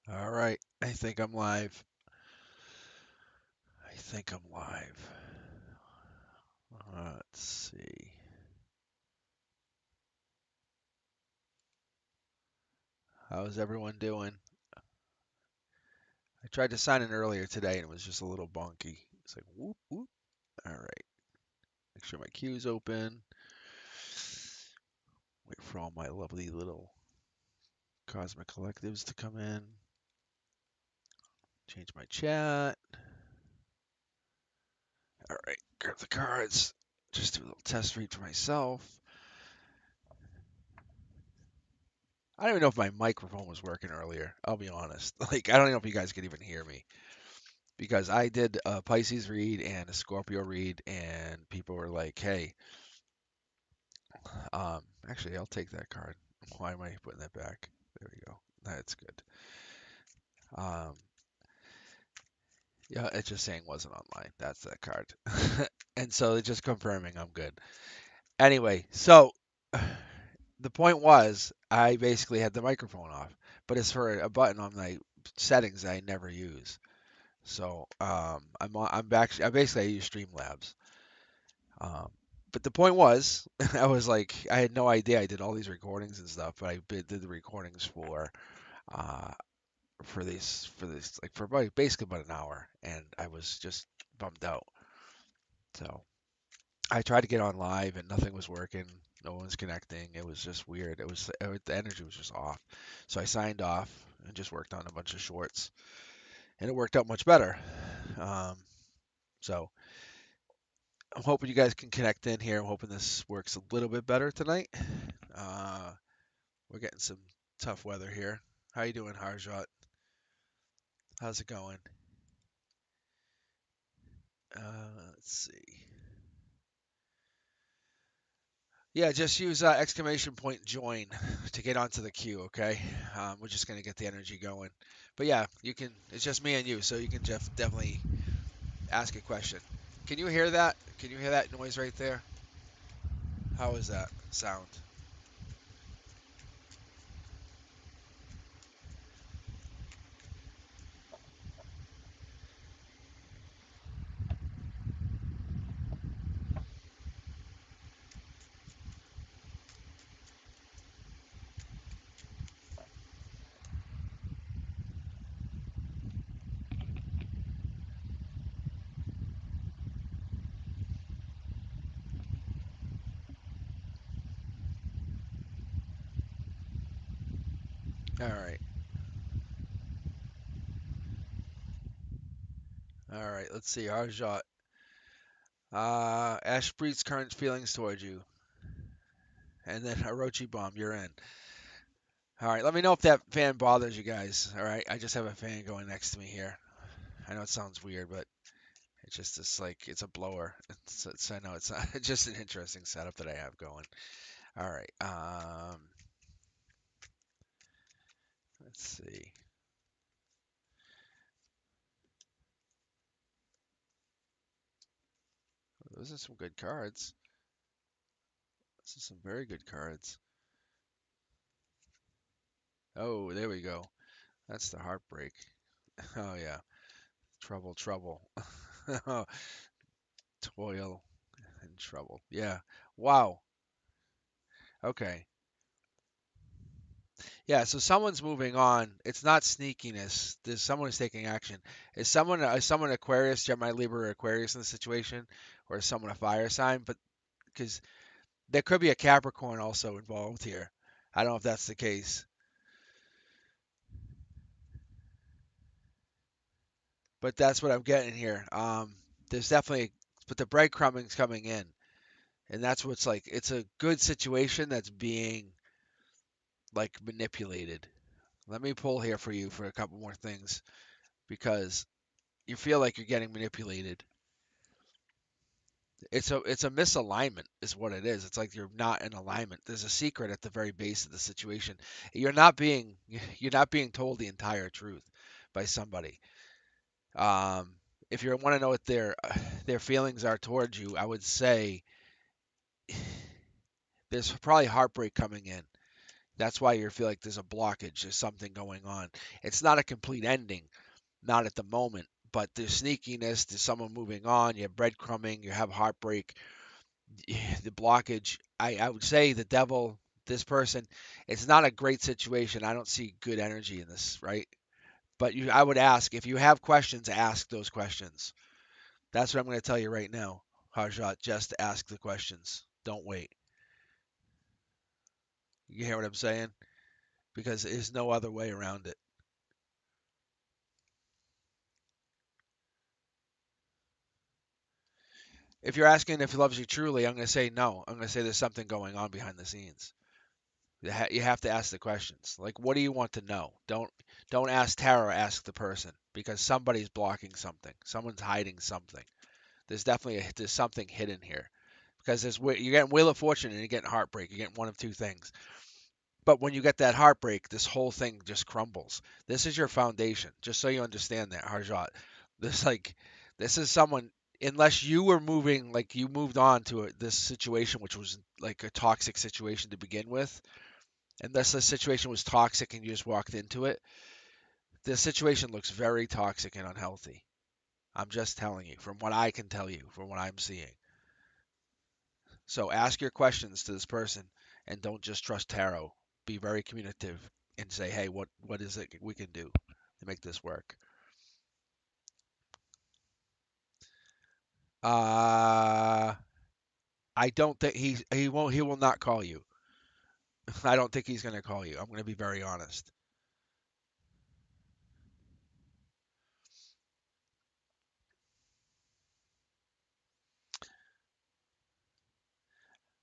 All right, I think I'm live. I think I'm live. Let's see. How's everyone doing? I tried to sign in earlier today and it was just a little bonky. It's like whoop whoop. All right, make sure my queue's open. Wait for all my lovely little cosmic collectives to come in. Change my chat. All right, grab the cards. Just do a little test read for myself. I don't even know if my microphone was working earlier. I'll be honest. Like, I don't even know if you guys could even hear me because I did a Pisces read and a Scorpio read, and people were like, "Hey, actually, I'll take that card. Why am I putting that back? There we go. That's good. Um, yeah, it's just saying wasn't online. That's that card, and so it's just confirming I'm good. Anyway, so the point was, I basically had the microphone off, but it's for a button on my settings I never use. So I basically I use Streamlabs. Um, but the point was, I was like, I had no idea I did all these recordings and stuff, but did the recordings uh for this like for about, basically about an hour, and I was just bummed out. So I tried to get on live and nothing was working. No one's connecting. It was just weird. The energy was just off. So I signed off and just worked on a bunch of shorts, and it worked out much better. Um, so I'm hoping you guys can connect in here. I'm hoping this works a little bit better tonight. Uh, we're getting some tough weather here. How you doing, Harjot? How's it going? Let's see. Yeah, just use exclamation point join to get onto the queue, okay? We're just gonna get the energy going. But yeah, you can. It's just me and you, so you can definitely ask a question. Can you hear that? Can you hear that noise right there? How is that sound? All right, all right. Let's see, Harjot. Ashpreet's current feelings towards you, and then Orochi Bomb, you're in. All right, let me know if that fan bothers you guys. All right, I just have a fan going next to me here. I know it sounds weird, but it's like it's a blower. I know it's not, it's just an interesting setup that I have going. All right, let's see. Those are some good cards. Those are some very good cards. Oh, there we go. That's the heartbreak. Oh yeah, trouble, trouble. Toil and trouble. Yeah. Wow. Okay. Yeah, so someone's moving on. It's not sneakiness. There's someone who's taking action. Is someone Aquarius, Gemini, Libra, or Aquarius in the situation, or is someone a fire sign? But because there could be a Capricorn also involved here. I don't know if that's the case, but that's what I'm getting here. There's definitely, but the breadcrumbing's coming in, and that's what's like. It's a good situation that's being like manipulated. Let me pull here for you for a couple more things because you feel like you're getting manipulated. It's a misalignment is what it is. It's like you're not in alignment. There's a secret at the very base of the situation. You're not being you're not being told the entire truth by somebody. Um, if you want to know what their feelings are towards you, I would say there's probably heartbreak coming in. That's why you feel like there's a blockage, there's something going on. It's not a complete ending, not at the moment, but there's sneakiness, there's someone moving on, you have breadcrumbing, you have heartbreak, the blockage. I would say the devil, this person, it's not a great situation. I don't see good energy in this, right? But I would ask if you have questions, ask those questions. That's what I'm going to tell you right now, Harjot. Just ask the questions. Don't wait. You hear what I'm saying? Because there's no other way around it. If you're asking if he loves you truly, I'm going to say no. I'm going to say there's something going on behind the scenes. You have to ask the questions. Like, what do you want to know? Don't ask tarot. Ask the person because somebody's blocking something. Someone's hiding something. There's something hidden here because you're getting Wheel of Fortune and you're getting heartbreak. You're getting one of two things. But when you get that heartbreak, this whole thing just crumbles. This is your foundation, just so you understand that, Harjot. This like this is someone unless you were moving like you moved on to this situation which was like a toxic situation to begin with, unless the situation was toxic and you just walked into it, this situation looks very toxic and unhealthy. I'm just telling you from what I can tell you, from what I'm seeing. So ask your questions to this person and don't just trust tarot. Be very communicative and say, hey, what is it we can do to make this work? Uh, I don't think he will not call you. I don't think he's going to call you. I'm going to be very honest.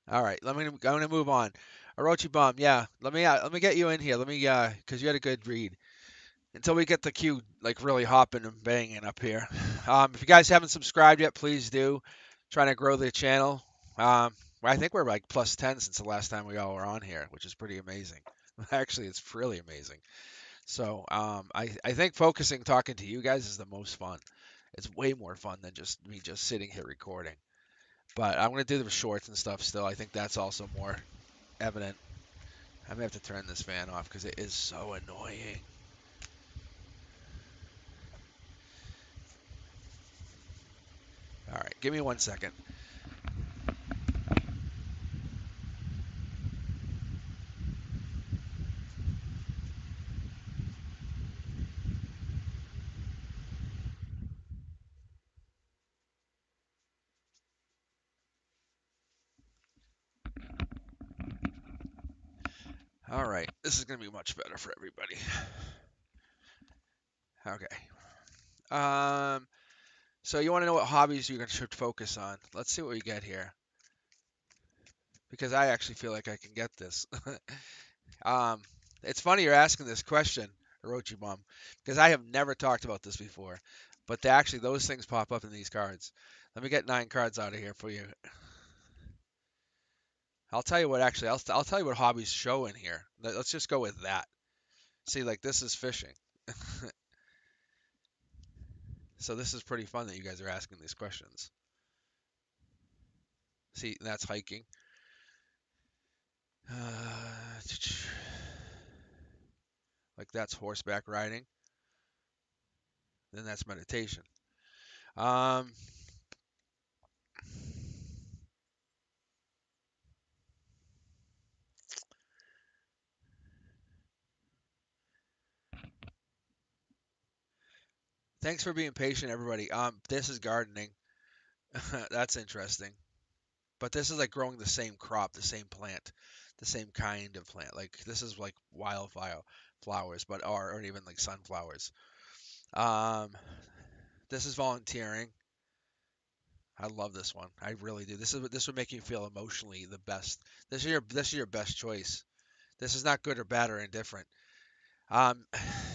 All right, I'm going to move on. Orochi Bomb, yeah. Let me get you in here. Let me because you had a good read. Until we get the queue like really hopping and banging up here. If you guys haven't subscribed yet, please do. Trying to grow the channel. I think we're like plus 10 since the last time we all were on here, which is pretty amazing. Actually, it's really amazing. So I think focusing talking to you guys is the most fun. It's way more fun than just me just sitting here recording. But I'm gonna do the shorts and stuff still. I think that's also more evident. I'm gonna have to turn this fan off because it is so annoying. All right, give me 1 second. All right, this is gonna be much better for everybody. Okay. Um, so you want to know what hobbies you should focus on? Let's see what we get here. Because I actually feel like I can get this. um, it's funny you're asking this question, Orochi Mom, because I have never talked about this before. But actually, those things pop up in these cards. Let me get 9 cards out of here for you. I'll tell you what. Actually, I'll tell you what hobbies show in here. Let's just go with that. See, like this is fishing. So this is pretty fun that you guys are asking these questions. See, that's hiking. Like that's horseback riding. Then that's meditation. Um, Thanks for being patient, everybody. This is gardening. That's interesting. But this is like growing the same crop, the same plant, the same kind of plant. Like this is like wildfire flowers, but or even like sunflowers. Um, this is volunteering. I love this one. I really do. This would make you feel emotionally the best. This is your best choice. This is not good or bad or indifferent. Um,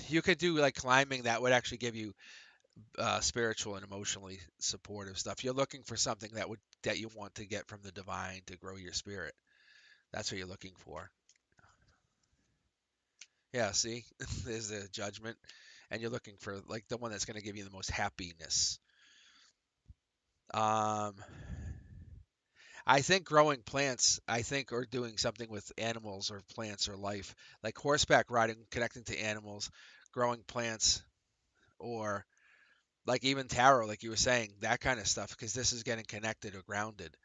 you could do like climbing. That would actually give you spiritual and emotionally supportive stuff. You're looking for something that you want to get from the divine to grow your spirit. That's what you're looking for. Yeah, see, there's the judgment, and you're looking for like the one that's going to give you the most happiness. Um, I think growing plants, I think, or doing something with animals or plants or life, like horseback riding, connecting to animals, growing plants, or like even tarot, like you were saying, that kind of stuff, because this is getting connected or grounded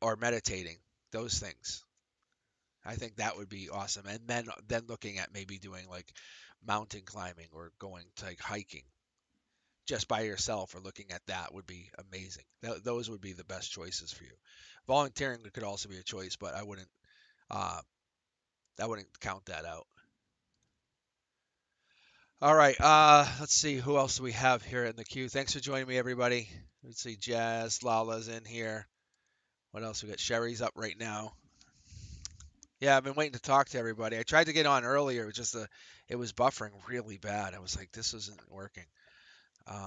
or meditating, those things. I think that would be awesome. And then looking at maybe doing like mountain climbing or going to like hiking just by yourself or looking at that would be amazing. Those would be the best choices for you. Volunteering could also be a choice, but uh, I wouldn't count that out. All right, let's see who else do we have here in the queue. Thanks for joining me, everybody. Let's see, Jazz, Lala's in here. What else we got? Sherry's up right now. Yeah, I've been waiting to talk to everybody. I tried to get on earlier. It was just it was buffering really bad. I was like, this isn't working.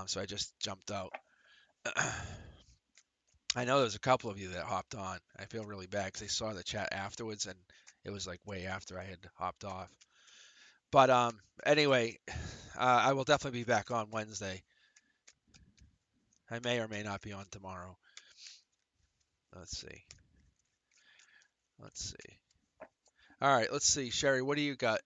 So I just jumped out. I know there's a couple of you that hopped on. I feel really bad because they saw the chat afterwards, and it was like way after I had hopped off. But anyway, I will definitely be back on Wednesday. I may or may not be on tomorrow. Let's see. Let's see. All right, let's see. Sherry, what do you got?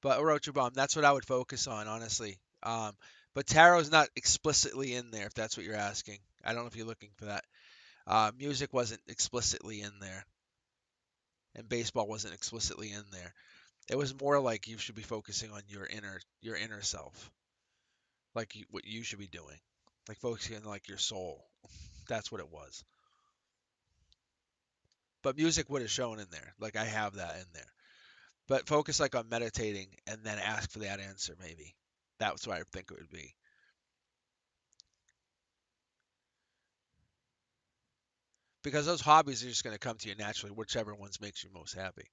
But Orochibom, that's what I would focus on, honestly. But tarot's not explicitly in there, if that's what you're asking. I don't know if you're looking for that. Music wasn't explicitly in there, and baseball wasn't explicitly in there. It was more like you should be focusing on your inner self, like what you should be doing, like focusing on like your soul. That's what it was. But music would have shown in there, like I have that in there. But focus like on meditating and then ask for that answer maybe. That's what I think it would be. Because those hobbies are just going to come to you naturally, whichever ones makes you most happy.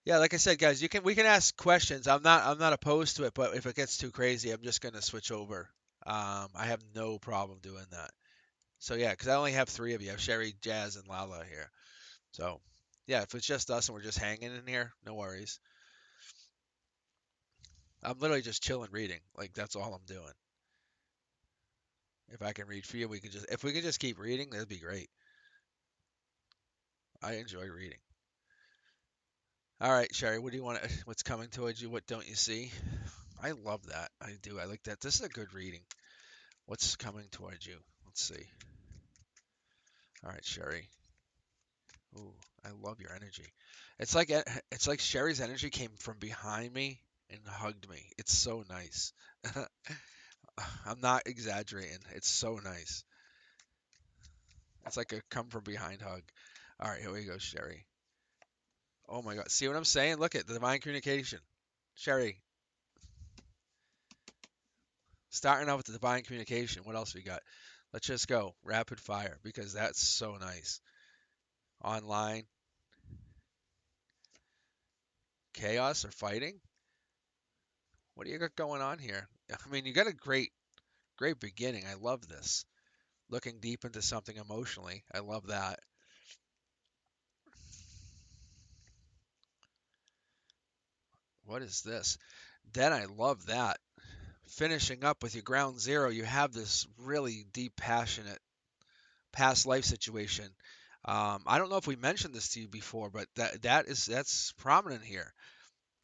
Yeah, like I said, guys, we can ask questions. I'm not opposed to it, but if it gets too crazy, I'm just going to switch over. I have no problem doing that. So yeah, because I only have three of you. I have Sherry, Jazz, and Lala here. So yeah, if it's just us and we're just hanging in here, no worries. I'm literally just chilling reading. Like that's all I'm doing. If I can read for you, if we could just keep reading, that'd be great. I enjoy reading. All right, Sherry, what do you want? What's coming towards you? What don't you see? I love that. I do. I like that. This is a good reading. What's coming towards you? Let's see. All right, Sherry. Ooh, I love your energy. It's like Sherry's energy came from behind me and hugged me. It's so nice. I'm not exaggerating. It's so nice. It's like a come from behind hug. All right, here we go, Sherry. Oh my God. See what I'm saying? Look at the divine communication. Sherry, starting out with the divine communication. What else we got? Let's just go rapid fire because that's so nice. Online, chaos or fighting? What do you got going on here? I mean, you got a great beginning. I love this. Looking deep into something emotionally. I love that. What is this? Then I love that. Finishing up with your ground zero, you have this really deep, passionate past life situation. I don't know if we mentioned this to you before, but that's prominent here.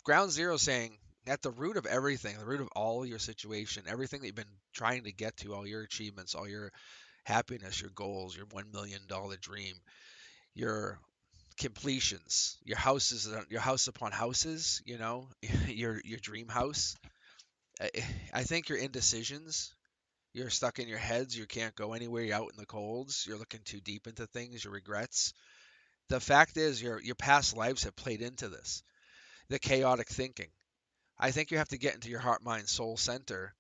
Ground zero saying at the root of everything, the root of all your situation, everything that you've been trying to get to, all your achievements, all your happiness, your goals, your $1 million dream, your completions, your house upon houses, your dream house. I, I think your indecisions, you're stuck in your heads, you can't go anywhere, you're out in the colds, you're looking too deep into things, your regrets. The fact is your past lives have played into this. The chaotic thinking. I think you have to get into your heart, mind, soul center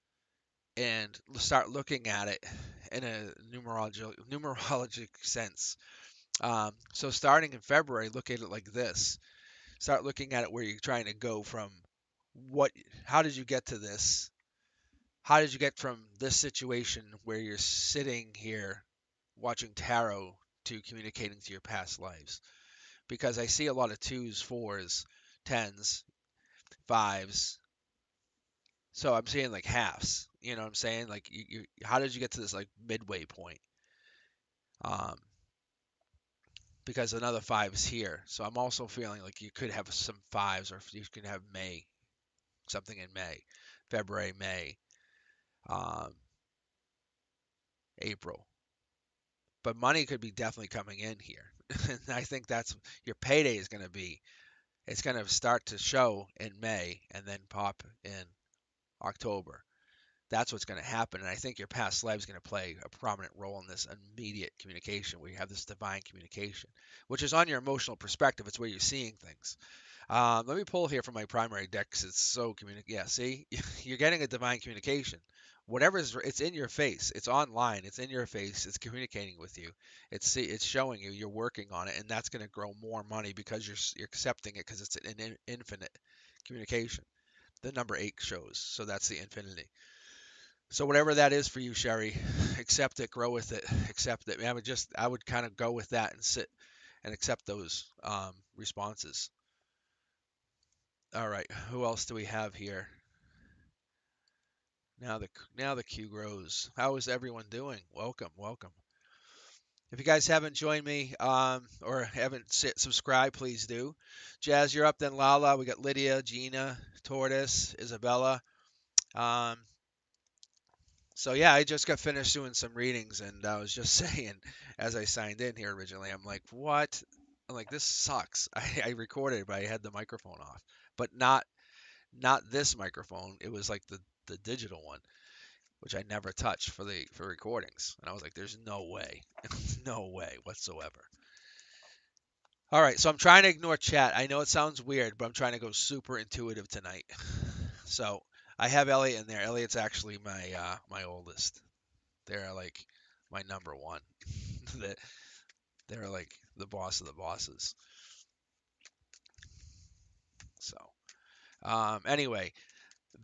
and start looking at it in a numerologic sense. So starting in February, look at it like this. Start looking at it where you're trying to go from what, how did you get to this? How did you get from this situation where you're sitting here watching tarot to communicating to your past lives? Because I see a lot of twos, fours, tens, fives, So I'm seeing like halves. You know what I'm saying? Like how did you get to this like midway point? Um, because another five is here. So I'm also feeling like you could have some fives, or you could have May, something in May, February, May, um, April. But money could be definitely coming in here. And I think that's your payday is going to be, it's going to start to show in May and then pop in October. That's what's going to happen. And I think your past life is going to play a prominent role in this immediate communication where you have this divine communication, which is on your emotional perspective. It's where you're seeing things. Let me pull here from my primary deck because it's so Yeah, see, you're getting a divine communication. Whatever's, it's in your face. It's online. It's in your face. It's communicating with you. It's showing you you're working on it, and that's going to grow more money because you're accepting it because it's an infinite communication. The number eight shows, so that's the infinity. So whatever that is for you, Sherry, accept it, grow with it, accept it. I would kind of go with that and sit and accept those responses. All right, who else do we have here? Now the queue grows. How is everyone doing? Welcome, welcome. If you guys haven't joined me or haven't subscribed, please do. Jazz, you're up. Then Lala. We got Lydia, Gina, Tortoise, Isabella. Um, so yeah, I just got finished doing some readings, and I was just saying, as I signed in here originally, I'm like, what? I'm like, this sucks. I recorded, but I had the microphone off, but not this microphone. It was like the digital one, which I never touch for recordings. And I was like, there's no way, no way whatsoever. All right, so I'm trying to ignore chat. I know it sounds weird, but I'm trying to go super intuitive tonight. So I have Elliot in there. Elliot's actually my oldest. They're like my number one. They're like the boss of the bosses. So anyway,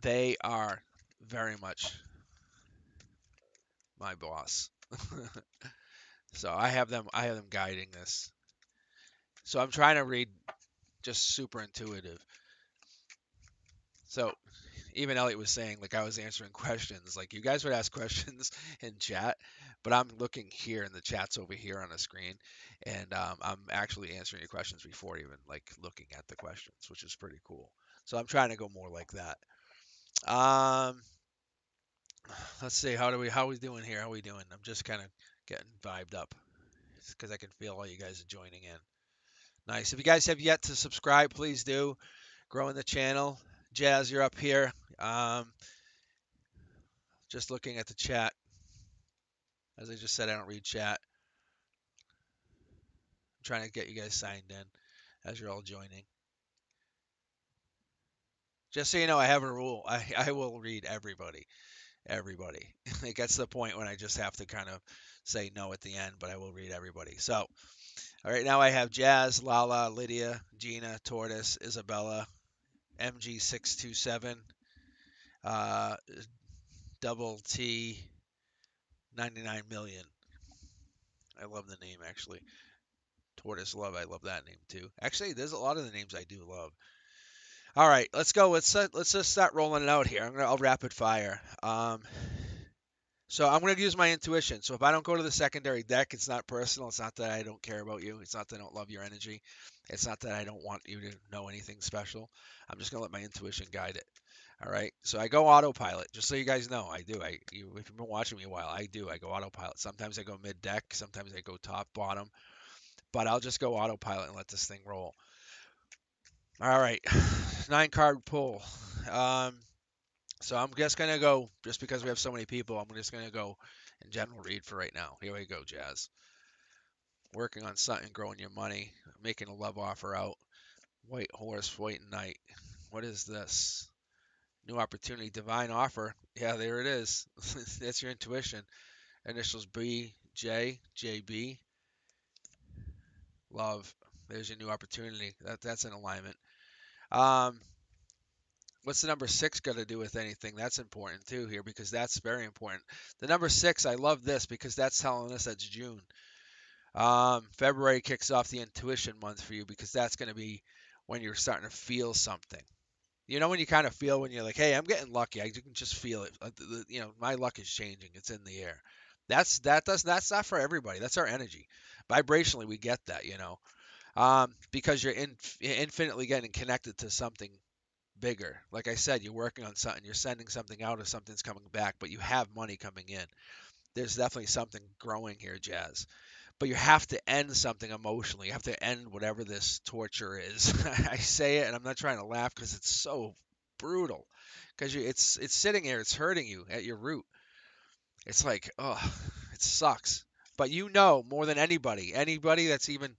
they are very much my boss. So I have them guiding this. So I'm trying to read just super intuitive. So even Elliot was saying, like, I was answering questions. Like, you guys would ask questions in chat, but I'm looking here and the chat's over here on the screen, and I'm actually answering your questions before even like looking at the questions, which is pretty cool. So I'm trying to go more like that. Um, let's see, how are we doing here? How are we doing? I'm just kind of getting vibed up because I can feel all you guys are joining in. Nice. If you guys have yet to subscribe, please do. Growing the channel. Jazz, you're up here. Just looking at the chat. As I just said, I don't read chat. I'm trying to get you guys signed in as you're all joining. Just so you know, I have a rule. I will read everybody. Everybody. It gets to the point when I just have to kind of say no at the end, but I will read everybody. So, all right, now I have Jazz, Lala, Lydia, Gina, Tortoise, Isabella, MG627, uh, Double T 99 million. I love the name actually. Tortoise Love. I love that name too. Actually, there's a lot of the names I do love. All right, let's go. Let's just start rolling it out here. I'll rapid fire. So I'm gonna use my intuition. So if I don't go to the secondary deck, it's not personal. It's not that I don't care about you. It's not that I don't love your energy. It's not that I don't want you to know anything special. I'm just gonna let my intuition guide it. All right. So I go autopilot. Just so you guys know, I do. If you've been watching me a while, I do. I go autopilot. Sometimes I go mid deck. Sometimes I go top bottom. But I'll just go autopilot and let this thing roll. All right, 9 card pull. Um, so I'm just gonna go, just because we have so many people, I'm just gonna go in general read for right now. Here we go, Jazz. Working on something, growing your money, making a love offer out. White horse, white knight. What is this? New opportunity, divine offer. Yeah, there it is. That's your intuition. Initials B, J, JB. Love. There's your new opportunity. That's an alignment. Um, What's the number 6 got to do with anything? That's important too here because that's very important. The number 6, I love this because that's telling us that's June. February kicks off the intuition month for you because that's going to be when you're starting to feel something. You know when you kind of feel when you're like, hey, I'm getting lucky. I can just feel it. My luck is changing. It's in the air. That's not for everybody. That's our energy. Vibrationally, we get that. Because you're infinitely getting connected to something bigger. Like I said, you're working on something. You're sending something out, or something's coming back. But you have money coming in. There's definitely something growing here, Jazz. But you have to end something emotionally. You have to end whatever this torture is. I say it, and I'm not trying to laugh because it's so brutal. Because it's sitting here, it's hurting you at your root. It's like, oh, it sucks. But you know more than anybody that's even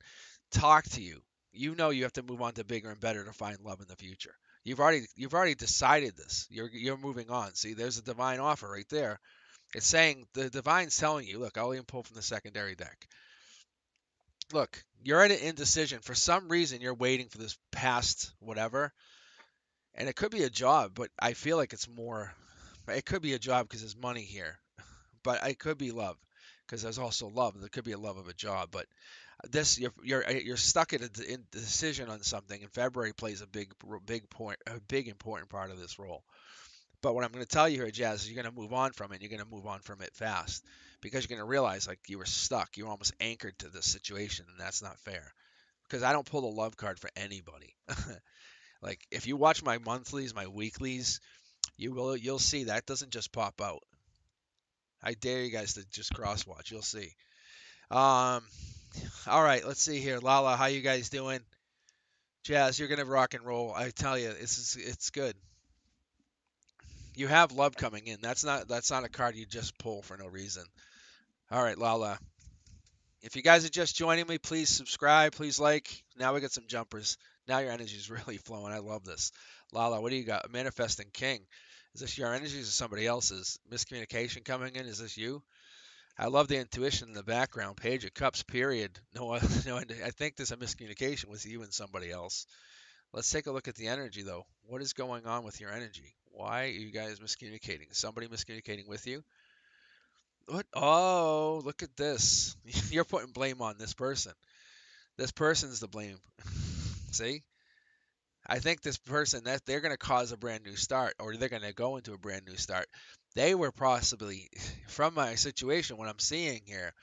talked to you, you have to move on to bigger and better to find love in the future. You've already decided this. You're moving on. See, there's a divine offer right there. It's saying the divine's telling you, look, I'll even pull from the secondary deck. Look, you're at an indecision. For some reason, you're waiting for this past whatever, and it could be a job, but I feel like it's more. It could be a job because there's money here, but it could be love because there's also love. There could be a love of a job, but this you're stuck at a decision on something, and February plays a big important part of this role. But what I'm going to tell you here, Jazz, is you're going to move on from it. And you're going to move on from it fast because you're going to realize like you were stuck. You were almost anchored to this situation, and that's not fair. Because I don't pull the love card for anybody. Like if you watch my monthlies, my weeklies, you'll see that doesn't just pop out. I dare you guys to just cross watch. You'll see. Um, all right, let's see here. Lala, how you guys doing? Jazz, you're gonna rock and roll. I tell you, it's good. You have love coming in. That's not a card you just pull for no reason. All right, Lala. If you guys are just joining me, please subscribe, please like. Now we got some jumpers. Now your energy is really flowing. I love this. Lala, what do you got? Manifesting King. Is this your energy or somebody else's? Miscommunication coming in? Is this you? I love the intuition in the background. Page of Cups, period. No, no, I think there's a miscommunication with you and somebody else. Let's take a look at the energy, though. What is going on with your energy? Why are you guys miscommunicating? Is somebody miscommunicating with you? What? Oh, look at this. You're putting blame on this person. This person's the blame. See? I think this person that they're going to cause a brand new start or they're going to go into a brand new start. They were possibly from my situation what I'm seeing here,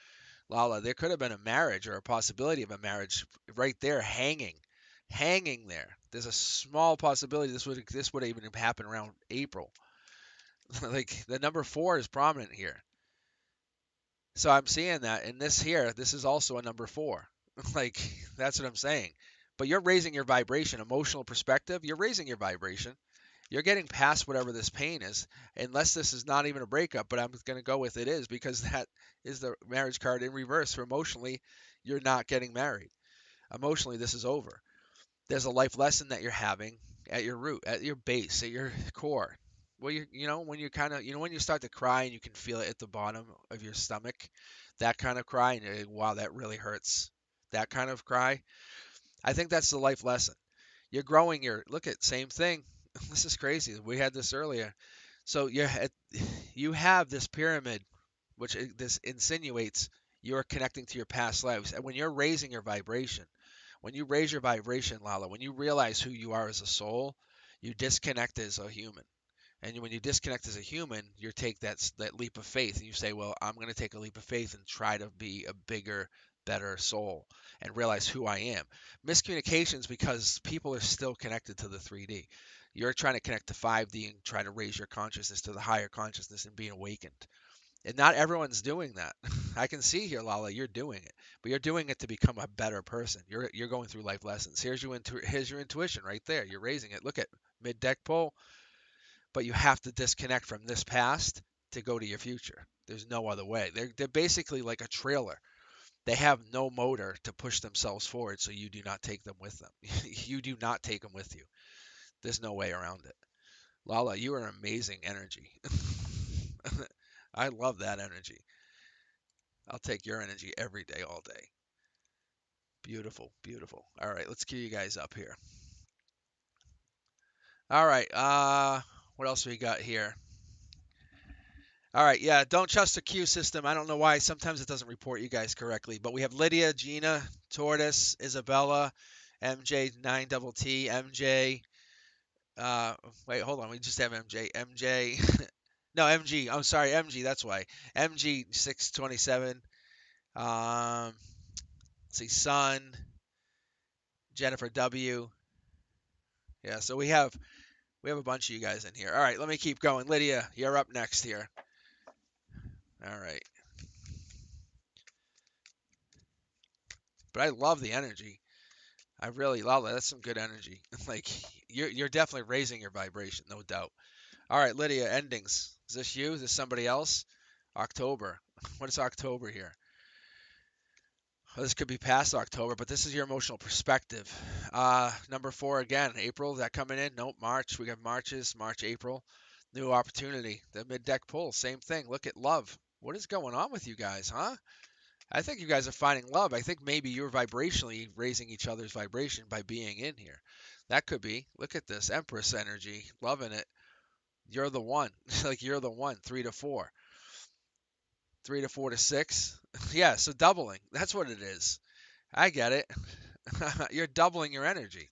Lala, there could have been a marriage or a possibility of a marriage right there hanging there. There's a small possibility this would even happen around April. Like the number 4 is prominent here. So I'm seeing that, and this here, this is also a number 4. Like that's what I'm saying. But you're raising your vibration, emotional perspective. You're raising your vibration. You're getting past whatever this pain is, unless this is not even a breakup. But I'm going to go with it is because that is the marriage card in reverse. For emotionally, you're not getting married. Emotionally, this is over. There's a life lesson that you're having at your root, at your base, at your core. Well, when you kind of, when you start to cry and you can feel it at the bottom of your stomach, that kind of cry, and you're like, wow, that really hurts. That kind of cry. I think that's the life lesson. You're growing look at same thing. This is crazy. We had this earlier. So you have this pyramid, which this insinuates you're connecting to your past lives. And when you're raising your vibration, when you raise your vibration, Lala, when you realize who you are as a soul, you disconnect as a human. And when you disconnect as a human, you take that leap of faith and you say, well, I'm going to take a leap of faith and try to be a bigger, better soul and realize who I am. Miscommunications because people are still connected to the 3D. You're trying to connect to 5D and try to raise your consciousness to the higher consciousness and being awakened. And not everyone's doing that. I can see here, Lala, you're doing it, but you're doing it to become a better person. You're going through life lessons. Here's your intuition right there. You're raising it. Look at mid deck pull, but you have to disconnect from this past to go to your future. There's no other way. They're basically like a trailer. They have no motor to push themselves forward, so you do not take them with them. You do not take them with you. There's no way around it. Lala, you are amazing energy. I love that energy. I'll take your energy every day, all day. Beautiful, beautiful. All right, let's cue you guys up here. All right, what else we got here? All right, yeah, don't trust the queue system. I don't know why. Sometimes it doesn't report you guys correctly. But we have Lydia, Gina, Taurus, Isabella, MJ, 9 double T, MJ, Uh, Wait, hold on. We just have MJ. MJ. No, MG. I'm sorry, MG. That's why. MG 627. Let's see, Sun, Jennifer W. Yeah, so we have a bunch of you guys in here. All right, let me keep going. Lydia, you're up next here. All right. But I love the energy. I really love it. That's some good energy. Like you're definitely raising your vibration, no doubt. All right, Lydia, endings. Is this you? Is this somebody else? October. What is October here? Well, this could be past October, but this is your emotional perspective. Number 4 again, April. Is that coming in? Nope. March. We got Marches, March, April. New opportunity. The mid deck pull, same thing. Look at love. What is going on with you guys, huh? I think you guys are finding love. I think maybe you're vibrationally raising each other's vibration by being in here. That could be. Look at this Empress energy. Loving it. You're the one. Like you're the one. 3 to 4. 3 to 4 to 6. Yeah, so doubling. That's what it is. I get it. You're doubling your energy.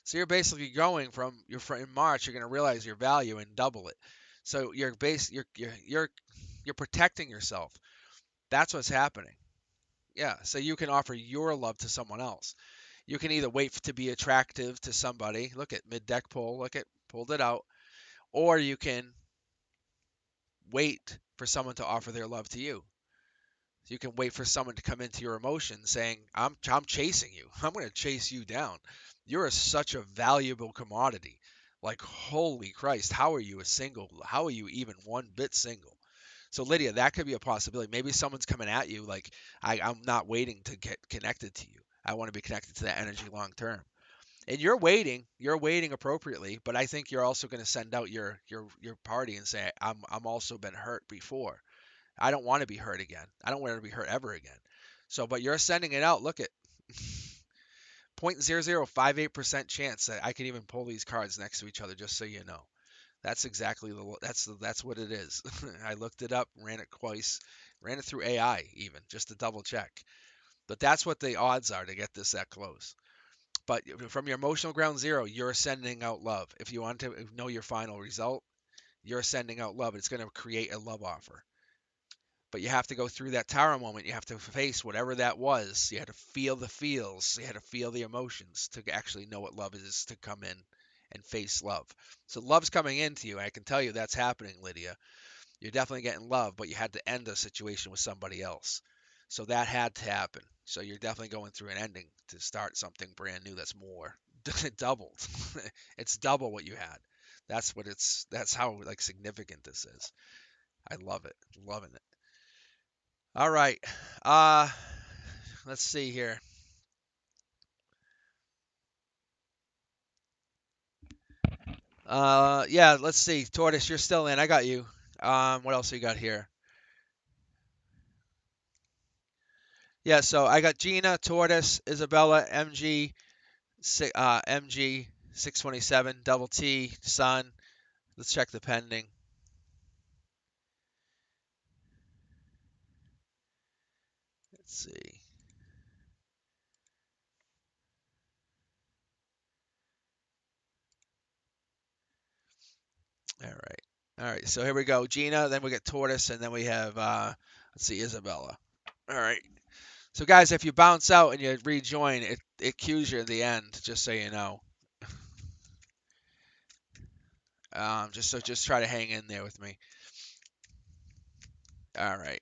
So you're basically going from in March, you're going to realize your value and double it. So you're protecting yourself. That's what's happening. Yeah, so you can offer your love to someone else. You can either wait to be attractive to somebody. Look at mid deck pull. Look at pulled it out. Or you can wait for someone to offer their love to you. You can wait for someone to come into your emotions saying, I'm chasing you. I'm going to chase you down. You're such a valuable commodity. Like, holy Christ, how are you a single? How are you even one bit single? So, Lydia, that could be a possibility. Maybe someone's coming at you like, I'm not waiting to get connected to you. I want to be connected to that energy long term. And you're waiting appropriately, but I think you're also going to send out your party and say, I'm also been hurt before. I don't want to be hurt again. I don't want to be hurt ever again. So, but you're sending it out. Look at 0.0058% chance that I can even pull these cards next to each other, just so you know. That's exactly that's what it is. I looked it up, ran it twice, ran it through AI even just to double check. But that's what the odds are to get this that close. But from your emotional ground zero, you're sending out love. If you want to know your final result, you're sending out love. It's going to create a love offer. But you have to go through that tower moment. You have to face whatever that was. You had to feel the feels. You had to feel the emotions to actually know what love is, to come in and face love. So love's coming into you. I can tell you that's happening, Lydia. You're definitely getting love, but you had to end a situation with somebody else. So that had to happen. So you're definitely going through an ending to start something brand new that's more doubled. It's double what you had. That's how like significant this is. I love it. Loving it. All right. Uh, let's see here. Yeah, let's see. Tortoise, you're still in. I got you. What else we got here? Yeah, so I got Gina, Tortoise, Isabella, MG 627, Double T, Sun. Let's check the pending. Let's see. All right. All right. So here we go. Gina, then we get Tortoise, and then we have let's see, Isabella. All right. So guys, if you bounce out and you rejoin, it cues you at the end, just so you know. Just try to hang in there with me. All right.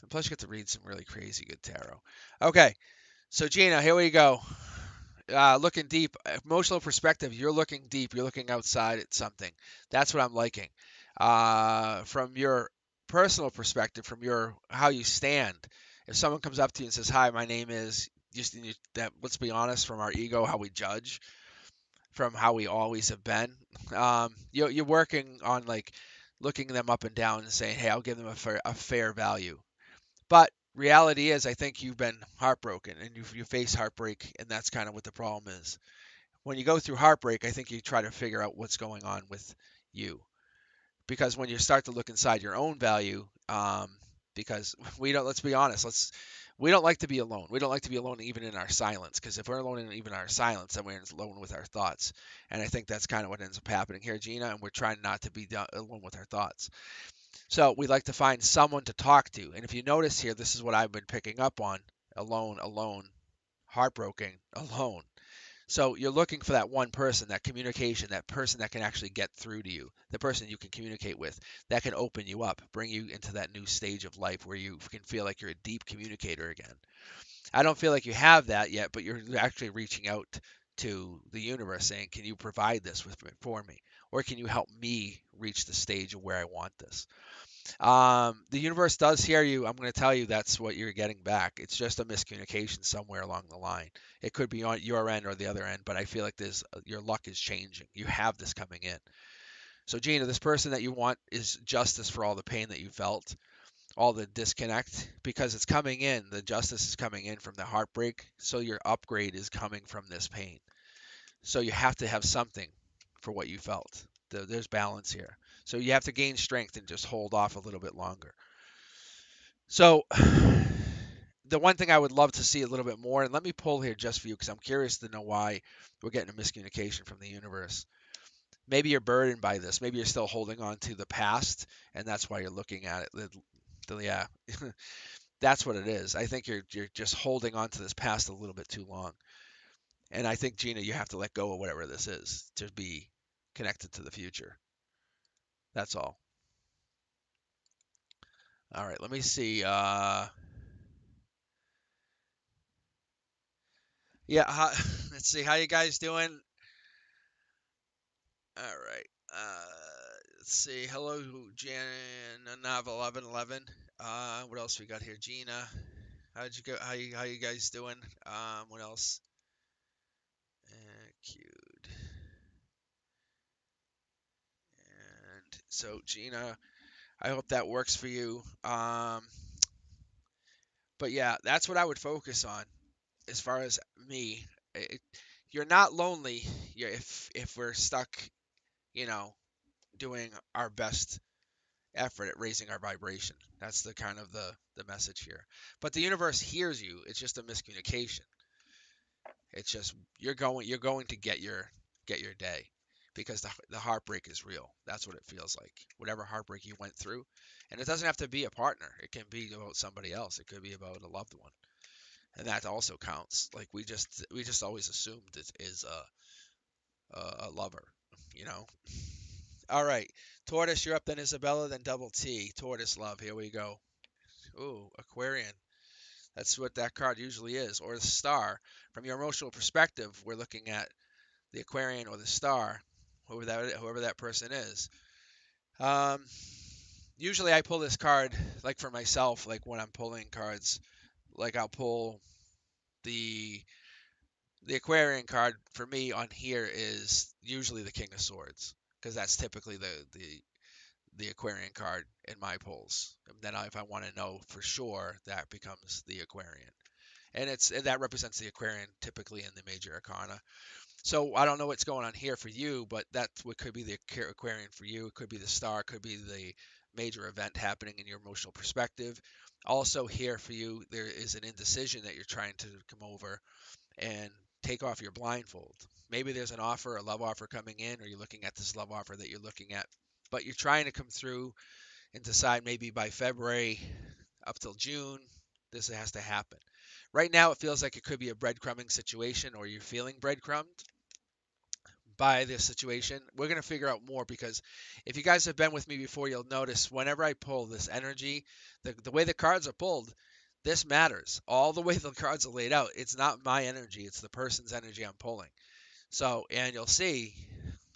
And plus, you get to read some really crazy good tarot. Okay. So Gina, here we go. Looking deep, emotional perspective. You're looking deep. You're looking outside at something. That's what I'm liking. From your personal perspective, from your how you stand. If someone comes up to you and says, "Hi, my name is," just that. Let's be honest. From our ego, how we judge, from how we always have been. You're working on like looking them up and down and saying, "Hey, I'll give them a fair value." But reality is, I think you've been heartbroken and you face heartbreak, and that's kind of what the problem is. When you go through heartbreak, I think you try to figure out what's going on with you, because when you start to look inside your own value, because we don't. Let's be honest. We don't like to be alone. We don't like to be alone even in our silence, because if we're alone in even our silence, then we're alone with our thoughts. And I think that's kind of what ends up happening here, Gina. And we're trying not to be alone with our thoughts. So we like to find someone to talk to. And if you notice here, this is what I've been picking up on: alone, alone, heartbroken, alone. So you're looking for that one person, that communication, that person that can actually get through to you, the person you can communicate with, that can open you up, bring you into that new stage of life where you can feel like you're a deep communicator again. I don't feel like you have that yet, but you're actually reaching out to the universe saying, can you provide this for me? Or can you help me reach the stage of where I want this? The universe does hear you. I'm going to tell you that's what you're getting back. It's just a miscommunication somewhere along the line. It could be on your end or the other end, but I feel like your luck is changing. You have this coming in. So Gina, this person that you want is justice for all the pain that you felt, all the disconnect, because it's coming in. The justice is coming in from the heartbreak. So your upgrade is coming from this pain. So you have to have something for what you felt. There's balance here. So you have to gain strength and just hold off a little bit longer. So the one thing I would love to see a little bit more, and let me pull here just for you because I'm curious to know why we're getting a miscommunication from the universe. Maybe you're burdened by this. Maybe you're still holding on to the past, and that's why you're looking at it. Yeah, that's what it is. I think you're just holding on to this past a little bit too long. And I think, Gina, you have to let go of whatever this is to be connected to the future. That's all. All right, let me see. Yeah, let's see. How you guys doing? All right. Let's see. Hello, Jan, Nav 1111. What else we got here? Gina. How'd you go? How you guys doing? What else? Cute. And so, Gina, I hope that works for you. But yeah, that's what I would focus on as far as me. It, you're not lonely. If we're stuck, you know, doing our best effort at raising our vibration. That's the kind of the message here. But the universe hears you. It's just a miscommunication. It's just you're going to get your day because the heartbreak is real. That's what it feels like. Whatever heartbreak you went through, and it doesn't have to be a partner. It can be about somebody else. It could be about a loved one, and that also counts. Like we just always assumed it is a lover, you know. All right, Tortoise, you're up. Then Isabella, then Double T. Tortoise love. Here we go. Ooh, Aquarian. That's what that card usually is, or the star. From your emotional perspective, we're looking at the Aquarian or the star, whoever that person is. Um, Usually I pull this card like for myself, like when I'm pulling cards, like I'll pull the the Aquarian card for me on here is usually the King of Swords because that's typically the Aquarian card in my pulls. And then if I want to know for sure, that becomes the Aquarian. And that represents the Aquarian typically in the major arcana. So I don't know what's going on here for you, but that's what could be the Aquarian for you. It could be the star, could be the major event happening in your emotional perspective. Also here for you, there is an indecision that you're trying to come over and take off your blindfold. Maybe there's an offer, a love offer coming in, or you're looking at this love offer that you're looking at, but you're trying to come through and decide maybe by February up till June, this has to happen. Right now, it feels like it could be a breadcrumbing situation, or you're feeling breadcrumbed by this situation. We're going to figure out more because if you guys have been with me before, you'll notice whenever I pull this energy, the way the cards are pulled, this matters. All the way the cards are laid out, it's not my energy, it's the person's energy I'm pulling. So, and you'll see,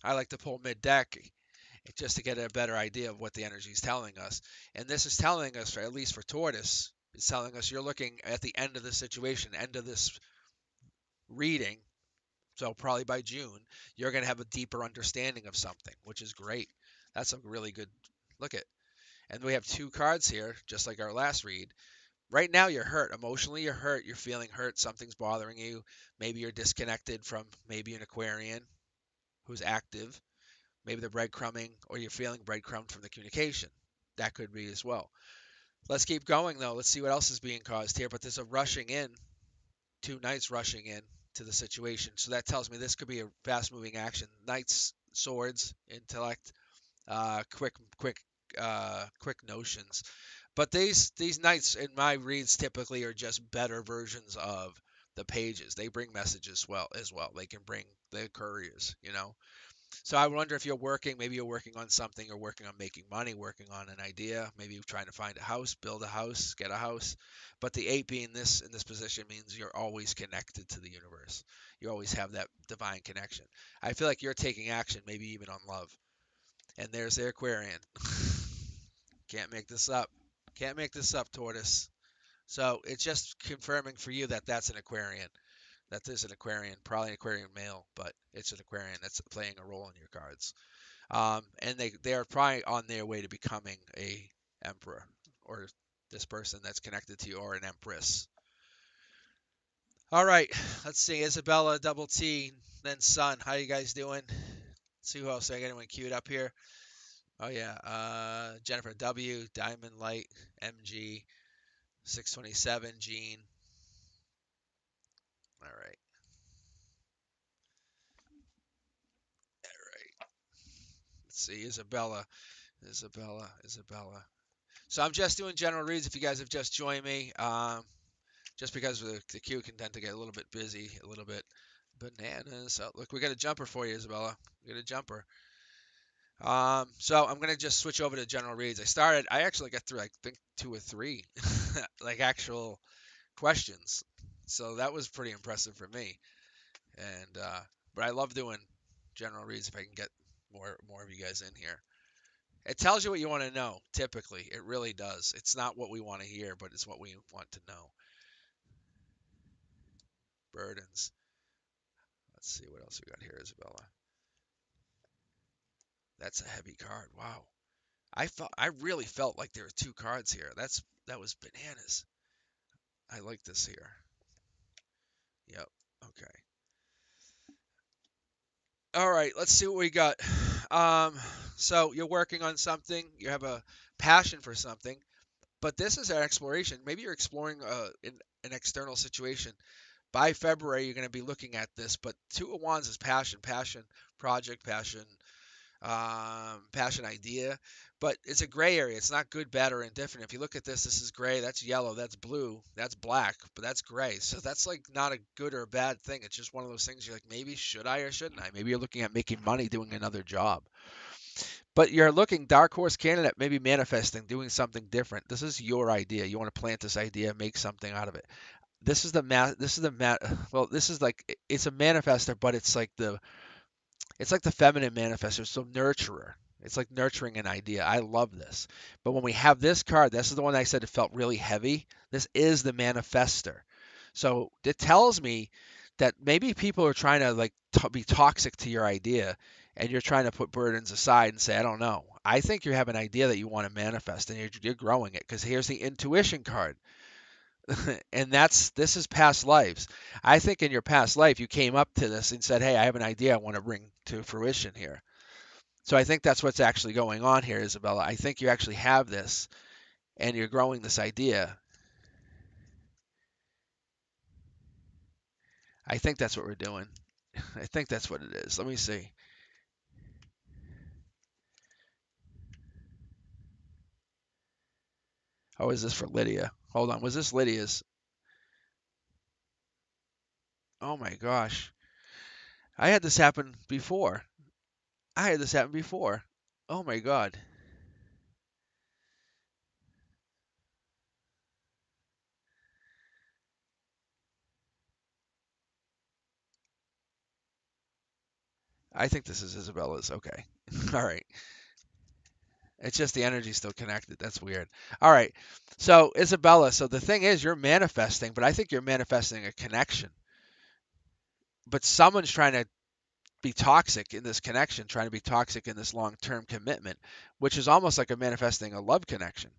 I like to pull mid deck just to get a better idea of what the energy is telling us. And this is telling us, at least for Tortoise, it's telling us you're looking at the end of the situation, end of this reading. So probably by June, you're going to have a deeper understanding of something, which is great. That's a really good look at. And we have two cards here, just like our last read. Right now, you're hurt. Emotionally, you're hurt. You're feeling hurt. Something's bothering you. Maybe you're disconnected from maybe an Aquarian who's active. Maybe they're breadcrumbing, or you're feeling breadcrumbed from the communication. That could be as well. Let's keep going though. Let's see what else is being caused here. But there's a rushing in, two knights rushing in to the situation. So that tells me this could be a fast moving action. Knights, swords, intellect, quick notions. But these knights in my reads typically are just better versions of the pages. They bring messages well as well. They can bring the couriers, you know. So I wonder if you're working, maybe you're working on something, or working on making money, working on an idea, maybe you're trying to find a house, build a house, get a house. But the eight being this in this position means you're always connected to the universe. You always have that divine connection. I feel like you're taking action, maybe even on love. And there's the Aquarian. Can't make this up. Can't make this up, Tortoise. So it's just confirming for you that that's an Aquarian. That is an Aquarian, probably an Aquarian male, but it's an Aquarian that's playing a role in your cards. And they are probably on their way to becoming a emperor, or this person that's connected to you, or an empress. All right, let's see. Isabella, Double T, then Sun. How you guys doing? Let's see who else I got anyone queued up here. Oh yeah, Jennifer W, Diamond Light, MG, 627, Jean. All right, all right. Let's see, Isabella. So I'm just doing general reads. If you guys have just joined me, just because the queue can tend to get a little bit busy, a little bit bananas. So look, we got a jumper for you, Isabella. We got a jumper. So I'm gonna just switch over to general reads. I actually got through, I think, two or three, like actual questions. So that was pretty impressive for me. And but I love doing general reads if I can get more of you guys in here. It tells you what you want to know. Typically, it really does. It's not what we want to hear, but it's what we want to know. Burdens. Let's see what else we got here, Isabella. That's a heavy card. Wow. I really felt like there were two cards here. That was bananas. I like this here. Yep. Okay. All right, let's see what we got. Um, so you're working on something, you have a passion for something, but this is an exploration. Maybe you're exploring an external situation. By February, you're going to be looking at this, but Two of Wands is passion, passion, project, passion idea, but it's a gray area. It's not good, bad, or indifferent. If you look at this is gray, that's yellow, that's blue, that's black, but that's gray. So that's like not a good or a bad thing. It's just one of those things you're like, maybe should I or shouldn't I? Maybe you're looking at making money doing another job. But you're looking dark horse candidate, maybe manifesting, doing something different. This is your idea. You want to plant this idea, make something out of it. Well, this is like it's a manifester, but it's like the feminine manifestor, so nurturer. It's like nurturing an idea. I love this. But when we have this card, this is the one I said it felt really heavy. This is the manifester. So it tells me that maybe people are trying to like be toxic to your idea, and you're trying to put burdens aside and say, I don't know. I think you have an idea that you want to manifest, and you're growing it, because here's the intuition card. And this is past lives. I think in your past life you came up to this and said, "Hey, I have an idea I want to bring to fruition here." So I think that's what's actually going on here, Isabella. I think you actually have this, and you're growing this idea. I think that's what we're doing. I think that's what it is. Let me see. Oh, is this for Lydia? Hold on. Was this Lydia's? Oh my gosh. I had this happen before. I had this happen before. Oh my God. I think this is Isabella's. Okay. All right. It's just the energy's still connected. That's weird. All right. So, Isabella, so the thing is, you're manifesting, but I think you're manifesting a connection. But someone's trying to be toxic in this connection, trying to be toxic in this long term commitment, which is almost like a manifesting a love connection.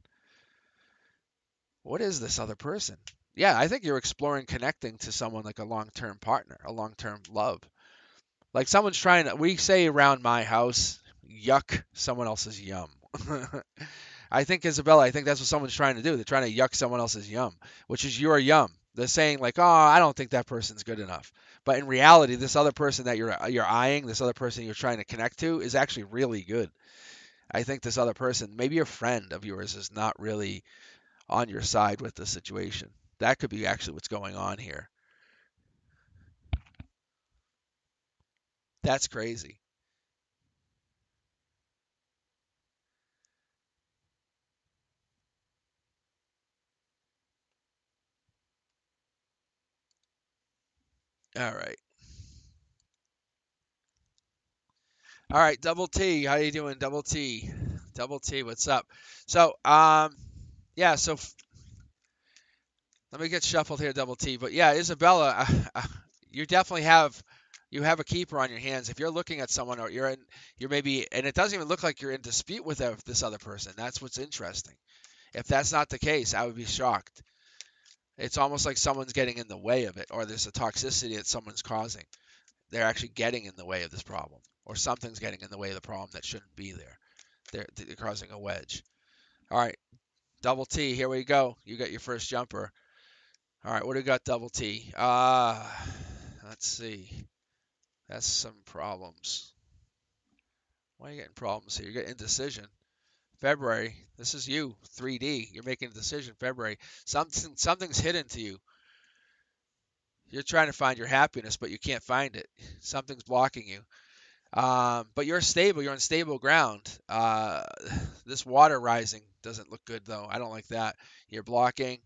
What is this other person? Yeah, I think you're exploring connecting to someone like a long term partner, a long term love. Like someone's trying to, we say around my house, yuck, someone else's yum. I think Isabella, I think that's what someone's trying to do. They're trying to yuck someone else's yum, which is your yum. They're saying like, "Oh, I don't think that person's good enough." But in reality, this other person that you're eyeing, this other person you're trying to connect to is actually really good. I think this other person, maybe a friend of yours, is not really on your side with the situation. That could be actually what's going on here. That's crazy. All right. All right, Double T, how you doing, Double T? Double T, what's up? So, yeah, so let me get shuffled here, Double T. But yeah, Isabella, you definitely have a keeper on your hands. If you're looking at someone, or you're maybe, and it doesn't even look like you're in dispute with this other person. That's what's interesting. If that's not the case, I would be shocked. It's almost like someone's getting in the way of it, or there's a toxicity that someone's causing. They're actually getting in the way of this problem, or something's getting in the way of the problem that shouldn't be there. They're causing a wedge. All right, Double T, here we go. You got your first jumper. All right, what do we got, Double T? Let's see. That's some problems. Why are you getting problems here? You get indecision. February. This is you. 3D. You're making a decision. February. Something's hidden to you. You're trying to find your happiness, but you can't find it. Something's blocking you. But you're stable. You're on stable ground. This water rising doesn't look good though. I don't like that. You're blocking.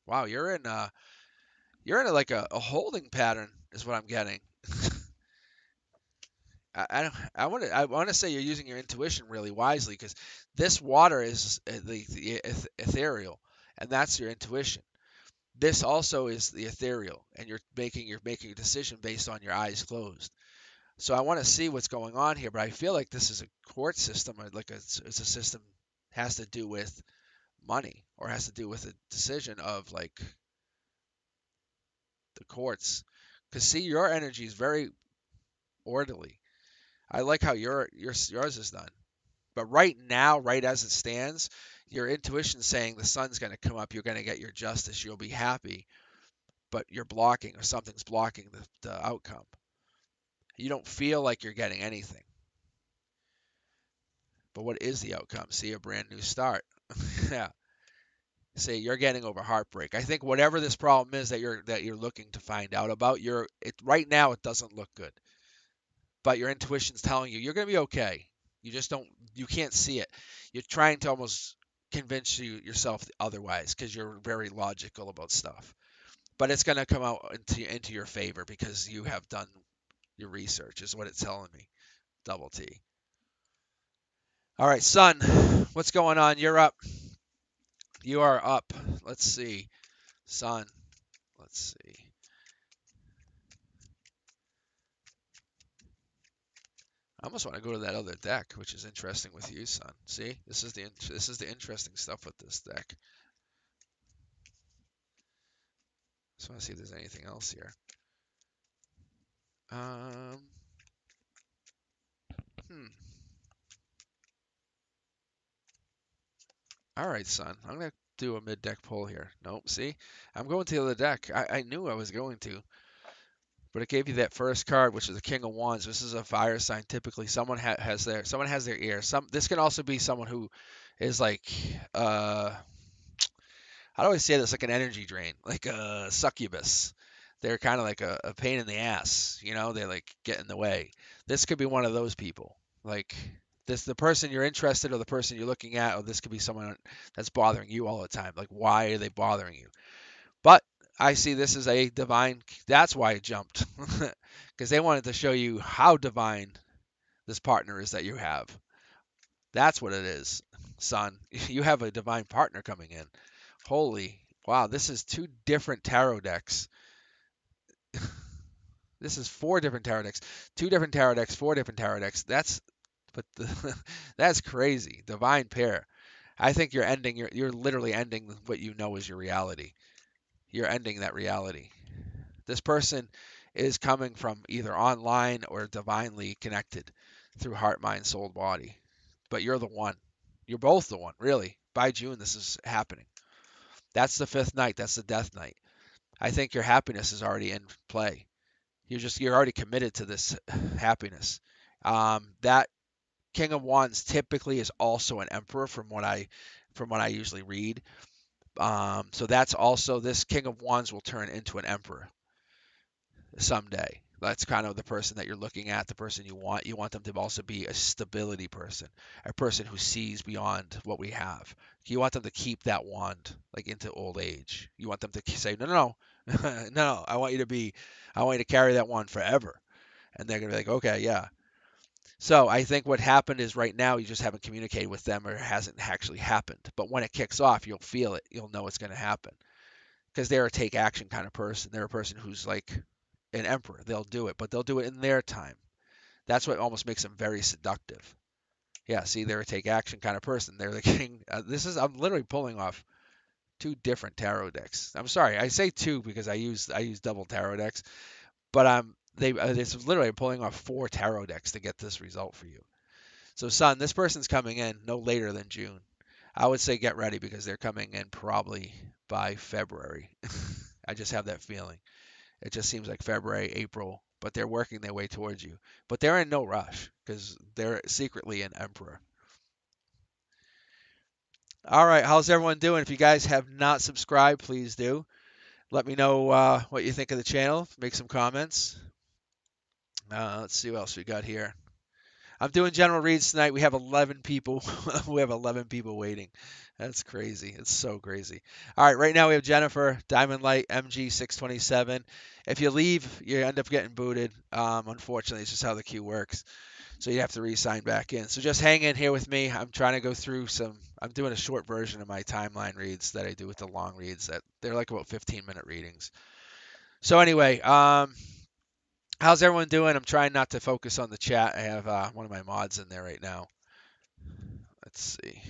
Wow, you're in like a holding pattern is what I'm getting. I want to say you're using your intuition really wisely because this water is the ethereal, and that's your intuition. This also is the ethereal, and you're making a decision based on your eyes closed. So I want to see what's going on here, but I feel like this is a court system, or like it's a system has to do with money, or has to do with a decision of like the courts. Because see, your energy is very orderly. I like how yours is done. But right now, right as it stands, your intuition's saying the sun's going to come up, you're going to get your justice, you'll be happy, but you're blocking, or something's blocking the outcome. You don't feel like you're getting anything. But what is the outcome? See, a brand new start. Yeah. Say you're getting over heartbreak. I think whatever this problem is that you're looking to find out about, right now it doesn't look good. But your intuition's telling you you're going to be okay. You just don't you can't see it. You're trying to almost convince yourself otherwise because you're very logical about stuff. But it's going to come out into your favor because you have done your research is what it's telling me. Double T. All right, son, what's going on? You're up. You are up. Let's see. Son, let's see. I almost want to go to that other deck, which is interesting with you, son. See, this is the interesting stuff with this deck. Just want to see if there's anything else here. Um, hmm. All right, son. I'm gonna do a mid-deck pull here. Nope. See, I'm going to the other deck. I knew I was going to, but it gave you that first card, which is the King of Wands. This is a fire sign. Typically, someone has their ear. This can also be someone who is like how do I say this? Like an energy drain, like a succubus. They're kind of like a pain in the ass, They like get in the way. This could be one of those people. Like the person you're interested, or the person you're looking at, or this could be someone that's bothering you all the time. Like why are they bothering you? But I see this as a divine. That's why it jumped, because they wanted to show you how divine this partner is that you have. That's what it is, son. You have a divine partner coming in. Holy, wow, this is two different tarot decks. This is four different tarot decks. Two different tarot decks, four different tarot decks. That's crazy. Divine pair. I think you're literally ending what you know is your reality. You're ending that reality. This person is coming from either online or divinely connected through heart, mind, soul, body. But you're the one. You're both the one, really. By June, this is happening. That's the fifth night. That's the death night. I think your happiness is already in play. You're already committed to this happiness. That King of Wands typically is also an Emperor from what I usually read. So that's also this King of Wands will turn into an Emperor someday. That's kind of the person that you're looking at, the person you want. You want them to also be a stability person, a person who sees beyond what we have. You want them to keep that wand like into old age. You want them to say, no, no, no, no. I want you to carry that wand forever. And they're gonna be like, okay, yeah. So I think what happened is right now you just haven't communicated with them or it hasn't actually happened. But when it kicks off, you'll feel it. You'll know it's going to happen because they're a take action kind of person. They're a person who's like an emperor. They'll do it, but they'll do it in their time. That's what almost makes them very seductive. Yeah, see, they're a take action kind of person. They're the king. I'm literally pulling off two different tarot decks. I'm sorry, I say two because I use double tarot decks, but it's literally pulling off four tarot decks to get this result for you. So, son, this person's coming in no later than June. I would say get ready because they're coming in probably by February. I just have that feeling. It just seems like February, April, but they're working their way towards you. But they're in no rush because they're secretly an emperor. All right, how's everyone doing? If you guys have not subscribed, please do. Let me know what you think of the channel. Make some comments. Let's see what else we got here. I'm doing general reads tonight. We have 11 people. We have 11 people waiting. That's crazy. It's so crazy. All right, right now we have Jennifer, Diamond Light, MG627. If you leave, you end up getting booted. Unfortunately, it's just how the queue works. So you have to re-sign back in. So just hang in here with me. I'm trying to go through I'm doing a short version of my timeline reads that I do with the long reads. They're like about 15-minute readings. So anyway, how's everyone doing? I'm trying not to focus on the chat. I have one of my mods in there right now. Let's see.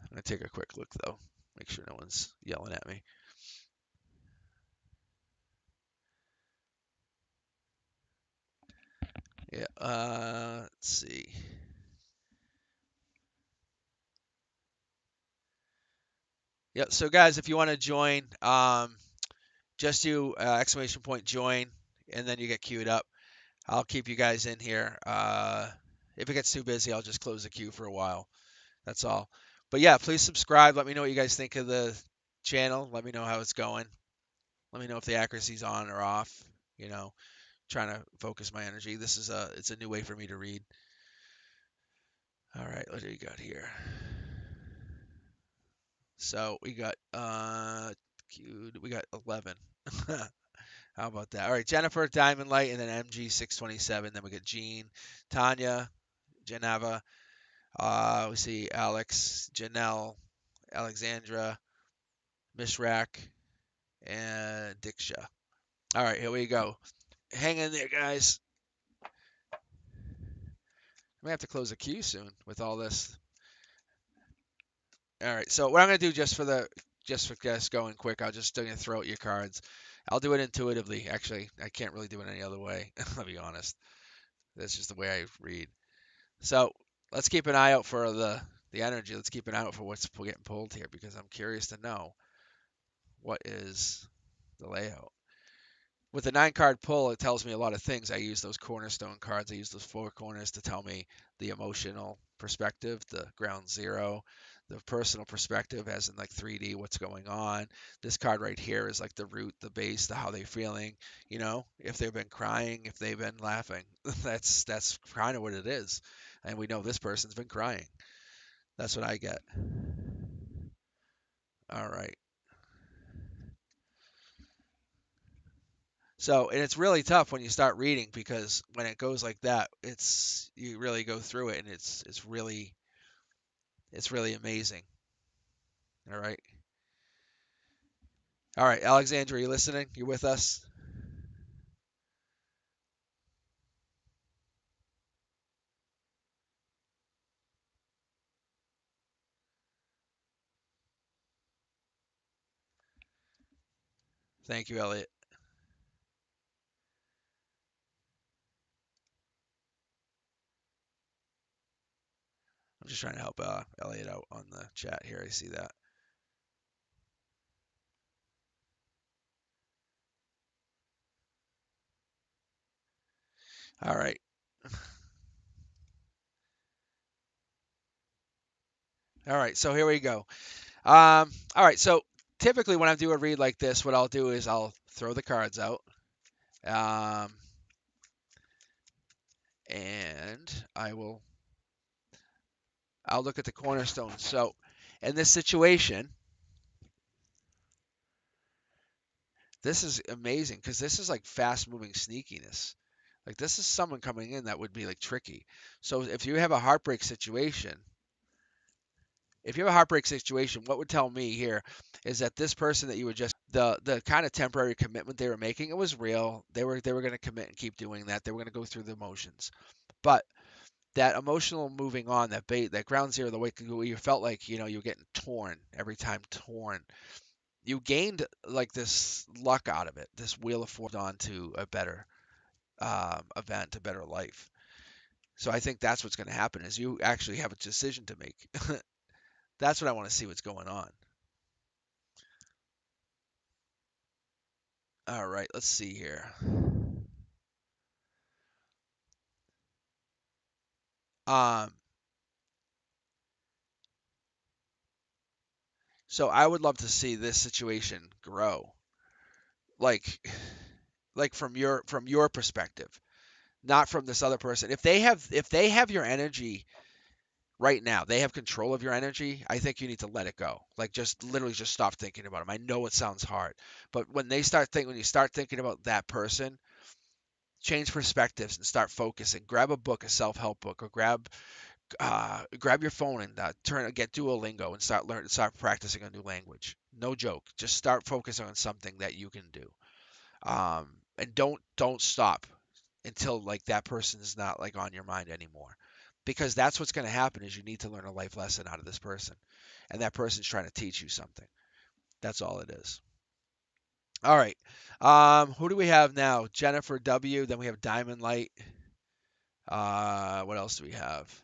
I'm going to take a quick look, though. Make sure no one's yelling at me. Yeah, let's see. Yeah, so guys, if you want to join, just do exclamation point join, and then you get queued up. I'll keep you guys in here. If it gets too busy, I'll just close the queue for a while. That's all. But yeah, please subscribe. Let me know what you guys think of the channel. Let me know how it's going. Let me know if the accuracy's on or off. You know, trying to focus my energy. It's a new way for me to read. All right, what do you got here? So we got we got 11. How about that? All right, Jennifer, Diamond Light, and then MG627. Then we got Jean, Tanya, Geneva. We see Alex, Janelle, Alexandra, Mishrak, and Diksha. All right, here we go. Hang in there, guys. I'm gonna have to close the queue soon with all this. All right, so what I'm gonna do just for guys going quick, I'll just gonna throw out your cards. I'll do it intuitively. Actually, I can't really do it any other way. I'll be honest. That's just the way I read. So let's keep an eye out for the energy. Let's keep an eye out for what's getting pulled here because I'm curious to know what is the layout. With the 9 card pull, it tells me a lot of things. I use those cornerstone cards. I use those 4 corners to tell me the emotional perspective, the ground zero, the personal perspective, as in like 3D, what's going on. This card right here is like the root, the base, the how they're feeling. You know, if they've been crying, if they've been laughing. That's kind of what it is. And we know this person's been crying. That's what I get. All right. So, and it's really tough when you start reading because when it goes like that, you really go through it and it's really amazing. All right. All right, Alexandra, you listening? You with us? Thank you, Elliot. just trying to help Elliot out on the chat here. I see that. All right. All right. So here we go. All right. So typically when I do a read like this, what I'll do is I'll throw the cards out. Um, and I'll look at the cornerstone. So in this situation, this is amazing because this is like fast moving sneakiness. Like this is someone coming in that would be like tricky. So if you have a heartbreak situation, what would tell me here is that this person that you were just the kind of temporary commitment they were making, it was real. They were going to commit and keep doing that. They were going to go through the motions. But that emotional moving on, that ground zero, the way where you felt like, you were getting torn every time torn. You gained like this luck out of it, this wheel of fortune onto a better event, a better life. So I think that's what's going to happen is you actually have a decision to make. That's what I want to see what's going on. All right, let's see here. Um, so I would love to see this situation grow, like, like from your perspective, not from this other person. If they have your energy right now, they have control of your energy. I think you need to let it go. Like just literally just stop thinking about them. I know it sounds hard, but when you start thinking about that person, change perspectives and start focusing. Grab a book, a self-help book, or grab your phone and get Duolingo and start practicing a new language. No joke. Just start focusing on something that you can do. And don't stop until like that person is not like on your mind anymore. Because that's what's going to happen is you need to learn a life lesson out of this person. And that person's trying to teach you something. That's all it is. All right. Who do we have now? Jennifer W. Then we have Diamond Light. What else do we have?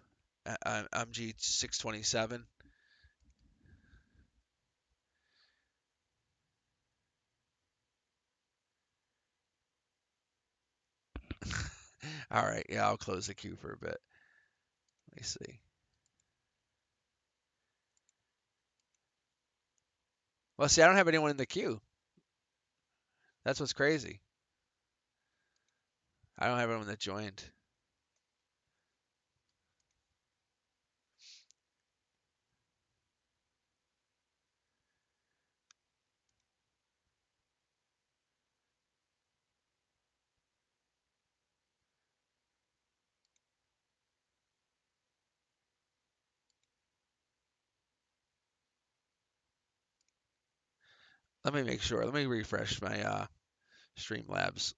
MG 627. All right, yeah, I'll close the queue for a bit. Let me see. Well, see, I don't have anyone in the queue. That's what's crazy. I don't have anyone that joined. Let me make sure. Let me refresh my Streamlabs.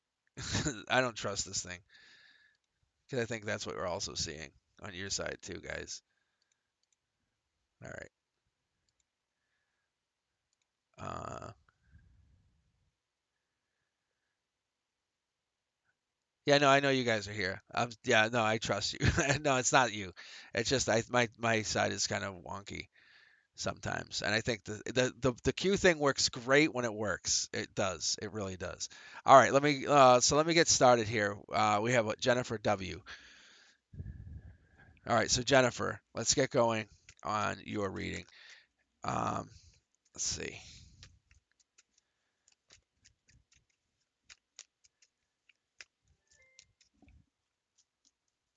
I don't trust this thing because I think that's what we're also seeing on your side too, guys. All right. Uh, yeah, no, I know you guys are here. Yeah, no, I trust you. No, it's not you. It's just my side is kind of wonky sometimes. And I think the Q thing works great when it works. It does. It really does. All right, let me get started here. We have Jennifer W. All right, so Jennifer, let's get going on your reading. Um, let's see.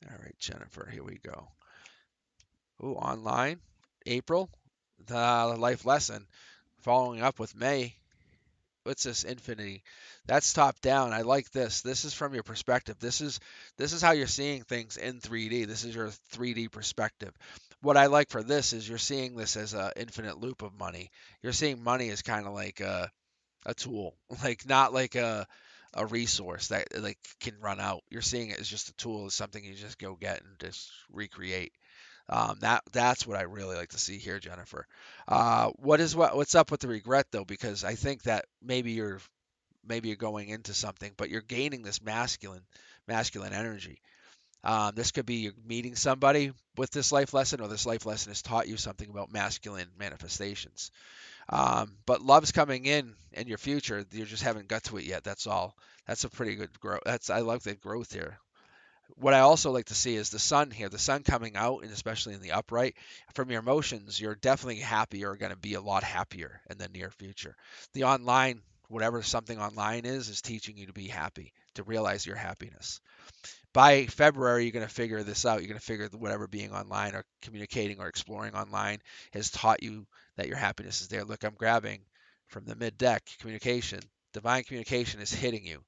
All right, Jennifer, here we go. Ooh, online, April, the life lesson, following up with May. What's this infinity? That's top down. I like this. This is from your perspective. This is how you're seeing things in 3D. This is your 3D perspective. What I like for this is you're seeing this as an infinite loop of money. You're seeing money as kind of like a tool, like not like a resource that like can run out. You're seeing it as just a tool, as something you just go get and just recreate. That's what I really like to see here, Jennifer. What's up with the regret though? Because I think that maybe you're going into something, but you're gaining this masculine energy. This could be you're meeting somebody with this life lesson, or this life lesson has taught you something about masculine manifestations. But love's coming in your future. You just haven't got to it yet. That's all. That's a pretty good growth. I like the growth here. What I also like to see is the sun here, the sun coming out, and especially in the upright. From your emotions, you're definitely happy or going to be a lot happier in the near future. The online, whatever something online is teaching you to be happy, to realize your happiness. By February, you're going to figure this out. You're going to figure whatever being online or communicating or exploring online has taught you that your happiness is there. Look, I'm grabbing from the mid deck communication. Divine communication is hitting you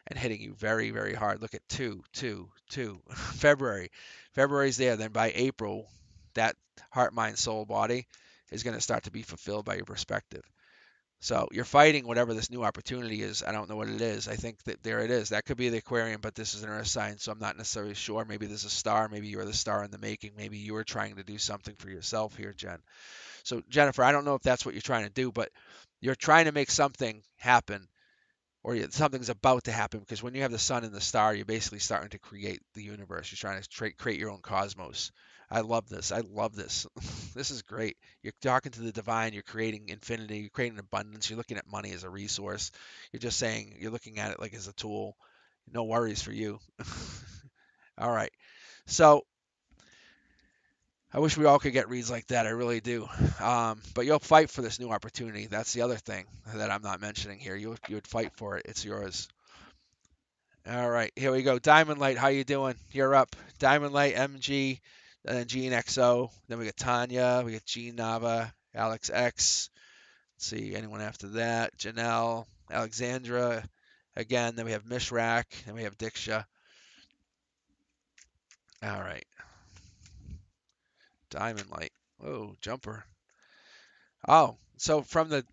and hitting you very, very hard. Look at 2, 2, 2. February. February's there. Then by April, that heart, mind, soul, body is going to start to be fulfilled by your perspective. So you're fighting whatever this new opportunity is. I don't know what it is. I think that there it is. That could be the Aquarian, but this is an Earth sign, so I'm not necessarily sure. Maybe there's a star. Maybe you're the star in the making. Maybe you are trying to do something for yourself here, Jen. So Jennifer, I don't know if that's what you're trying to do, but you're trying to make something happen, or something's about to happen, because when you have the sun and the star, you're basically starting to create the universe. You're trying to create your own cosmos. I love this. I love this. This is great. You're talking to the divine. You're creating infinity. You're creating abundance. You're looking at money as a resource. You're just saying, you're looking at it like as a tool. No worries for you. All right. So I wish we all could get reads like that. I really do. But you'll fight for this new opportunity. That's the other thing that I'm not mentioning here. You would fight for it. It's yours. All right, here we go. Diamond Light, how you doing? You're up. Diamond Light, MG, and then Gene XO. Then we got Tanya. We got Gene Nava, Alex X. Let's see, anyone after that? Janelle, Alexandra. Again, then we have Mishrak. Then we have Diksha. All right. Diamond Light. Oh, jumper. Oh, so from the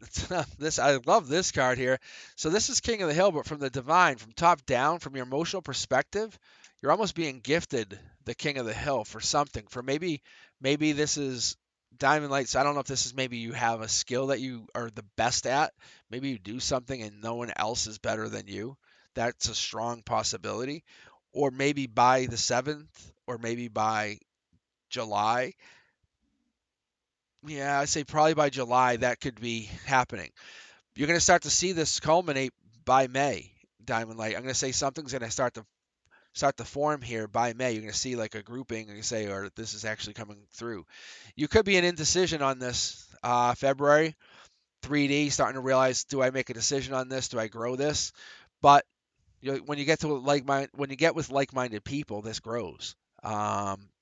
this I love this card here. So this is King of the Hill, but from the divine, from top down, from your emotional perspective, you're almost being gifted the King of the Hill for something. For maybe this is Diamond Lights. I don't know if this is maybe you have a skill that you are the best at. Maybe you do something and no one else is better than you. That's a strong possibility. Or maybe by the 7th, or maybe by July, yeah, I say probably by July that could be happening. You're going to start to see this culminate by May, Diamond Light. I'm going to say something's going to start to form here by May. You're going to see like a grouping, and you say, or this is actually coming through. You could be an indecision on this February. 3D, starting to realize, do I make a decision on this? Do I grow this? But when you get to when you get with like-minded people, this grows.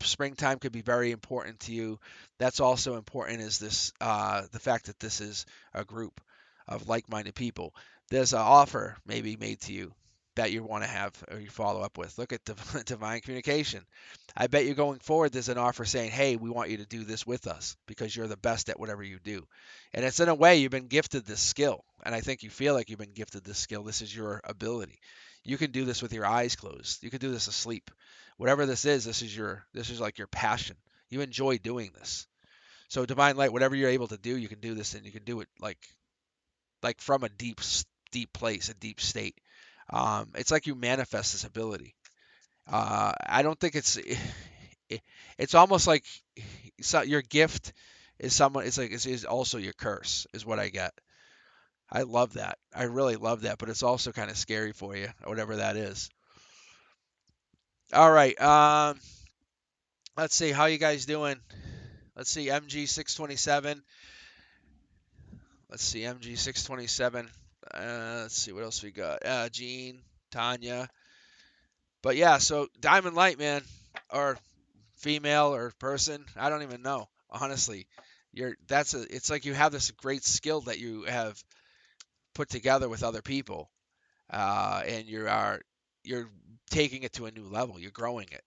Springtime could be very important to you. That's also important is this the fact that this is a group of like-minded people. There's an offer maybe made to you that you want to have or you follow up with. Look at divine communication. I bet you going forward, there's an offer saying, hey, we want you to do this with us because you're the best at whatever you do. And it's in a way you've been gifted this skill. And I think you feel like you've been gifted this skill. This is your ability. You can do this with your eyes closed. You can do this asleep. Whatever this is like your passion. You enjoy doing this. So divine light, whatever you're able to do, you can do this, and you can do it like from a deep place, a deep state. It's like you manifest this ability. I don't think it's almost like your gift is someone. It's like is also your curse, is what I get. I love that. I really love that, but it's also kind of scary for you, whatever that is. All right. Let's see how you guys doing. Let's see MG 627. Let's see MG 627. Let's see what else we got. Gene, Tanya. But yeah, so Diamond Light, man, or female or person, I don't even know. Honestly, it's like you have this great skill that you have put together with other people, and you're taking it to a new level. You're growing it.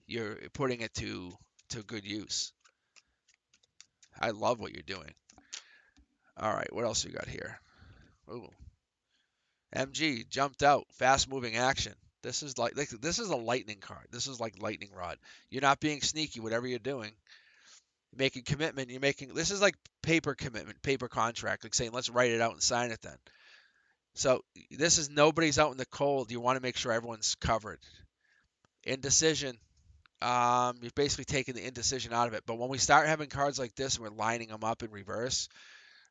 You're putting it to good use. I love what you're doing. All right, what else we got here? Ooh, MG jumped out, fast moving action. This is a lightning card. This is like lightning rod. You're not being sneaky, whatever you're doing. You're making commitment. This is like paper commitment, paper contract, like saying let's write it out and sign it then. So this is nobody's out in the cold. You want to make sure everyone's covered. Indecision. You're basically taking the indecision out of it. But when we start having cards like this and we're lining them up in reverse,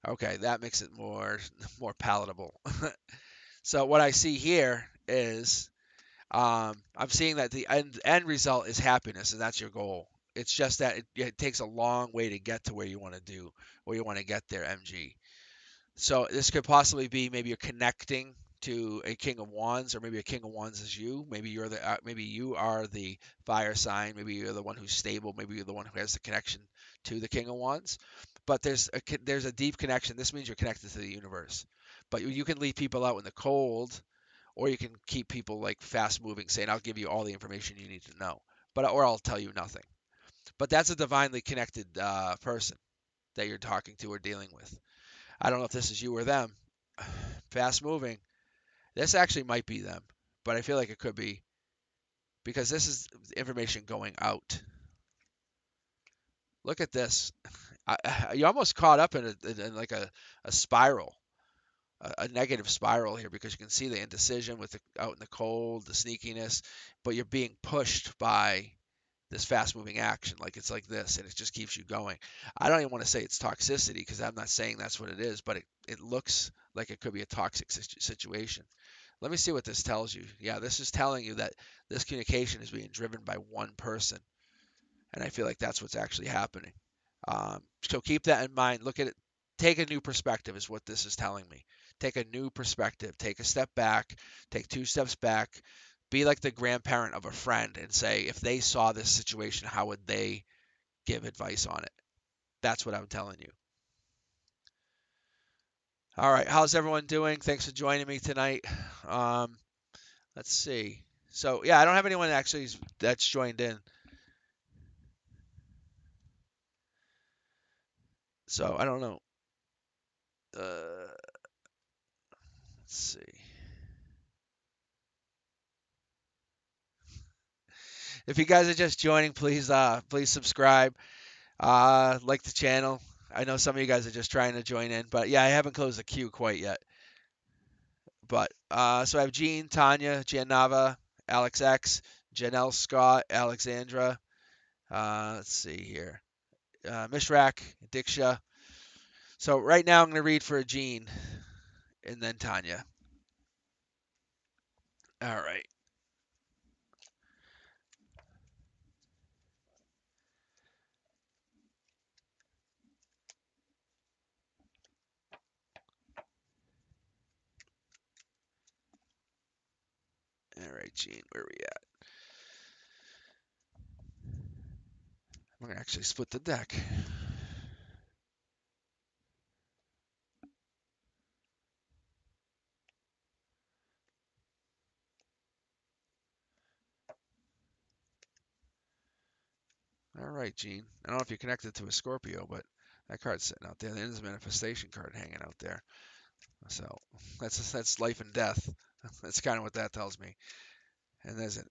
okay, that makes it more palatable. So what I see here is I'm seeing that the end result is happiness, and that's your goal. It's just that it takes a long way to get to where you want to do, where you want to get there, MG. So this could possibly be maybe you're connecting to a King of Wands, or maybe a King of Wands is you. Maybe you are the fire sign. Maybe you're the one who's stable. Maybe you're the one who has the connection to the King of Wands. But there's a deep connection. This means you're connected to the universe. But you can leave people out in the cold, or you can keep people like fast moving, saying I'll give you all the information you need to know, or I'll tell you nothing. But that's a divinely connected person that you're talking to or dealing with. I don't know if this is you or them. Fast moving. This actually might be them, but I feel like it could be because this is information going out. Look at this. You almost caught up in like a spiral, a negative spiral here, because you can see the indecision with the out in the cold, the sneakiness, but you're being pushed by this fast moving action. Like it's like this, and it just keeps you going. I don't even want to say it's toxicity because I'm not saying that's what it is, but it looks like it could be a toxic situation. Let me see what this tells you. Yeah, this is telling you that this communication is being driven by one person, and I feel like that's what's actually happening. So keep that in mind. Look at it. Take a new perspective is what this is telling me. Take a new perspective. Take a step back. Take 2 steps back. Be like the grandparent of a friend and say, if they saw this situation, how would they give advice on it? That's what I'm telling you. All right. How's everyone doing? Thanks for joining me tonight. Um, let's see. So yeah, I don't have anyone actually that's joined in. So I don't know. Let's see. If you guys are just joining, please subscribe. Like the channel. I know some of you guys are just trying to join in, but yeah, I haven't closed the queue quite yet. But so I have Jean, Tanya, Gianava, Alex X, Janelle Scott, Alexandra. Let's see here. Mishrak, Diksha. So right now I'm going to read for Jean and then Tanya. All right. All right, Jean, where are we at? I'm going to actually split the deck. All right, Gene. I don't know if you're connected to a Scorpio, but that card's sitting out there. There's a manifestation card hanging out there. So that's life and death. That's kind of what that tells me. And there's an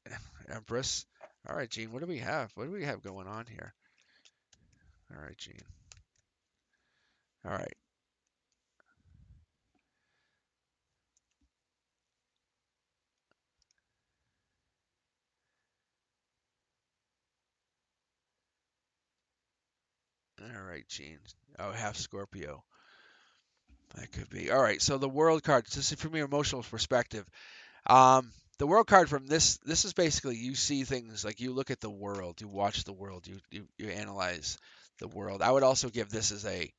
Empress. All right, Gene. What do we have? What do we have going on here? All right, Gene. All right. All right, Gene. Oh, half Scorpio. That could be. All right. So the World card. This is from your emotional perspective. The World card from this is basically you see things like you look at the world, you watch the world, you analyze the world. I would also give this as a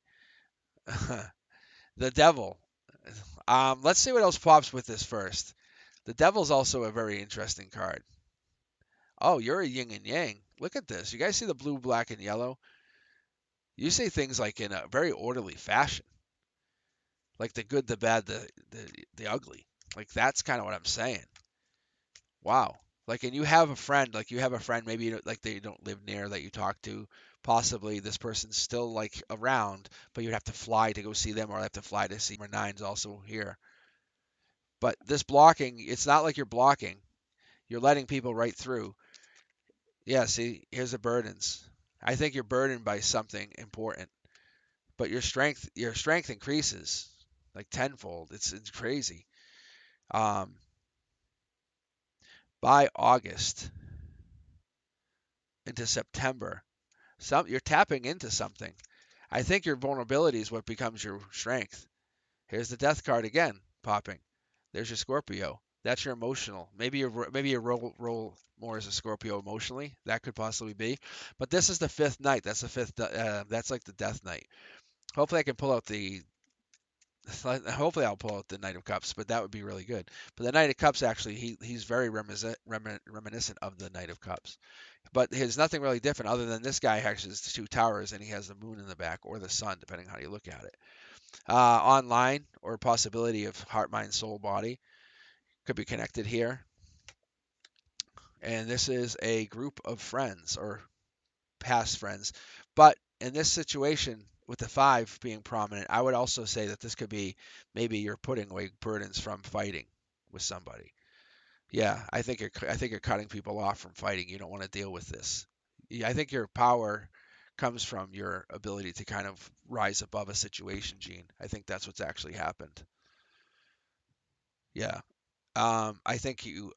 the Devil. Let's see what else pops with this first. The Devil's also a very interesting card. Oh, you're a yin and yang. Look at this. You guys see the blue, black, and yellow? You see things like in a very orderly fashion, like the good, the bad, the ugly. Like that's kind of what I'm saying. Wow. Like, and you have a friend, like you have a friend, maybe like they don't live near that you talk to. Possibly this person's still like around, but you'd have to fly to go see them, or have to fly to see number nine's also here. But this blocking, it's not like you're blocking. You're letting people right through. Yeah, see, here's the burdens. I think you're burdened by something important, but your strength increases like tenfold. It's crazy. Um, by August. into September. You're tapping into something. I think your vulnerability is what becomes your strength. Here's the death card again, popping. There's your Scorpio. That's your emotional. Maybe you roll more as a Scorpio emotionally. That could possibly be. But this is the fifth night. That's the fifth. That's like the death night. Hopefully I can pull out the. Hopefully I'll pull out the Knight of Cups, but that would be really good. But the Knight of Cups actually, he's very reminiscent of the Knight of Cups. But there's nothing really different other than this guy actually has two towers and he has the moon in the back or the sun, depending on how you look at it. Online or possibility of heart, mind, soul, body could be connected here. And this is a group of friends or past friends. But in this situation, with the five being prominent, I would also say that this could be maybe you're putting away burdens from fighting with somebody. Yeah, I think you're cutting people off from fighting. You don't want to deal with this. Yeah, I think your power comes from your ability to kind of rise above a situation, Gene. I think that's what's actually happened. Yeah. I think you,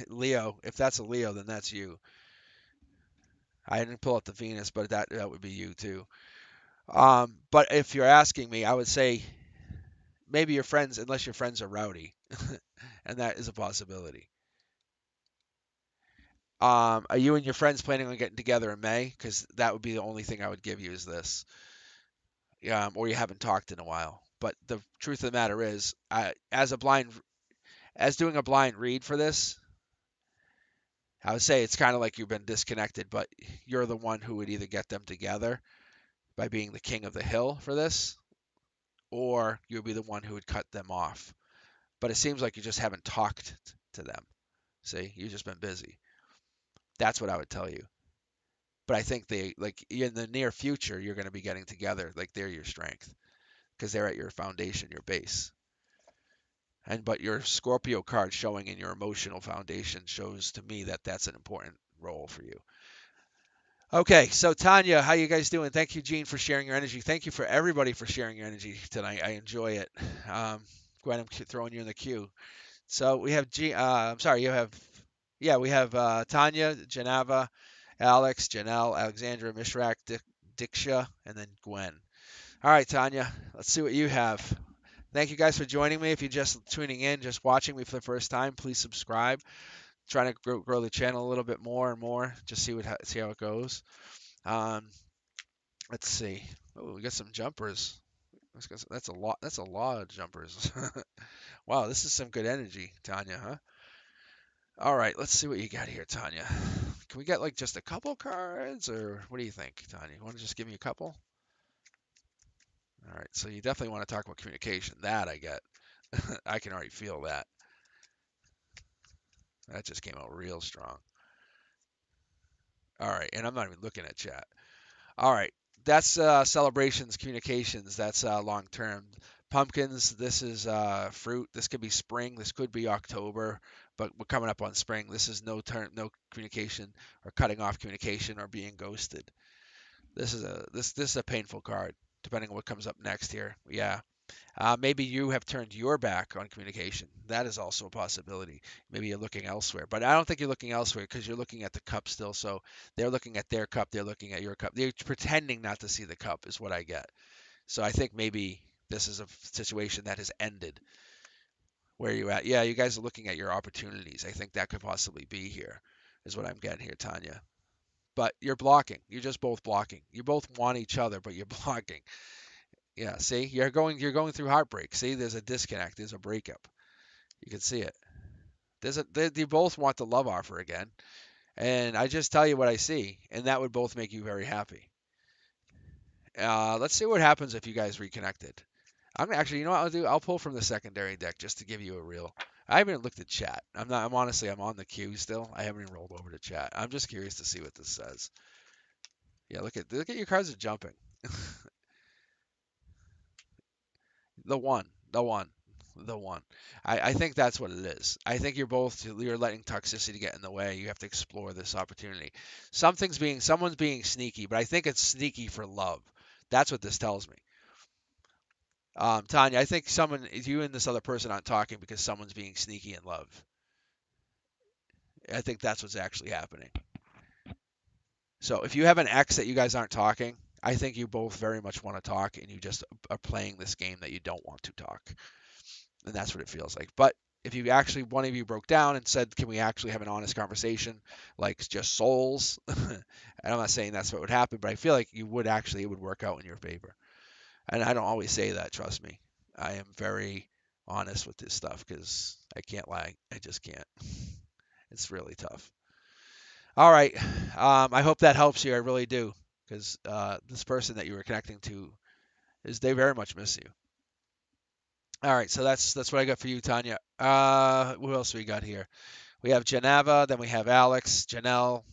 Leo, if that's a Leo, then that's you. I didn't pull out the Venus, but that would be you too. But if you're asking me, I would say maybe your friends, unless your friends are rowdy, and that is a possibility. Are you and your friends planning on getting together in May? Because that would be the only thing I would give you is this. Or you haven't talked in a while. But the truth of the matter is, as doing a blind read for this, I would say it's kind of like you've been disconnected, but you're the one who would either get them together by being the king of the hill for this, or you'll be the one who would cut them off. But it seems like you just haven't talked to them. See, you've just been busy. That's what I would tell you. But I think they like in the near future you're going to be getting together. Like they're your strength because they're at your foundation, your base. And but your Scorpio card showing in your emotional foundation shows to me that that's an important role for you. Okay, so Tanya, how you guys doing? Thank you, Gene, for sharing your energy. Thank you for everybody for sharing your energy tonight. I enjoy it. Gwen, I'm throwing you in the queue. So we have I'm sorry, we have Tanya, Geneva, Alex, Janelle, Alexandra, Mishrak, Diksha, and then Gwen. All right, Tanya, let's see what you have. Thank you guys for joining me. If you're just tuning in, just watching me for the first time, please subscribe. Trying to grow the channel a little bit more and more. Just see how it goes. Um, let's see. Oh, we got some jumpers. That's a lot. That's a lot of jumpers. Wow, this is some good energy, Tanya, huh? All right, let's see what you got here, Tanya. Can we get like just a couple cards, or what do you think, Tanya? You want to just give me a couple? All right, so you definitely want to talk about communication. That I get. I can already feel that. That just came out real strong. All right, and I'm not even looking at chat. All right, that's celebrations, communications. That's long term. Pumpkins. This is fruit. This could be spring. This could be October. But we're coming up on spring. This is no communication or cutting off communication or being ghosted. This is a painful card. Depending on what comes up next here. Yeah. Maybe you have turned your back on communication. That is also a possibility. Maybe you're looking elsewhere, but I don't think you're looking elsewhere because you're looking at the cup still. So they're looking at their cup, they're looking at your cup. They're pretending not to see the cup, is what I get. So I think maybe this is a situation that has ended. Where are you at? Yeah, you guys are looking at your opportunities. I think that could possibly be here, is what I'm getting here, Tanya. But you're blocking. You're just both blocking. You both want each other, but you're blocking. Yeah, see, you're going through heartbreak. See, there's a disconnect. There's a breakup. You can see it. They both want the love offer again, and I just tell you what I see, and that would both make you very happy. Let's see what happens if you guys reconnected. I'm gonna actually, you know what I'll do? I'll pull from the secondary deck just to give you a real. I haven't looked at chat. I'm not. I'm honestly. I'm on the queue still. I haven't even rolled over to chat. I'm just curious to see what this says. Yeah, look at your cards are jumping. The one, the one, the one. I think that's what it is. I think you're letting toxicity get in the way. You have to explore this opportunity. Someone's being sneaky, but I think it's sneaky for love. That's what this tells me. Tanya, I think you and this other person aren't talking because someone's being sneaky in love. I think that's what's actually happening. So if you have an ex that you guys aren't talking, I think you both very much want to talk, and you just are playing this game that you don't want to talk. And that's what it feels like. But if you actually, one of you broke down and said, can we actually have an honest conversation, like just souls? And I'm not saying that's what would happen, but I feel like you would actually, it would work out in your favor. And I don't always say that, trust me. I am very honest with this stuff because I can't lie. I just can't. It's really tough. All right. I hope that helps you. I really do. Because this person that you were connecting to is they very much miss you. All right, so that's what I got for you, Tanya. Who else we got here? We have Geneva, then we have Alex, Janelle,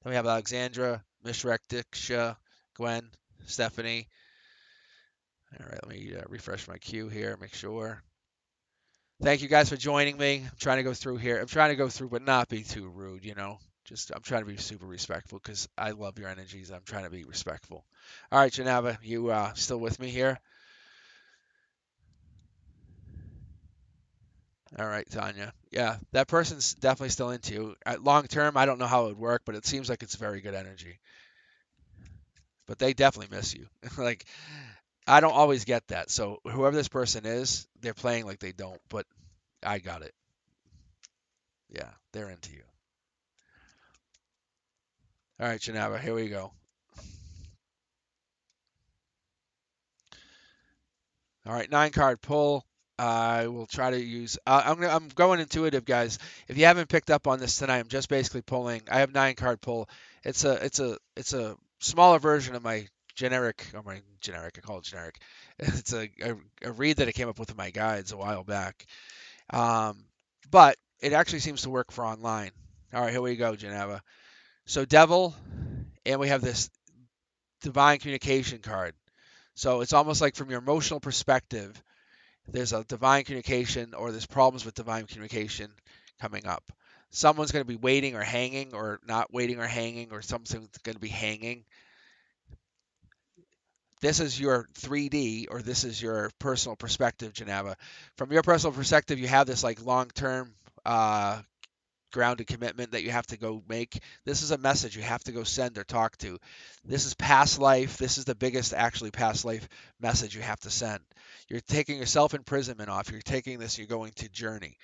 then we have Alexandra, Mishrek, Diksha, Gwen, Stephanie. All right, let me refresh my queue here, make sure. Thank you guys for joining me. I'm trying to go through here. I'm trying to go through, but not be too rude, you know. Just I'm trying to be super respectful because I love your energies. I'm trying to be respectful. All right, Geneva, you still with me here? All right, Tanya. Yeah, that person's definitely still into you. Long term, I don't know how it would work, but it seems like it's very good energy. But they definitely miss you. Like, I don't always get that. So whoever this person is, they're playing like they don't, but I got it. Yeah, they're into you. All right, Janaba, here we go. All right, 9 card pull. I will try to use. I'm going intuitive, guys. If you haven't picked up on this tonight, I'm just basically pulling. I have 9 card pull. It's a smaller version of my generic, or my generic. I call it generic. It's a read that I came up with in my guides a while back. Um, but it actually seems to work for online. All right, here we go, Geneva. So Devil, and we have this divine communication card. So it's almost like from your emotional perspective there's a divine communication or there's problems with divine communication coming up. Someone's going to be waiting or hanging or not waiting or hanging or something's going to be hanging. This is your 3D or this is your personal perspective, Geneva. From your personal perspective, you have this like long-term grounded commitment that you have to go make. This is a message you have to go send or talk to. This is past life. This is the biggest actually past life message you have to send. You're taking your self imprisonment off. You're taking this. You're going to journey.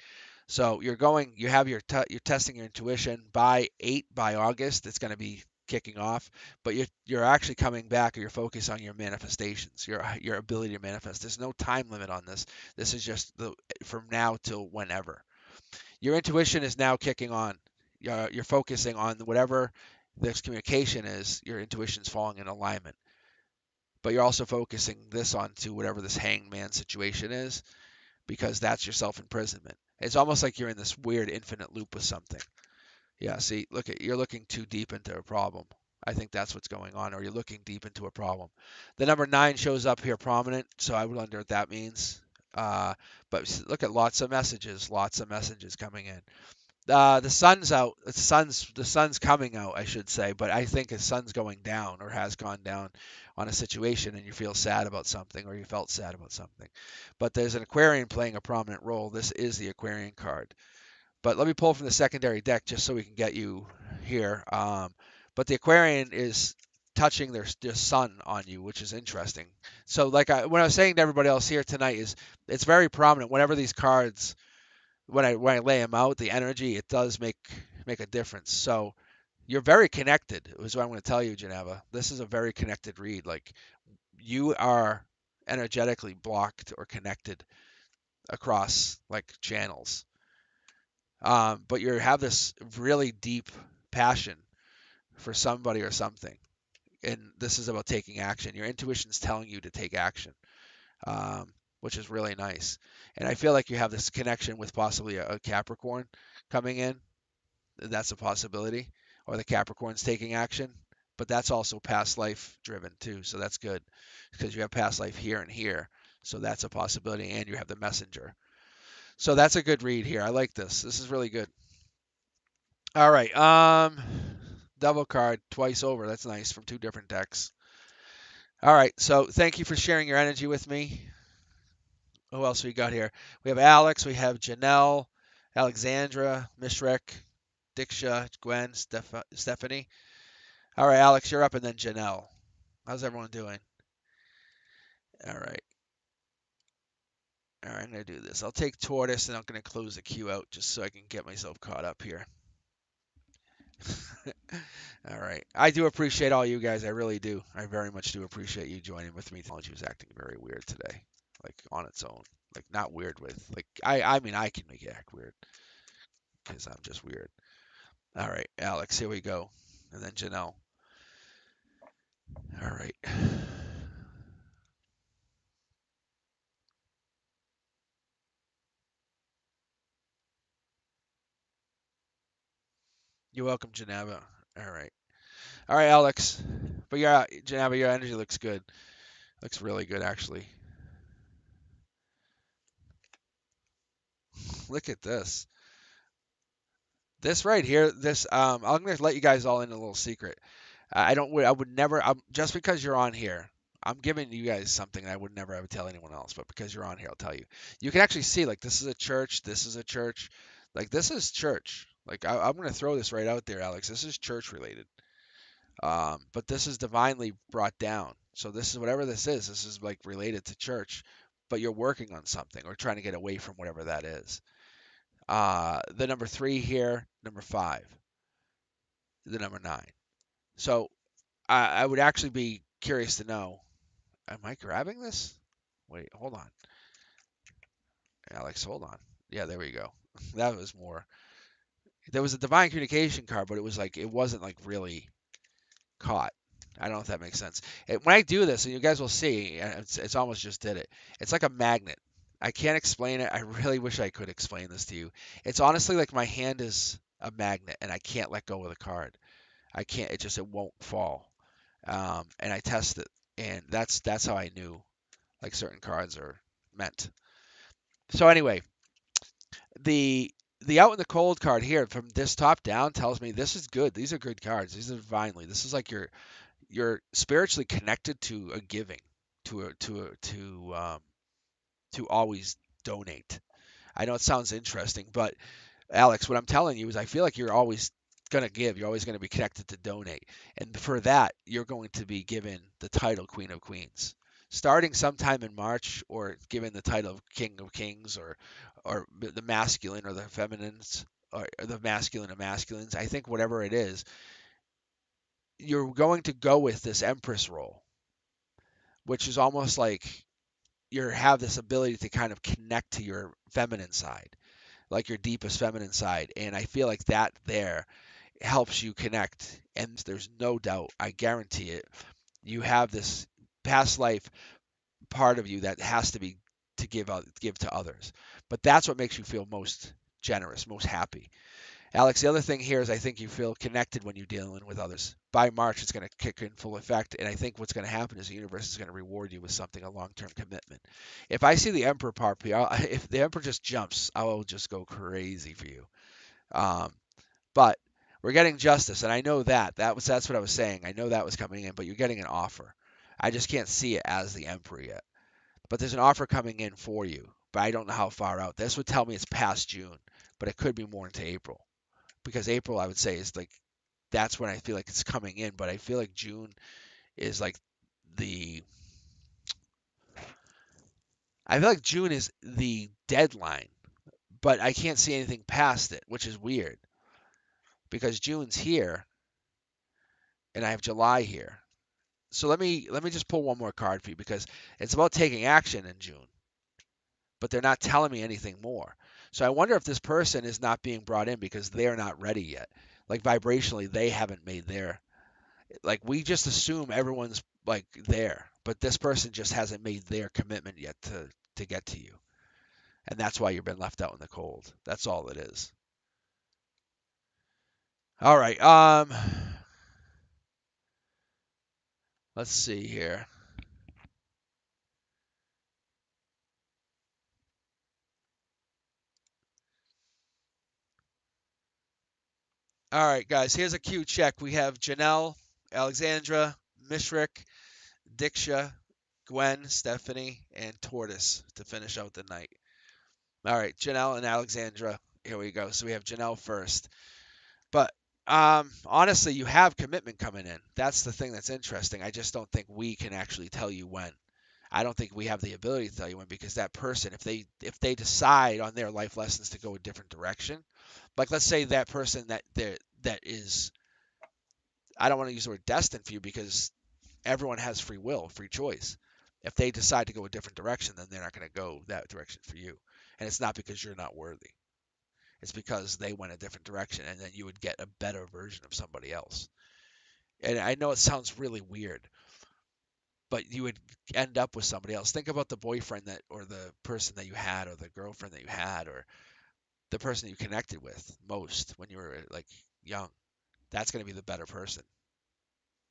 So you're going. You have you're testing your intuition by August. It's going to be kicking off, but you're actually coming back or you're focused on your manifestations, your ability to manifest. There's no time limit on this. This is just the from now till whenever your intuition is now kicking on. You're focusing on whatever this communication is. Your intuition's falling in alignment, but you're also focusing this on to whatever this hangman situation is because that's your self imprisonment. It's almost like you're in this weird infinite loop with something. Yeah, see, you're looking too deep into a problem. I think that's what's going on, or you're looking deep into a problem. The number 9 shows up here prominent, so I would wonder what that means. But look at lots of messages coming in. The sun's out. The sun's coming out, I should say. But I think the sun's going down or has gone down on a situation, and you feel sad about something, or you felt sad about something. But there's an Aquarian playing a prominent role. This is the Aquarian card. But let me pull from the secondary deck just so we can get you here. But the Aquarian is touching their sun on you, which is interesting. So, like when I was saying to everybody else here tonight, is it's very prominent whenever these cards when I lay them out, the energy it does make a difference. So you're very connected. Is what I'm going to tell you, Geneva. This is a very connected read. Like you are energetically blocked or connected across like channels. But you have this really deep passion for somebody or something, and this is about taking action. Your intuition's telling you to take action, which is really nice. And I feel like you have this connection with possibly a Capricorn coming in. That's a possibility, or the Capricorn's taking action. But that's also past life driven too, so that's good because you have past life here and here, so that's a possibility, and you have the messenger. So that's a good read here. I like this. This is really good. All right, double card twice over. That's nice from 2 different decks. All right, so thank you for sharing your energy with me. Who else we got here? We have Alex, we have Janelle, Alexandra, Mishrek, Diksha, Gwen, Stephanie. All right, Alex, you're up, and then Janelle. How's everyone doing? All right. All right, I'm going to do this. I'll take Tortoise, and I'm going to close the queue out just so I can get myself caught up here. All right. I do appreciate all you guys. I really do. I very much do appreciate you joining with me. Technology was acting very weird today, like on its own. Like not weird with like I mean I can make it act weird because I'm just weird. All right, Alex, here we go, and then Janelle. All right. You're welcome, Janava. All right. All right, Alex. But yeah, Janava, your energy looks good. Looks really good, actually. Look at this. This right here, this I'm gonna let you guys all in a little secret. I would never, just because you're on here, I'm giving you guys something I would never ever tell anyone else, but because you're on here, I'll tell you. You can actually see, like, this is a church, this is a church, like, this is church. Like, I'm going to throw this right out there, Alex. This is church related. But this is divinely brought down. So this is whatever this is like related to church, but you're working on something or trying to get away from whatever that is. The number 3 here, number 5, the number 9. So I would actually be curious to know, am I grabbing this? Wait, hold on. Alex, hold on. Yeah, there we go. That was more. There was a divine communication card, but it was like it wasn't like really caught. I don't know if that makes sense. When I do this, and you guys will see, it's almost just did it. It's like a magnet. I can't explain it. I really wish I could explain this to you. It's honestly like my hand is a magnet, and I can't let go of the card. I can't. It won't fall. And I test it, and that's how I knew like certain cards are meant. So anyway, the the out in the cold card here from this top down tells me this is good. These are good cards. These are divinely. This is like you're spiritually connected to a giving, to always donate. I know it sounds interesting, but Alex, what I'm telling you is I feel like you're always going to give. You're always going to be connected to donate. And for that, you're going to be given the title Queen of Queens. Starting sometime in March, or given the title of King of Kings, or the masculine or the feminines, or the masculine and masculines, I think whatever it is, you're going to go with this Empress role, which is almost like you have this ability to kind of connect to your feminine side, like your deepest feminine side. And I feel like that there helps you connect. And there's no doubt, I guarantee it, you have this past life part of you that has to be to give to others. But that's what makes you feel most generous, most happy. Alex, the other thing here is I think you feel connected when you're dealing with others. By March, it's going to kick in full effect. And I think what's going to happen is the universe is going to reward you with something, a long term commitment. If I see the Emperor part, if the Emperor just jumps, I will just go crazy for you. Um, but we're getting justice, and I know that's what I was saying. I know that was coming in, but you're getting an offer. I just can't see it as the Emperor yet. But there's an offer coming in for you, but I don't know how far out. This would tell me it's past June, but it could be more into April, because April I would say is like that's when I feel like it's coming in, but I feel like June is like the I feel like June is the deadline, but I can't see anything past it, which is weird because June's here and I have July here. So let me just pull one more card for you because it's about taking action in June, but they're not telling me anything more. So I wonder if this person is not being brought in because they're not ready yet. Like vibrationally, they haven't made their like we just assume everyone's like there, but this person just hasn't made their commitment yet to get to you. And that's why you've been left out in the cold. That's all it is. All right. Let's see here. All right, guys, here's a cue check. We have Janelle, Alexandra, Mishrik, Diksha, Gwen, Stephanie, and Tortoise to finish out the night. All right, Janelle and Alexandra. Here we go. So we have Janelle first. But Honestly, you have commitment coming in. That's the thing that's interesting. I just don't think we can actually tell you when. I don't think we have the ability to tell you when, because that person, if they decide on their life lessons to go a different direction, like let's say that person that is, I don't want to use the word destined for you, because everyone has free will, free choice. If they decide to go a different direction, then they're not going to go that direction for you. And it's not because you're not worthy. It's because they went a different direction, and then you would get a better version of somebody else. And I know it sounds really weird, but you would end up with somebody else. Think about the boyfriend that, or the person that you had, or the girlfriend that you had, or the person you connected with most when you were like young. That's going to be the better person,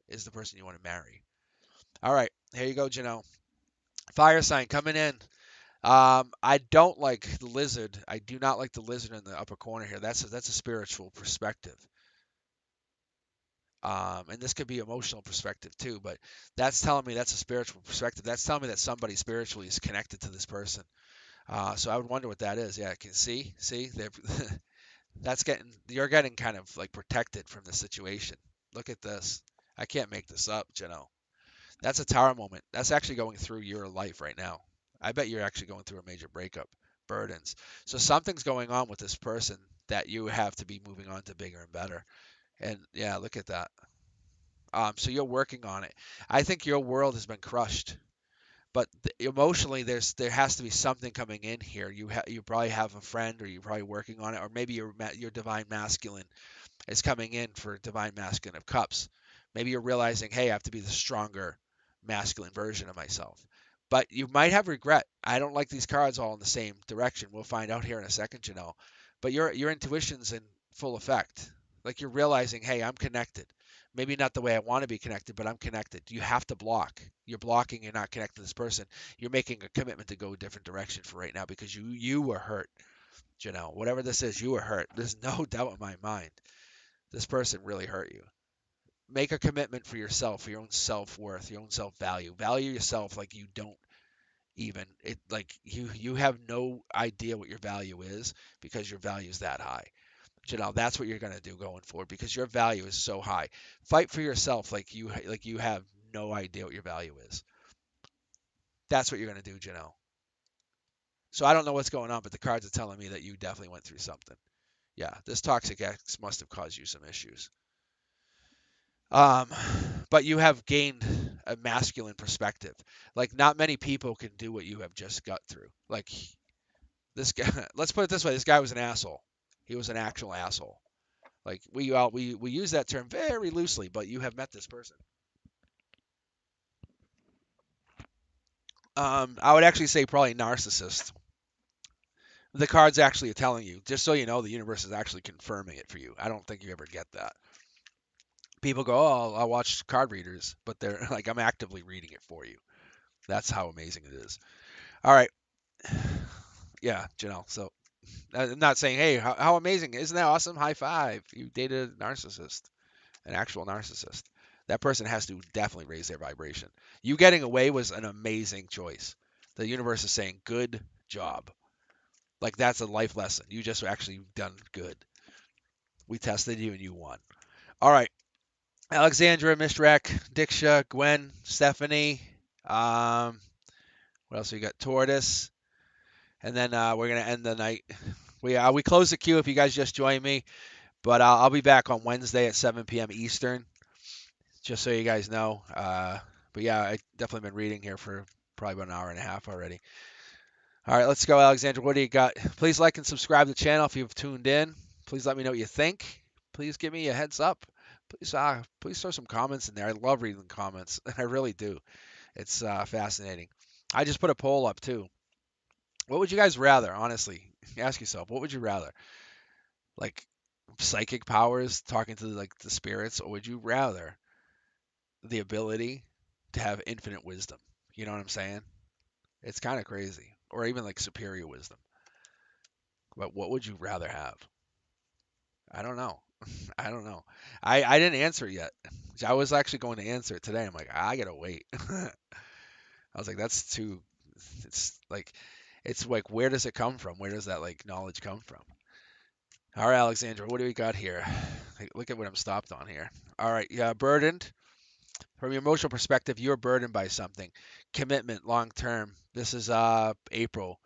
is the person you want to marry. All right, here you go, Janelle. Fire sign coming in. I don't like the lizard. I do not like the lizard in the upper corner here. That's a spiritual perspective. And this could be emotional perspective too, but that's telling me that's a spiritual perspective. That's telling me that somebody spiritually is connected to this person. So I would wonder what that is. Yeah, I can see, that's you're getting kind of like protected from the situation. Look at this. I can't make this up, Jano. That's a tower moment. That's actually going through your life right now. I bet you're actually going through a major breakup, burdens. So something's going on with this person that you have to be moving on to bigger and better. And yeah, look at that. So you're working on it. I think your world has been crushed, but emotionally, there has to be something coming in here. You probably have a friend, or you're probably working on it, or maybe your divine masculine is coming in for divine masculine of cups. Maybe you're realizing, hey, I have to be the stronger masculine version of myself. But you might have regret. I don't like these cards all in the same direction. We'll find out here in a second, Janelle. But your intuition's in full effect. Like you're realizing, hey, I'm connected. Maybe not the way I want to be connected, but I'm connected. You have to block. You're blocking. You're not connected to this person. You're making a commitment to go a different direction for right now, because you were hurt, Janelle. Whatever this is, you were hurt. There's no doubt in my mind. This person really hurt you. Make a commitment for yourself, for your own self-worth, your own self-value. Value yourself like you don't even it like you have no idea what your value is, because your value is that high. Janelle, that's what you're going to do going forward, because your value is so high. Fight for yourself like you have no idea what your value is. That's what you're going to do, Janelle. So I don't know what's going on, but the cards are telling me that you definitely went through something. Yeah, this toxic ex must have caused you some issues. Um, but you have gained a masculine perspective. Like not many people can do what you have just got through. Like this guy, let's put it this way: this guy was an asshole. He was an actual asshole. Like we use that term very loosely, but you have met this person. I would actually say probably narcissist. The cards actually are telling you, just so you know, the universe is actually confirming it for you. I don't think you ever get that. People go, oh, I'll watch card readers, but they're like, I'm actively reading it for you. That's how amazing it is. All right. Yeah, Janelle. So I'm not saying, hey, how amazing. Isn't that awesome? High five. You dated a narcissist, an actual narcissist. That person has to definitely raise their vibration. You getting away was an amazing choice. The universe is saying, good job. Like that's a life lesson. You just actually done good. We tested you and you won. All right. Alexandra, Mishrak, Diksha, Gwen, Stephanie. Um, what else we got? Tortoise. And then we're gonna end the night. We close the queue if you guys just joined me, but I'll be back on Wednesday at 7 p.m. Eastern, just so you guys know. But yeah, I definitely been reading here for probably about an hour and a half already. All right, let's go, Alexandra. What do you got? Please like and subscribe to the channel if you've tuned in. Please let me know what you think. Please give me a heads up. Please throw some comments in there. I love reading comments. I really do. It's fascinating. I just put a poll up too. What would you guys rather, honestly? Ask yourself, what would you rather? Like psychic powers, talking to like the spirits, or would you rather the ability to have infinite wisdom? You know what I'm saying? It's kind of crazy. Or even like superior wisdom. But what would you rather have? I don't know. I don't know. I didn't answer it yet. I was actually going to answer it today. I'm like, I gotta wait. I was like, that's too. It's like, where does it come from? Where does that like knowledge come from? All right, Alexandra, what do we got here? Look at what I'm stopped on here. All right, yeah, burdened. From your emotional perspective, you're burdened by something. Commitment, long term. This is April.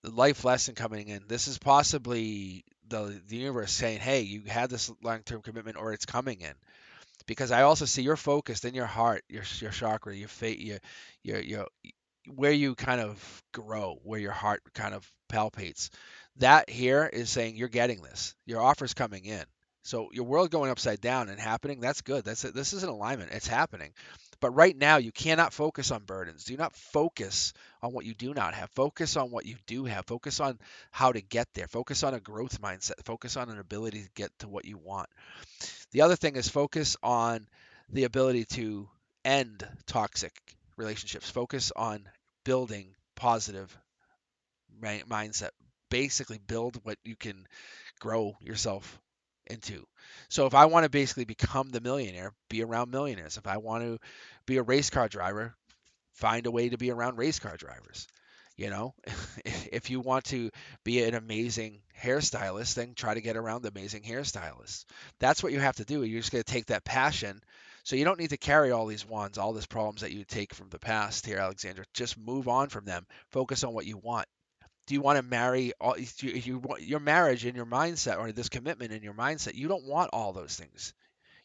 The life lesson coming in. This is possibly the universe saying, "Hey, you had this long term commitment, or it's coming in." Because I also see you're focused in your heart, your chakra, your fate, your where you kind of grow, where your heart kind of palpates. That here is saying you're getting this. Your offer's coming in. So your world going upside down and happening, that's good. That's it. This is an alignment. It's happening. But right now you cannot focus on burdens. Do not focus on what you do not have. Focus on what you do have. Focus on how to get there. Focus on a growth mindset. Focus on an ability to get to what you want. The other thing is focus on the ability to end toxic relationships. Focus on building positive mindset. Basically, build what you can grow yourself into. So if I want to basically become the millionaire, be around millionaires. If I want to be a race car driver, find a way to be around race car drivers. You know, if you want to be an amazing hairstylist, then try to get around amazing hairstylists. That's what you have to do. You're just going to take that passion. So you don't need to carry all these wands, all these problems that you take from the past here, Alexandra. Just move on from them. Focus on what you want. Do you want to marry all you want your marriage in your mindset or this commitment in your mindset? You don't want all those things.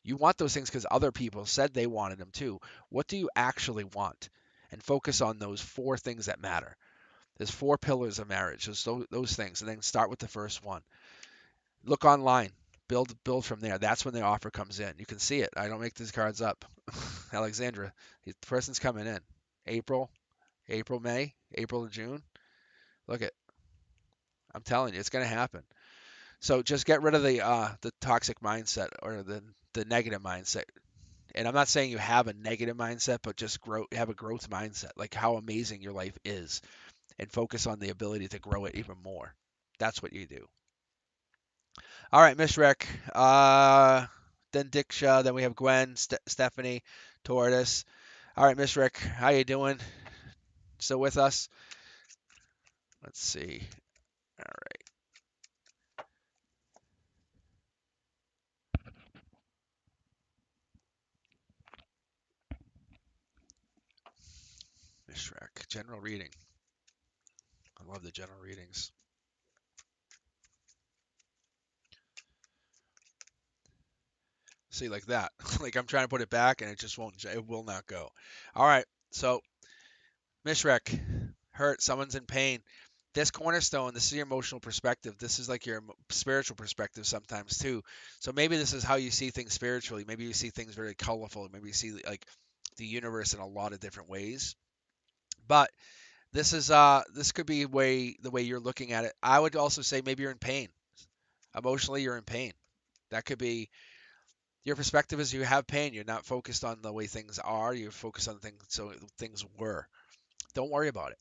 You want those things because other people said they wanted them too. What do you actually want? And focus on those four things that matter. There's four pillars of marriage. Those things, and then start with the first one. Look online. Build from there. That's when the offer comes in. You can see it. I don't make these cards up. Alexandra, the person's coming in. April, May, April to June. Look at. I'm telling you, it's going to happen. So just get rid of the toxic mindset or the negative mindset. And I'm not saying you have a negative mindset, but just have a growth mindset, like how amazing your life is, and focus on the ability to grow it even more. That's what you do. All right, Miss Rick. Then Diksha. Then we have Gwen, Stephanie, Taurus. All right, Miss Rick. How you doing? Still with us? Let's see. All right, Miss Rick. General reading. I love the general readings. See, like that. Like I'm trying to put it back and it just won't. It will not go. All right. So, Miss Rick, hurt. Someone's in pain. This cornerstone, this is your emotional perspective. This is like your spiritual perspective sometimes too. So maybe this is how you see things spiritually. Maybe you see things very colorful. Maybe you see like the universe in a lot of different ways. But this could be the way you're looking at it. I would also say maybe you're in pain. Emotionally, you're in pain. That could be your perspective is you have pain. You're not focused on the way things are. You're focused on things so things were. Don't worry about it.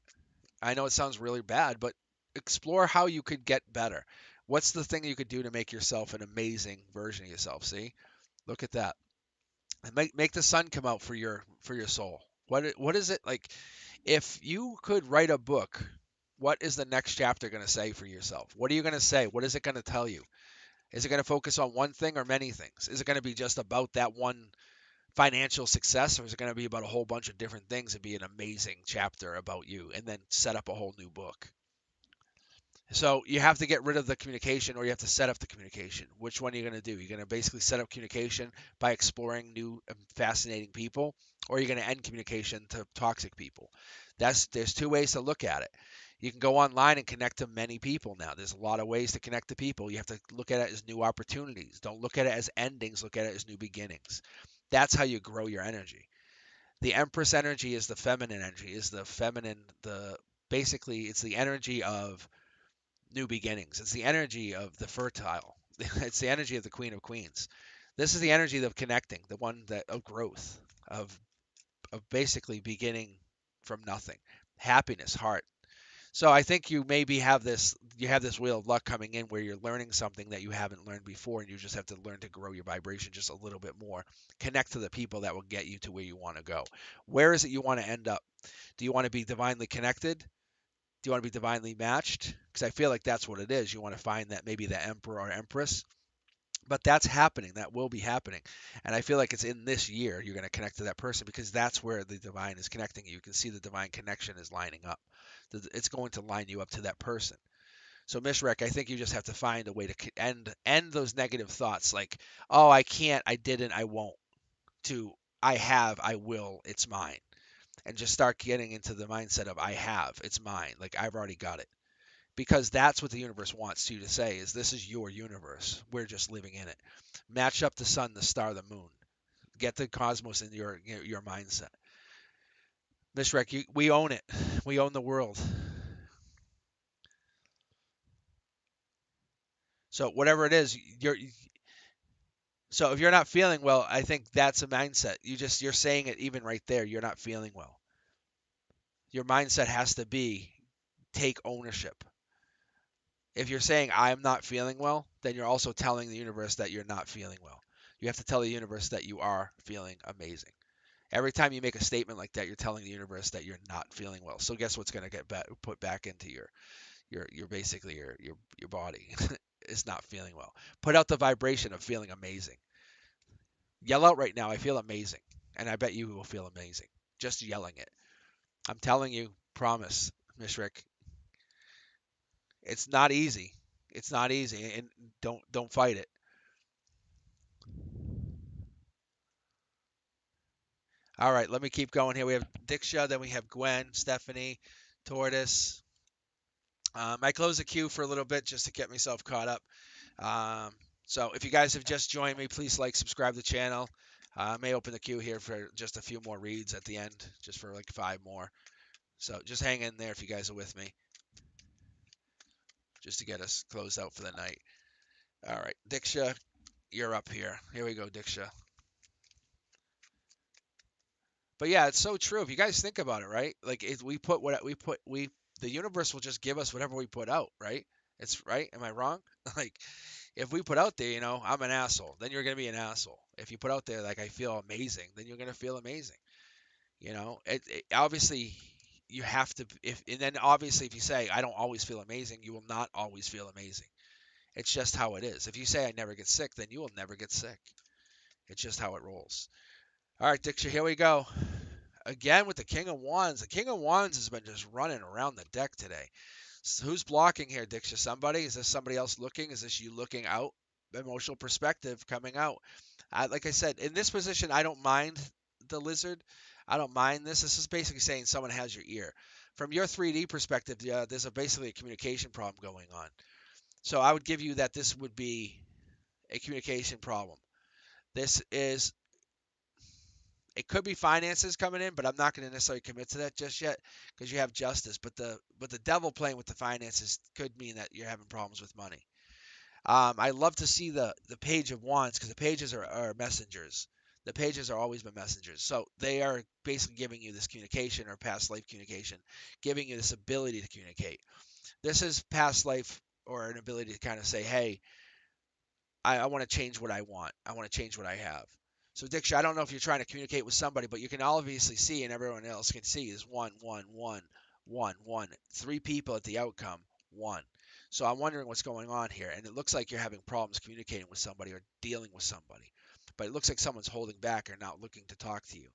I know it sounds really bad, but explore how you could get better. What's the thing you could do to make yourself an amazing version of yourself? See, look at that. And make the sun come out for your soul. What is it like? If you could write a book, what is the next chapter going to say for yourself? What are you going to say? What is it going to tell you? Is it going to focus on one thing or many things? Is it going to be just about that one financial success, or is it going to be about a whole bunch of different things and be an amazing chapter about you and then set up a whole new book? So you have to get rid of the communication or you have to set up the communication. Which one are you going to do? You're going to basically set up communication by exploring new and fascinating people, or you're going to end communication to toxic people. There's two ways to look at it. You can go online and connect to many people now. There's a lot of ways to connect to people. You have to look at it as new opportunities. Don't look at it as endings, look at it as new beginnings. That's how you grow your energy. The Empress energy is the feminine energy, is the feminine, the basically it's the energy of new beginnings. It's the energy of the fertile. It's the energy of the Queen of Queens. This is the energy of connecting, the one that of growth, of basically beginning from nothing. Happiness, heart. So I think you have this wheel of luck coming in where you're learning something that you haven't learned before, and you just have to learn to grow your vibration just a little bit more. Connect to the people that will get you to where you want to go. Where is it you want to end up? Do you want to be divinely connected? Do you want to be divinely matched? Because I feel like that's what it is. You want to find that maybe the emperor or empress. But that's happening. That will be happening. And I feel like it's in this year you're going to connect to that person because that's where the divine is connecting you. You can see the divine connection is lining up. It's going to line you up to that person. So Mishrak, I think you just have to find a way to end those negative thoughts like, oh, I can't, I didn't, I won't, to I have, I will, it's mine. And just start getting into the mindset of I have, it's mine, like I've already got it. Because that's what the universe wants you to say is this is your universe. We're just living in it. Match up the sun, the star, the moon. Get the cosmos in your mindset. Mishrak, we own it. We own the world. So whatever it is, so if you're not feeling well, I think that's a mindset. You're saying it even right there. You're not feeling well. Your mindset has to be take ownership. If you're saying I'm not feeling well, then you're also telling the universe that you're not feeling well. You have to tell the universe that you are feeling amazing. Every time you make a statement like that, you're telling the universe that you're not feeling well. So guess what's going to get put back into your basically your body is not feeling well. Put out the vibration of feeling amazing. Yell out right now, I feel amazing. And I bet you will feel amazing. Just yelling it. I'm telling you, promise, Mishrik. It's not easy. It's not easy. And don't fight it. All right, let me keep going here. We have Diksha, then we have Gwen, Stephanie, Tortoise. I closed the queue for a little bit just to get myself caught up. Um, so if you guys have just joined me, please like, subscribe to the channel. I may open the queue here for just a few more reads at the end, just for like 5 more. So just hang in there if you guys are with me, just to get us closed out for the night. All right, Diksha, you're up here. Here we go, Diksha. But yeah, it's so true. If you guys think about it, right? Like we put what we the universe will just give us whatever we put out, right? It's right. Am I wrong? Like if we put out there, I'm an asshole, then you're gonna be an asshole. If you put out there like I feel amazing, then you're gonna feel amazing. Obviously you have to if and then obviously if you say I don't always feel amazing, you will not always feel amazing. It's just how it is. If you say I never get sick, then you will never get sick. It's just how it rolls. All right, Diksha, here we go. Again with the King of Wands. The King of Wands has been just running around the deck today. So who's blocking here, Diksha? Somebody? Is this somebody else looking? Is this you looking out? Emotional perspective coming out. Like I said, in this position, I don't mind the lizard. I don't mind this. This is basically saying someone has your ear. From your 3D perspective, yeah, there's basically a communication problem going on. So I would give you that this would be a communication problem. This is it could be finances coming in, but I'm not going to necessarily commit to that just yet because you have justice. But the devil playing with the finances could mean that you're having problems with money. I love to see the page of wands because the pages are messengers. The pages are always been messengers, so they are basically giving you this communication or past life communication, giving you this ability to communicate. This is past life or an ability to kind of say, hey, I want to change what I want. I want to change what I have. So, Diksha, I don't know if you're trying to communicate with somebody, but you can obviously see, and everyone else can see, is one, one, one, one, one. 3 people at the outcome, one. So I'm wondering what's going on here, and it looks like you're having problems communicating with somebody or dealing with somebody. But it looks like someone's holding back or not looking to talk to you.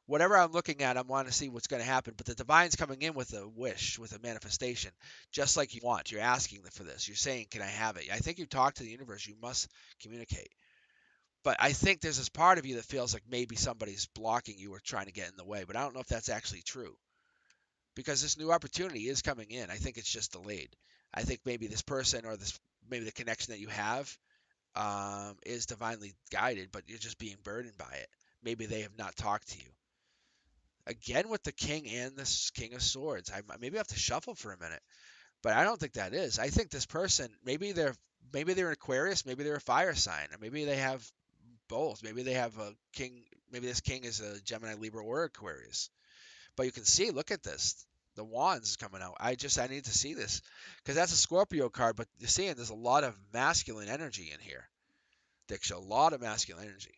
Whatever I'm looking at, I want to see what's going to happen. But the divine's coming in with a wish, with a manifestation, just like you want. You're asking for this. You're saying, "Can I have it?" I think you talk to the universe. You must communicate. But I think there's this part of you that feels like maybe somebody's blocking you or trying to get in the way. But I don't know if that's actually true because this new opportunity is coming in. I think it's just delayed. I think maybe this person or maybe the connection that you have is divinely guided, but you're just being burdened by it. Maybe they have not talked to you. Again with the king and this king of swords. Maybe I have to shuffle for a minute, but I don't think that is. I think this person maybe they're Aquarius, maybe they're a fire sign, or maybe they have both. Maybe they have a king. Maybe this king is a Gemini, Libra, or Aquarius. But you can see, look at this. The wands is coming out. I need to see this because that's a Scorpio card. But you're seeing there's a lot of masculine energy in here, Diksha. A lot of masculine energy.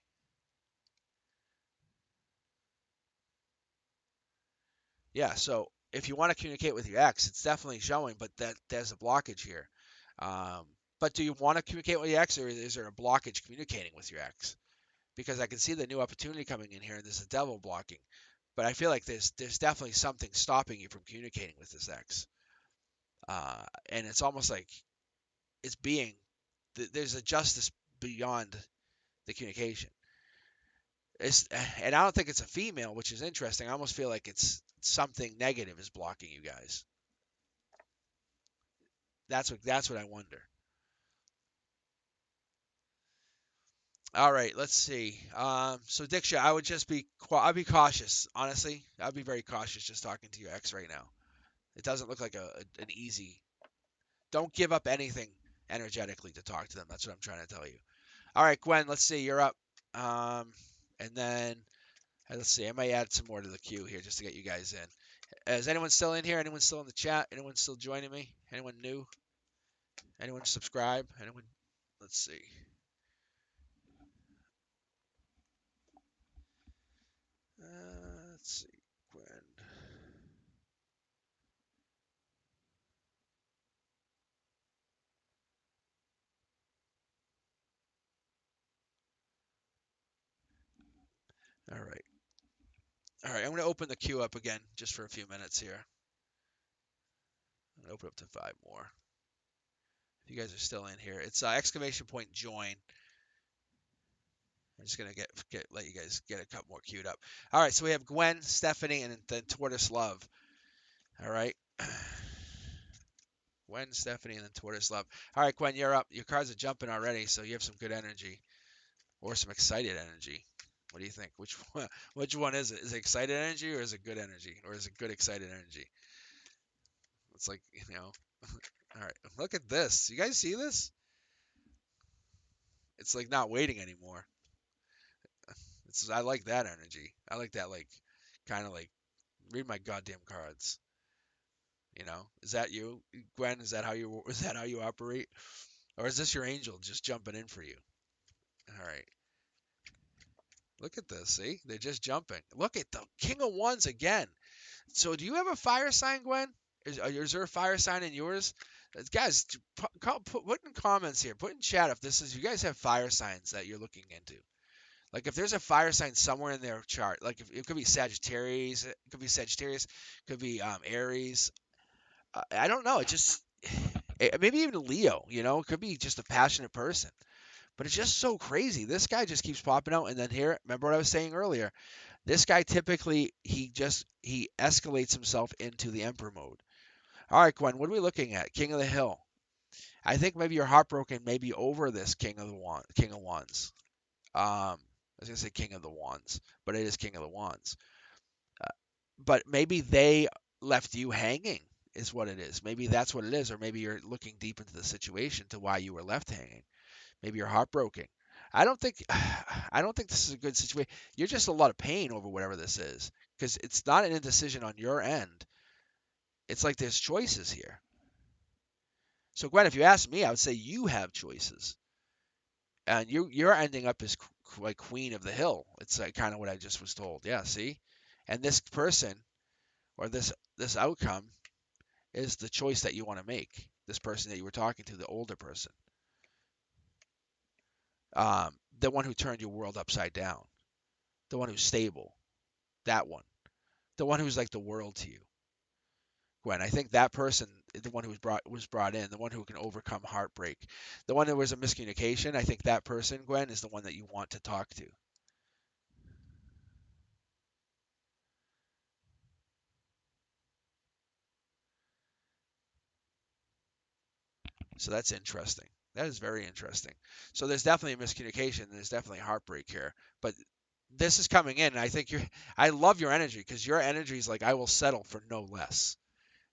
Yeah. So if you want to communicate with your ex, it's definitely showing, but that there's a blockage here. Um, but do you want to communicate with your ex, or is there a blockage communicating with your ex? Because I can see the new opportunity coming in here, and there's a devil blocking. But I feel like there's definitely something stopping you from communicating with this ex. And it's almost like it's being there's a justice beyond the communication. It's, and I don't think it's a female, which is interesting. I almost feel like it's something negative is blocking you guys. That's what I wonder. All right, let's see. So Diksha, I would just I'd be cautious. Honestly, I'd be very cautious just talking to your ex right now. It doesn't look like an easy. Don't give up anything energetically to talk to them. That's what I'm trying to tell you. All right, Gwen, let's see. You're up. Um, and then let's see. I might add some more to the queue here just to get you guys in. Is anyone still in here? Anyone still in the chat? Anyone still joining me? Anyone new? Anyone subscribe? Anyone? Let's see. Let's see. Gwen. All right. All right. I'm going to open the queue up again just for a few minutes here. I'm going to open up to 5 more. If you guys are still in here, it's exclamation point join. I'm just gonna let you guys get a couple more queued up. All right, so we have Gwen, Stephanie, and then Tortoise Love. All right, Gwen, Stephanie, and then Tortoise Love. All right, Gwen, you're up. Your cards are jumping already, so you have some good energy or some excited energy. What do you think? Which one is it? Is it excited energy or is it good energy or is it good excited energy? It's like All right, look at this. You guys see this? It's like not waiting anymore. I like that energy. I like that kind of like read my goddamn cards. Is that you, Gwen? Is that how you operate, or is this your angel just jumping in for you? All right, look at this. See, they're just jumping. Look at the King of Wands again. So, do you have a fire sign, Gwen? Is there a fire sign in yours? Guys, put in comments here. Put in chat if this is you guys have fire signs that you're looking into. Like if there's a fire sign somewhere in their chart, like if it could be Sagittarius, could be Aries. I don't know. It just maybe even Leo. It could be just a passionate person. But it's just so crazy. This guy just keeps popping out, and then here, remember what I was saying earlier? This guy typically he escalates himself into the Emperor mode. All right, Gwen, what are we looking at? King of the Hill. I think maybe you're heartbroken, maybe over this King of Wands. I was gonna say King of the Wands, but it is King of the Wands. But maybe they left you hanging, is what it is. Maybe that's what it is, or maybe you're looking deep into the situation to why you were left hanging. Maybe you're heartbroken. I don't think I don't think this is a good situation. You're just a lot of pain over whatever this is because it's not an indecision on your end. It's like there's choices here. So Gwen, if you ask me, I would say you have choices, and you're ending up as like queen of the hill. It's like kind of what I just was told. Yeah, see, and this person or this outcome is the choice that you want to make. This person that you were talking to, the older person, the one who turned your world upside down, the one who's stable, that one, the one who's like the world to you, Gwen. I think that person, the one who was brought in, the one who can overcome heartbreak, the one that was a miscommunication. I think that person, Gwen, is the one that you want to talk to. So that's interesting. That is very interesting. So there's definitely a miscommunication. There's definitely heartbreak here. But this is coming in, and I think I love your energy because your energy is like, I will settle for no less.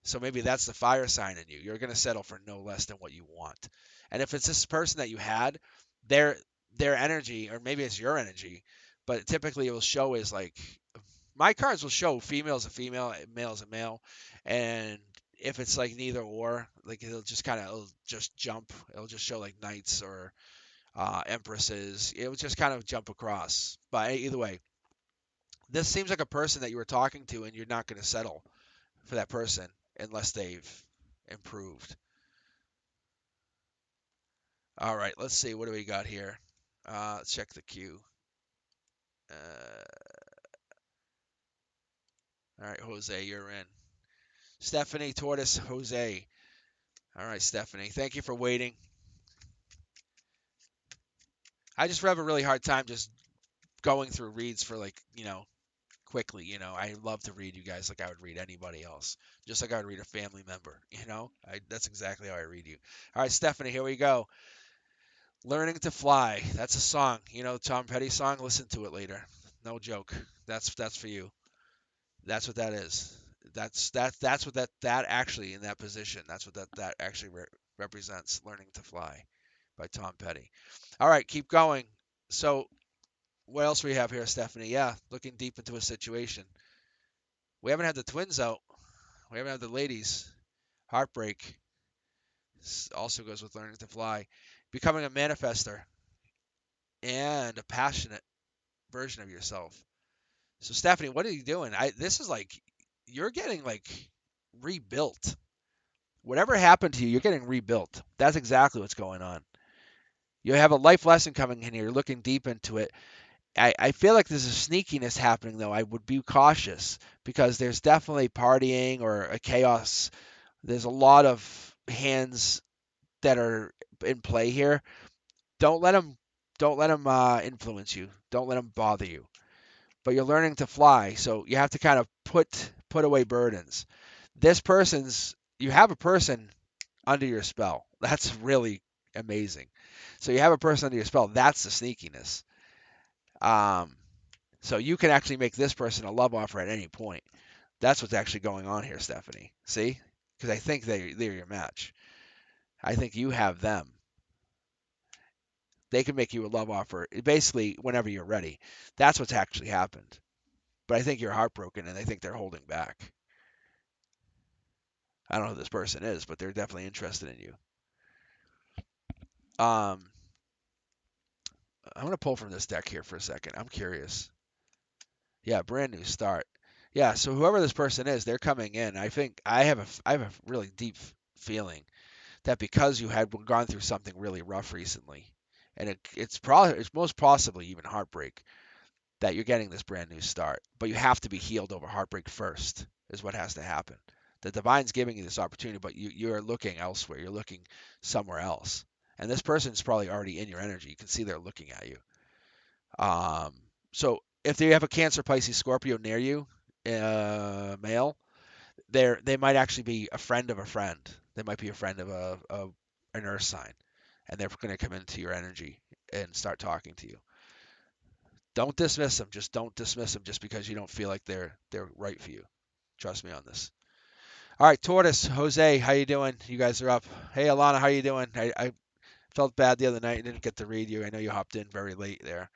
So maybe that's the fire sign in you. You're going to settle for no less than what you want. And if it's this person that you had, their their energy, or maybe it's your energy, but typically it will show as like my cards will show female is a female, male is a male, and if it's like neither or, like it'll just jump. It'll just show like knights or empresses. It will just kind of jump across. But either way, this seems like a person that you were talking to, and you're not going to settle for that person unless they've improved. All right, let's see. What do we got here? Let's check the queue. All right, Jose, you're in. Stephanie, Tortoise, Jose. All right, Stephanie. Thank you for waiting. I just have a really hard time just going through reads for quickly. I love to read you guys like I would read anybody else, just like I would read a family member. That's exactly how I read you. All right, Stephanie, here we go. Learning to Fly. That's a song. Tom Petty song. Listen to it later. No joke. That's for you. That's what that is. That's what that actually in that position. That's what that actually represents. Learning to Fly by Tom Petty. All right, keep going. So what else we have here, Stephanie? Yeah, looking deep into a situation. We haven't had the twins out. We haven't had the ladies. Heartbreak also goes with learning to fly. Becoming a manifester and a passionate version of yourself. So Stephanie, what are you doing? This is like you're getting rebuilt. Whatever happened to you, you're getting rebuilt. That's exactly what's going on. You have a life lesson coming in here. You're looking deep into it. I feel like there's a sneakiness happening though. I would be cautious because there's definitely partying or a chaos. There's a lot of hands that are in play here. Don't let them influence you. Don't let them bother you. But you're learning to fly, so you have to kind of put away burdens. You have a person under your spell. That's really amazing. So you have a person under your spell. That's the sneakiness. Um, so you can actually make this person a love offer at any point. That's what's actually going on here, Stephanie. See? Because I think they're your match. I think you have them. They can make you a love offer basically whenever you're ready. That's what's actually happened. But I think you're heartbroken and I think they're holding back. I don't know who this person is, but they're definitely interested in you. I'm going to pull from this deck here for a second. I'm curious. Yeah, brand new start. Yeah, so whoever this person is, they're coming in. I think I have a really deep feeling that because you had gone through something really rough recently, and it's most possibly even heartbreak, that you're getting this brand new start. But you have to be healed over heartbreak first, is what has to happen. The divine's giving you this opportunity, but you're looking elsewhere. You're looking somewhere else. And this person's probably already in your energy. You can see they're looking at you. So if they have a Cancer, Pisces, Scorpio near you, male, they might actually be a friend of a friend. They might be a friend of an earth sign, and they're going to come into your energy and start talking to you. Don't dismiss them. Just don't dismiss them just because you don't feel like they're right for you. Trust me on this. All right, Tortoise, Jose, how you doing? You guys are up. Hey, Alana, how you doing? I felt bad the other night. I didn't get to read you. I know you hopped in very late there.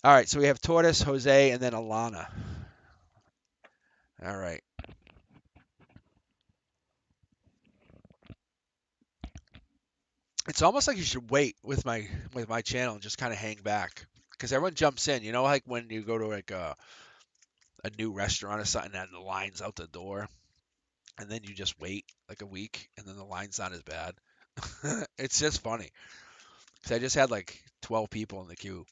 All right, so we have Tortoise, Jose, and then Alana. All right. It's almost like you should wait with my channel and just kind of hang back because everyone jumps in. Like when you go to a new restaurant or something and the line's out the door, and then you just wait like a week, and then the line's not as bad. It's just funny because I just had like 12 people in the queue.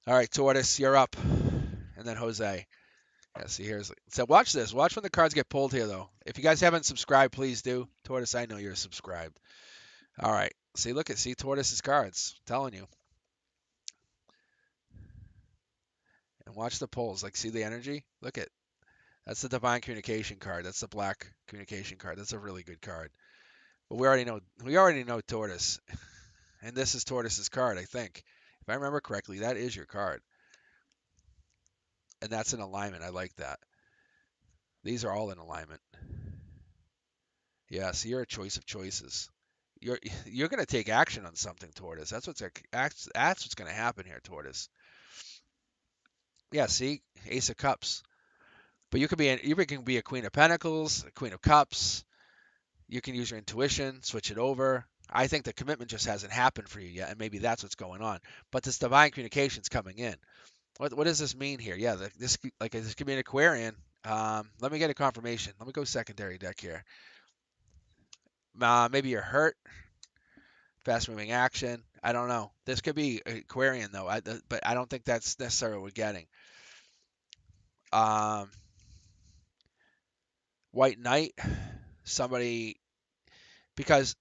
All right, Tortoise, you're up, and then Jose. Yeah, see so watch this. Watch when the cards get pulled here, though. If you guys haven't subscribed, please do. Tortoise, I know you're subscribed. All right. See Tortoise's cards. I'm telling you. And watch the pulls. See the energy? Look at that's the divine communication card. That's the black communication card. That's a really good card. But we already know Tortoise. And this is Tortoise's card, I think. If I remember correctly, that is your card. And that's in alignment. I like that. These are all in alignment. Yeah, so you're a choice of choices. You're gonna take action on something, Tortoise. That's what's gonna happen here, Tortoise. Yeah, see, Ace of Cups. But you can be a Queen of Pentacles, a Queen of Cups. You can use your intuition, switch it over. I think the commitment just hasn't happened for you yet, and maybe that's what's going on. But this divine communication's coming in. What does this mean here? Yeah, this could be an Aquarian. Let me get a confirmation. Let me go secondary deck here. Maybe you're hurt. Fast moving action. I don't know. This could be Aquarian though, but I don't think that's necessarily what we're getting. Um, White Knight. Somebody, because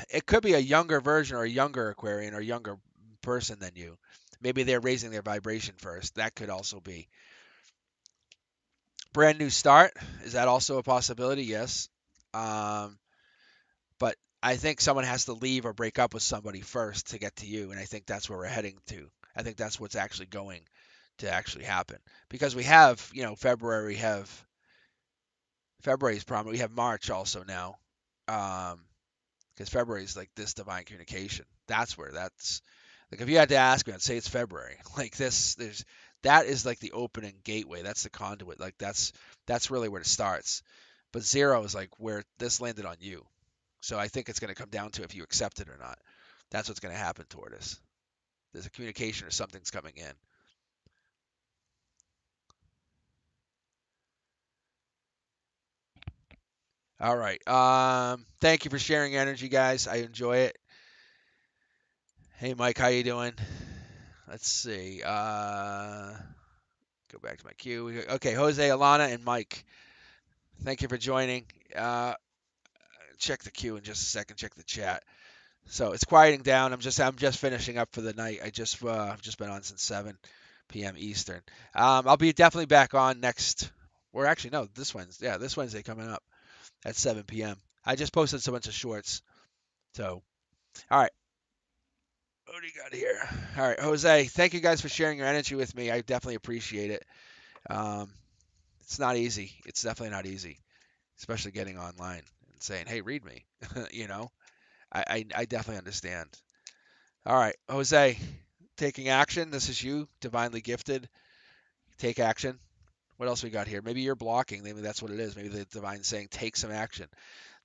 it could be a younger version or a younger Aquarian or younger person than you. Maybe they're raising their vibration first. That could also be. Brand new start. Is that also a possibility? Yes. Um, but I think someone has to leave or break up with somebody first to get to you, and I think that's where we're heading to. I think that's what's actually going to actually happen because we have, February's problem. We have March also now. Um, because February is like this divine communication. That's like if you had to ask me, I'd say it's February. Like this, that is like the opening gateway. That's the conduit. Like that's really where it starts. But zero is like where this landed on you. So I think it's going to come down to if you accept it or not. That's what's going to happen toward us. There's a communication or something's coming in. All right. Thank you for sharing your energy, guys. I enjoy it. Hey, Mike, how you doing? Let's see. Go back to my queue. Okay, Jose, Alana, and Mike. Thank you for joining. Uh, check the queue in just a second. Check the chat. So it's quieting down. I'm just finishing up for the night. I've just been on since 7 p.m. Eastern. I'll be definitely back on next. Or actually, no, this Wednesday. Yeah, this Wednesday coming up at 7 p.m. I just posted a bunch of shorts. So, all right. What do you got here? All right, Jose. Thank you guys for sharing your energy with me. I definitely appreciate it. Um, it's not easy. It's definitely not easy, especially getting online and saying, "Hey, read me." you know, I definitely understand. All right, Jose, taking action. This is you, divinely gifted. Take action. What else we got here? Maybe you're blocking. Maybe that's what it is. Maybe the divine saying, "Take some action."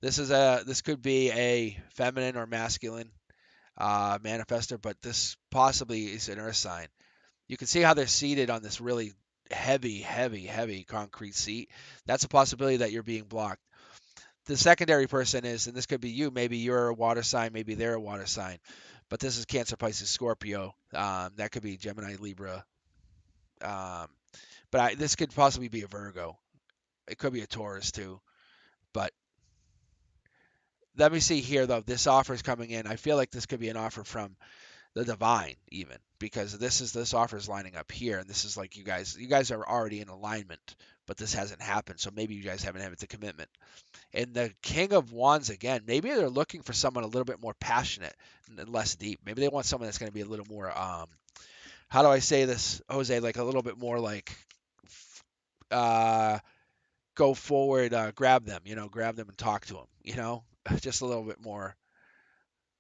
This could be a feminine or masculine manifester, but this possibly is an earth sign. You can see how they're seated on this really heavy, heavy, heavy concrete seat. That's a possibility that you're being blocked. The secondary person is, and this could be you, maybe you're a water sign, maybe they're a water sign, but this is Cancer, Pisces, Scorpio. That could be Gemini, Libra. Um, this could possibly be a Virgo. It could be a Taurus too. But let me see here, though. This offer is coming in. I feel like this could be an offer from the divine, even because this offer is lining up here, and this is like you guys are already in alignment, but this hasn't happened. So maybe you guys haven't had the commitment. And the King of Wands again, maybe they're looking for someone a little bit more passionate and less deep. Maybe they want someone that's going to be a little more, how do I say this, Jose? Like a little bit more like, uh, go forward, grab them, grab them and talk to them, just a little bit more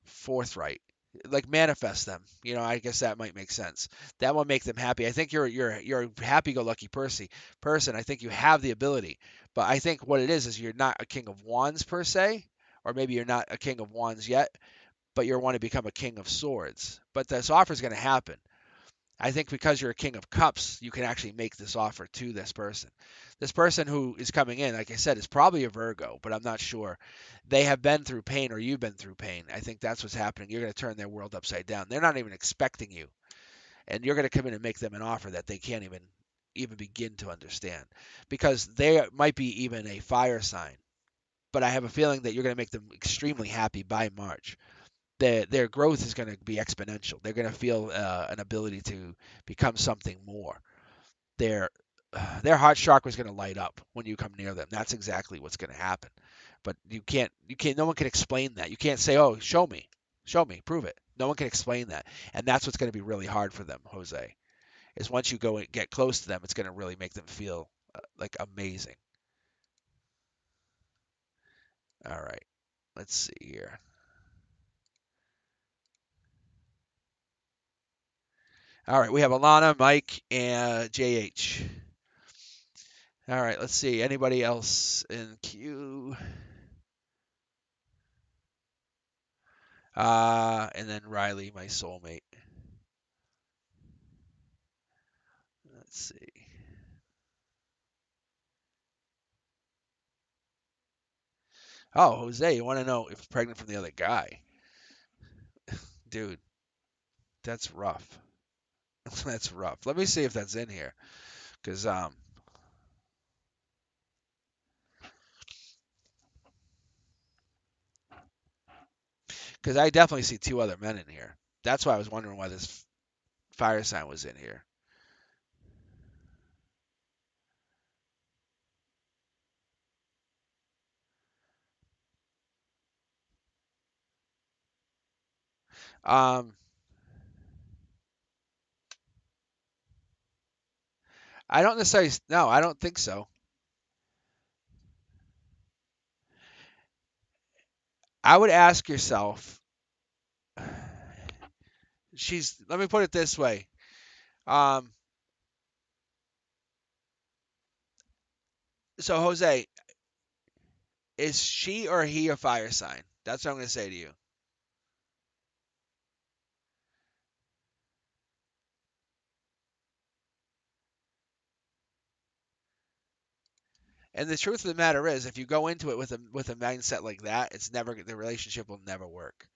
forthright. Like manifest them, I guess that might make sense. That will make them happy. I think you're a happy-go-lucky person. I think you have the ability, but I think what it is you're not a king of wands per se, or maybe you're not a king of wands yet, but you want to become a king of swords. But this offer is going to happen. I think because you're a king of cups, you can actually make this offer to this person. This person who is coming in, like I said, is probably a Virgo, but I'm not sure. They have been through pain or you've been through pain. I think that's what's happening. You're going to turn their world upside down. They're not even expecting you. And you're going to come in and make them an offer that they can't even begin to understand. Because they might be even a fire sign. But I have a feeling that you're going to make them extremely happy by March. Their growth is going to be exponential. They're going to feel an ability to become something more. Their their heart chakra is going to light up when you come near them. That's exactly what's going to happen. But you can't. No one can explain that. You can't say, "Oh, show me, prove it." No one can explain that, and that's what's going to be really hard for them, Jose. Is once you go and get close to them, it's going to really make them feel like amazing. All right, let's see here. All right, we have Alana, Mike, and JH. All right, let's see. Anybody else in queue? And then Riley, my soulmate. Let's see. Oh, Jose, you want to know if pregnant from the other guy? Dude, that's rough. That's rough. Let me see if that's in here, cause I definitely see two other men in here. That's why I was wondering why this fire sign was in here. Um, I don't necessarily. No, I don't think so. I would ask yourself. She's. Let me put it this way. Um, so Jose, is she or he a fire sign? That's what I'm going to say to you. And the truth of the matter is, if you go into it with a mindset like that, it's never the relationship will never work.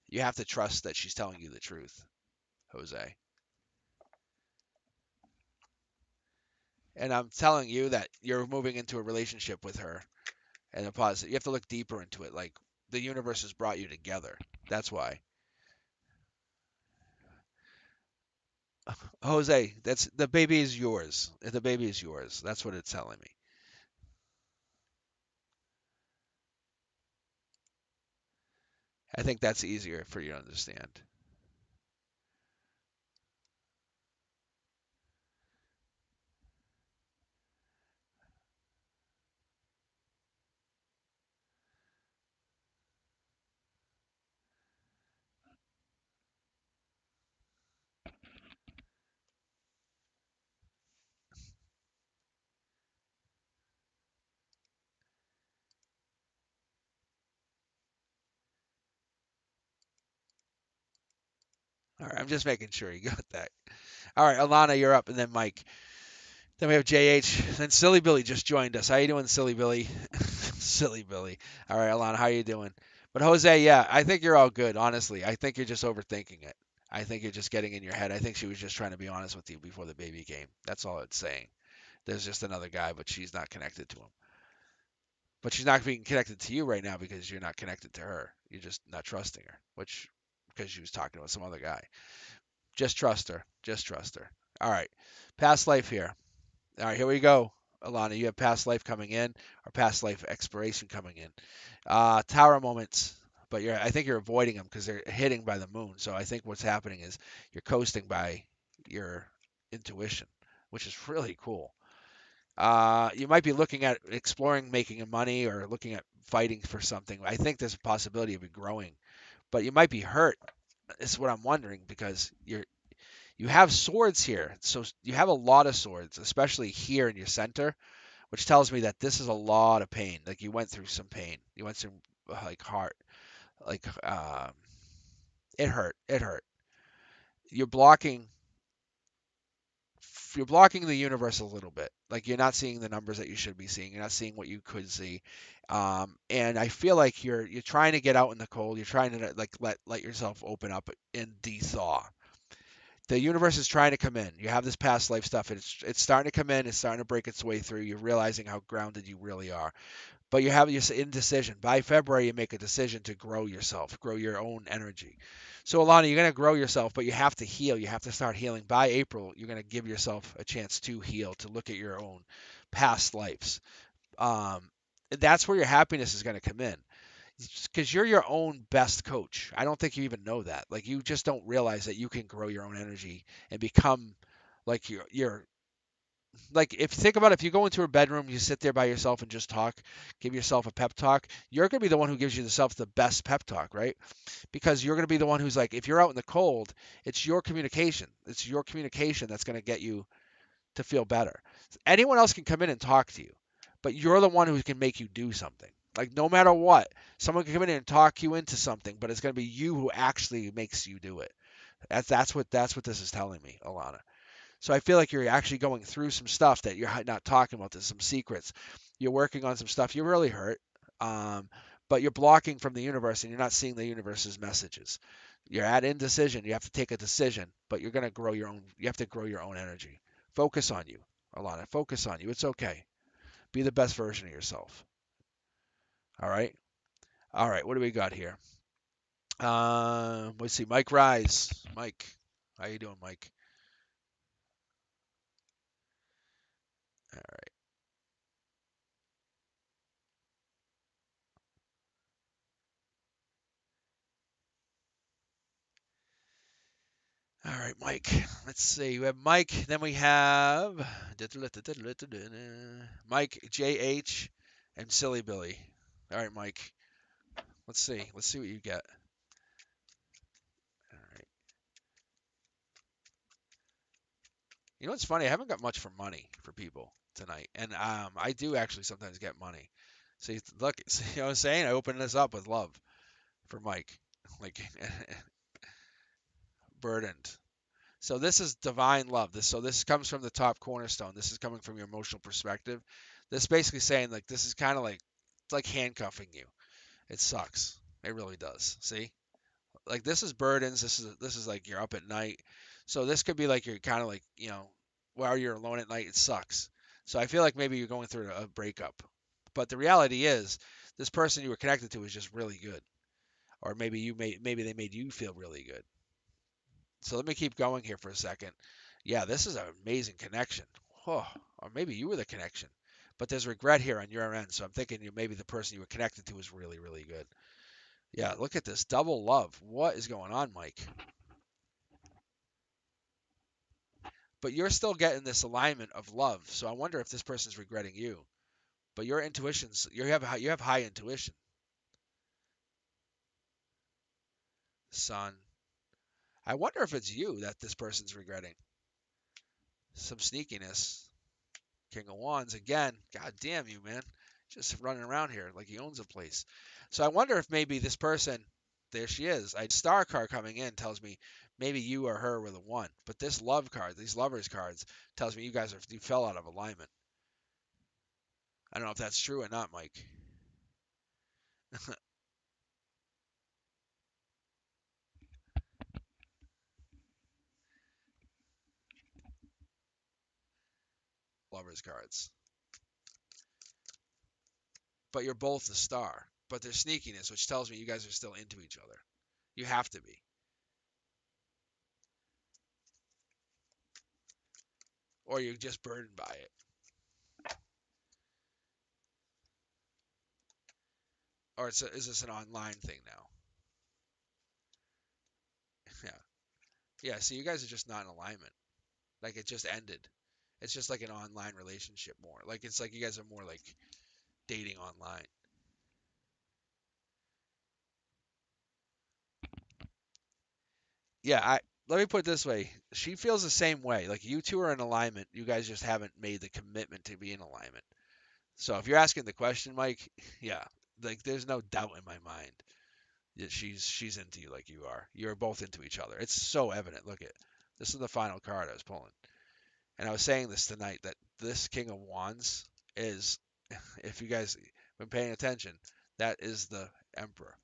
You have to trust that she's telling you the truth, Jose. And I'm telling you that you're moving into a relationship with her and a positive. You have to look deeper into it. Like the universe has brought you together. That's why. Jose, that's the baby is yours. The baby is yours. That's what it's telling me. I think that's easier for you to understand. All right, I'm just making sure you got that. All right, Alana, you're up, and then Mike. Then we have JH. Then Silly Billy just joined us. How you doing, Silly Billy? Silly Billy. All right, Alana, how you doing? But Jose, yeah, I think you're all good. Honestly, I think you're just overthinking it. I think you're just getting in your head. I think she was just trying to be honest with you before the baby came. That's all it's saying. There's just another guy, but she's not connected to him. But she's not being connected to you right now because you're not connected to her. You're just not trusting her, which because she was talking about some other guy. Just trust her. Just trust her. All right. Past life here. All right, here we go. Alana, you have past life coming in or past life expiration coming in. Tower moments, but I think you're avoiding them because they're hitting by the moon. So I think what's happening is you're coasting by your intuition, which is really cool. You might be looking at exploring making money or looking at fighting for something. I think there's a possibility of it growing, but you might be hurt. Is what I'm wondering because you have swords here, so you have a lot of swords, especially here in your center, which tells me that this is a lot of pain. Like you went through some pain. You went through like heart, like it hurt. It hurt. You're blocking. You're blocking the universe a little bit. Like you're not seeing the numbers that you should be seeing. You're not seeing what you could see. And I feel like you're trying to get out in the cold. You're trying to like let yourself open up and de-thaw. The universe is trying to come in. You have this past life stuff. It's starting to come in. It's starting to break its way through. You're realizing how grounded you really are. But you have this indecision. By February, you make a decision to grow yourself, grow your own energy. So, Alana, you're going to grow yourself, but you have to heal. You have to start healing. By April, you're going to give yourself a chance to heal, to look at your own past lives. Um, that's where your happiness is going to come in because you're your own best coach. I don't think you even know that. Like, you just don't realize that you can grow your own energy and become like your like if you think about it, if you go into a bedroom, you sit there by yourself and just talk, give yourself a pep talk, you're going to be the one who gives yourself the best pep talk, right? Because you're going to be the one who's like, if you're out in the cold, it's your communication. It's your communication that's going to get you to feel better. Anyone else can come in and talk to you, but you're the one who can make you do something. Like no matter what, someone can come in and talk you into something, but it's going to be you who actually makes you do it. That's what this is telling me, Alana. So I feel like you're actually going through some stuff that you're not talking about. There's some secrets. You're working on some stuff. You're really hurt. Um, but you're blocking from the universe and you're not seeing the universe's messages. You're at indecision. You have to take a decision, but you're going to grow your own. You have to grow your own energy. Focus on you, Alana. Focus on you. It's okay. Be the best version of yourself. All right. All right. What do we got here? Let's see. Mike Rise. Mike, how you doing, Mike? All right. All right, Mike. Let's see. We have Mike. Then we have Mike, JH, and Silly Billy. All right, Mike. Let's see. Let's see what you get. All right. You know what's funny? I haven't got much for money for people tonight, and I do actually sometimes get money. See, look, see what I'm saying? I open this up with love for Mike, like burdened. So this is divine love. This comes from the top cornerstone. This is coming from your emotional perspective. This is basically saying like this is kind of like it's like handcuffing you. It sucks. It really does. See? Like this is burdens. This is like you're up at night. So this could be like you're kind of like, while you're alone at night, it sucks. So I feel like maybe you're going through a breakup. But the reality is this person you were connected to is just really good. Or maybe they made you feel really good. So let me keep going here for a second. Yeah, this is an amazing connection. Oh, or maybe you were the connection. But there's regret here on your end. So I'm thinking maybe the person you were connected to was really, really good. Yeah, look at this double love. What is going on, Mike? But you're still getting this alignment of love. So I wonder if this person's regretting you. But your intuitions, you have high intuition, son. I wonder if it's you that this person's regretting. Some sneakiness. King of Wands again. God damn you, man. Just running around here like he owns a place. So I wonder if maybe this person, there she is. I star card coming in tells me maybe you or her were the one. But this love card, these lovers cards, tells me you fell out of alignment. I don't know if that's true or not, Mike. Lovers cards. But you're both the star. But there's sneakiness, which tells me you guys are still into each other. You have to be. Or you're just burdened by it. Or is this an online thing now? Yeah. Yeah, so you guys are just not in alignment. Like it just ended. It's just like an online relationship more. Like it's like you guys are more like dating online. Yeah, I let me put it this way. She feels the same way. Like you two are in alignment. You guys just haven't made the commitment to be in alignment. So if you're asking the question, Mike, yeah, like there's no doubt in my mind that she's into you like you are. You're both into each other. It's so evident. Look at this is the final card I was pulling. And I was saying this tonight that this King of Wands is, if you guys been paying attention, that is the Emperor.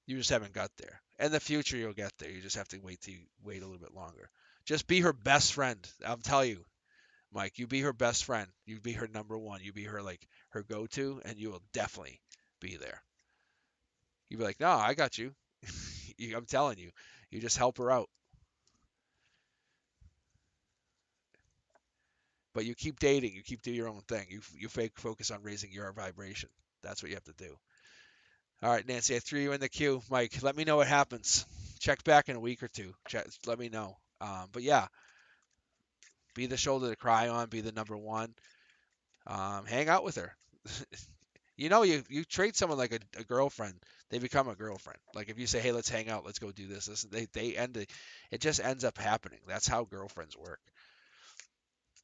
You just haven't got there. In the future, you'll get there. You just have to wait a little bit longer. Just be her best friend. I'll tell you, Mike. You be her best friend. You be her number one. You be her like her go-to, and you will definitely be there. You be like, no, I got you. I'm telling you. You just help her out. But you keep dating. You keep doing your own thing. You focus on raising your vibration. That's what you have to do. All right, Nancy, I threw you in the queue. Mike, let me know what happens. Check back in a week or two. Let me know. But yeah, be the shoulder to cry on. Be the number one. Hang out with her. You treat someone like a girlfriend, they become a girlfriend. Like if you say, "Hey, let's hang out, let's go do this," it just ends up happening. That's how girlfriends work.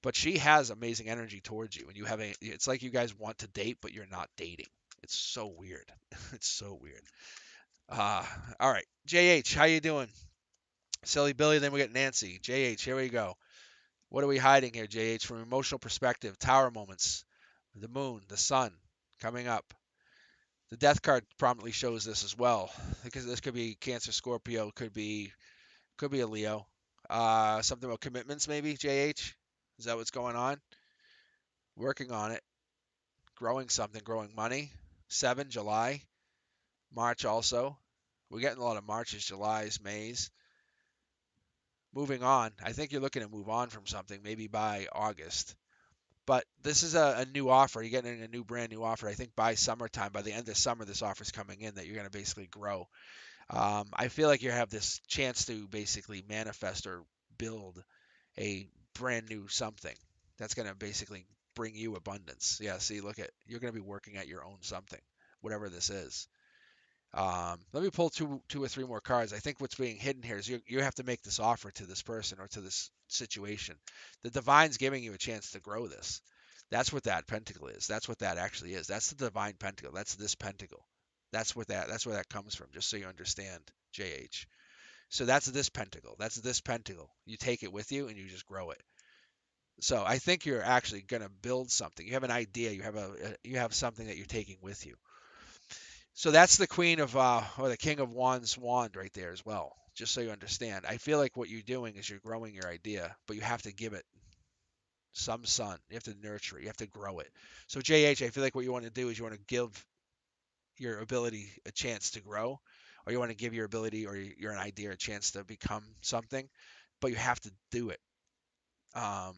But she has amazing energy towards you, and it's like you guys want to date, but you're not dating. It's so weird. It's so weird. Uh, all right, JH, how you doing? Silly Billy, then we got Nancy. JH, here we go. What are we hiding here, JH? From an emotional perspective, tower moments, the moon, the sun. coming up. The death card prominently shows this as well, because this could be Cancer, Scorpio, could be a Leo. Something about commitments, maybe, JH? Is that what's going on? Working on it, growing something, growing money. 7, July, March also. We're getting a lot of Marches, Julys, Mays. Moving on. I think you're looking to move on from something, maybe by August. But this is a new offer. You're getting a new, brand new offer. I think by summertime, by the end of summer, this offer is coming in that you're going to basically grow. I feel like you have this chance to basically manifest or build a brand new something that's going to basically bring you abundance. Yeah, see, look at you're going to be working at your own something, whatever this is. Let me pull two or three more cards. I think what's being hidden here is you have to make this offer to this person or to this situation. The divine's giving you a chance to grow this. That's what that pentacle is. That's what that actually is. That's the divine pentacle. That's this pentacle. That's where that comes from, just so you understand, JH. So that's this pentacle. That's this pentacle. You take it with you and you just grow it. So I think you're actually going to build something. You have an idea. You have something that you're taking with you. So that's the Queen of or the King of Wands wand right there as well. Just so you understand. I feel like what you're doing is you're growing your idea, but you have to give it some sun. You have to nurture it. You have to grow it. So JH, I feel like what you want to do is you want to give your ability a chance to grow, or you want to give your ability or your an idea a chance to become something, but you have to do it. Um,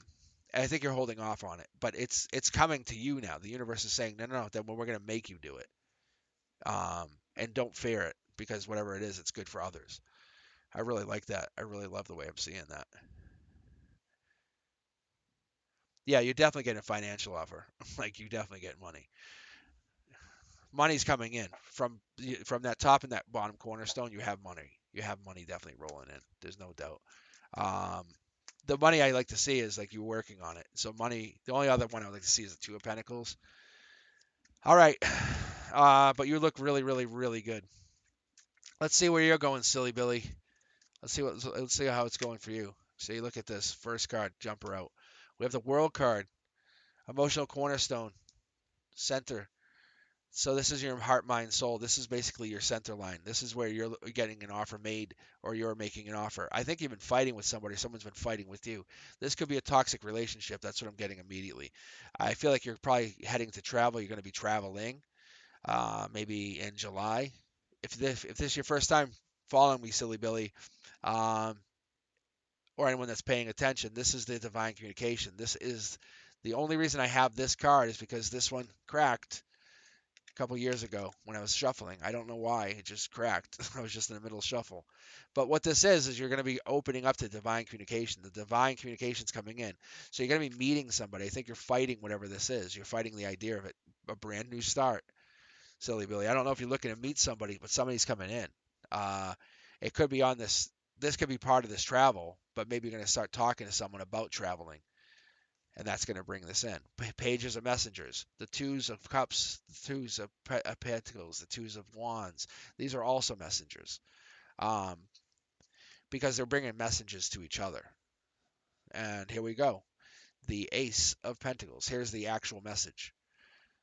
and I think you're holding off on it, but it's coming to you now. The universe is saying, no, no, no. Then we're going to make you do it. And don't fear it because whatever it is, it's good for others. I really like that. I really love the way I'm seeing that. Yeah, you're definitely getting a financial offer. Like you definitely get money. Money's coming in from that top and that bottom cornerstone. You have money. You have money definitely rolling in. There's no doubt. Um, the money I like to see is like you're working on it. So money. The only other one I would like to see is the Two of Pentacles. All right. But you look really, really, really good. Let's see where you're going, silly Billy. Let's see how it's going for you. See, look at this first card, jumper out. We have the World card, emotional cornerstone, center. So this is your heart, mind, soul. This is basically your center line. This is where you're getting an offer made or you're making an offer. I think you've been fighting with somebody. Someone's been fighting with you. This could be a toxic relationship. That's what I'm getting immediately. I feel like you're probably heading to travel. You're going to be traveling, maybe in July. If this is your first time following me, silly Billy, um, or anyone that's paying attention, this is the divine communication. This is the only reason I have this card is because this one cracked a couple years ago when I was shuffling. I don't know why, it just cracked. I was just in the middle of shuffle. But what this is you're going to be opening up to divine communication. The divine communication's coming in. So you're going to be meeting somebody. I think you're fighting whatever this is. You're fighting the idea of it, a brand new start. Silly Billy. I don't know if you're looking to meet somebody, but somebody's coming in. Uh, it could be on this. This could be part of this travel, but maybe you're going to start talking to someone about traveling, and that's going to bring this in. Pages of messengers, the twos of cups, the twos of pentacles, the twos of wands. These are also messengers, um, because they're bringing messages to each other. And here we go. The ace of pentacles. Here's the actual message.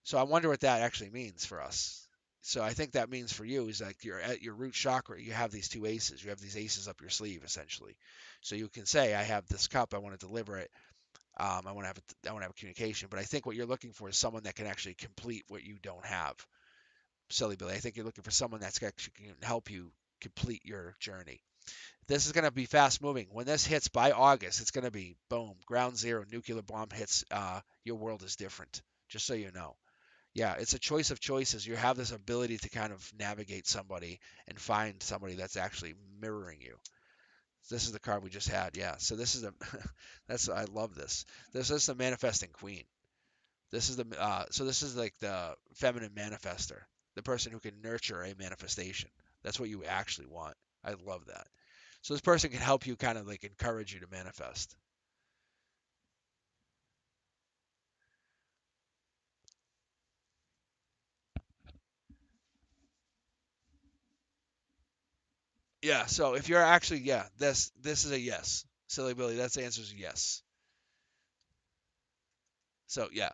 So I wonder what that actually means for us. So I think that means for you is like you're at your root chakra, you have these two aces. You have these aces up your sleeve essentially. So you can say, I have this cup, I want to deliver it. I want to have a communication. But I think what you're looking for is someone that can actually complete what you don't have. Silly Billy. I think you're looking for someone that's actually can help you complete your journey. This is going to be fast moving. When this hits by August, it's going to be boom, ground zero, nuclear bomb hits. Your world is different. Just so you know. Yeah, it's a choice of choices. You have this ability to kind of navigate somebody and find somebody that's actually mirroring you. This is the card we just had. Yeah. So this is a that's I love this. This is the manifesting queen. This is the so this is like the feminine manifester, the person who can nurture a manifestation. That's what you actually want. I love that. So this person can help you kind of like encourage you to manifest. Yeah. So if you're actually this is a yes. Silly Billy, that's the answer is yes. So yeah,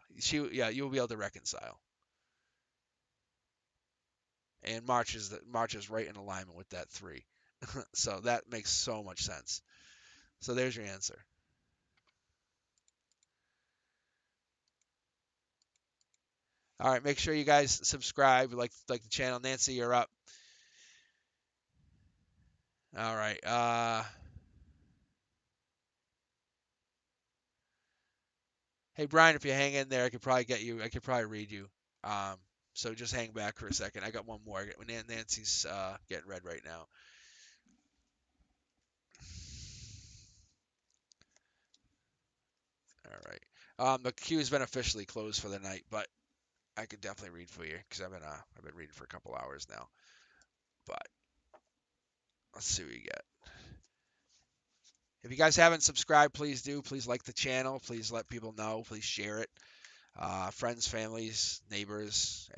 you'll be able to reconcile. and March is right in alignment with that 3. So that makes so much sense. So there's your answer. All right, make sure you guys subscribe, like the channel. Nancy, you're up. All right. Hey Brian, if you hang in there, I could probably get you. I could probably read you. Um, so just hang back for a second. I got one more. Nancy's getting read right now. All right. The queue's been officially closed for the night, but I could definitely read for you because I've been reading for a couple hours now. But let's see what you get. If you guys haven't subscribed, please do. Please like the channel. Please let people know. Please share it. Friends, families, neighbors,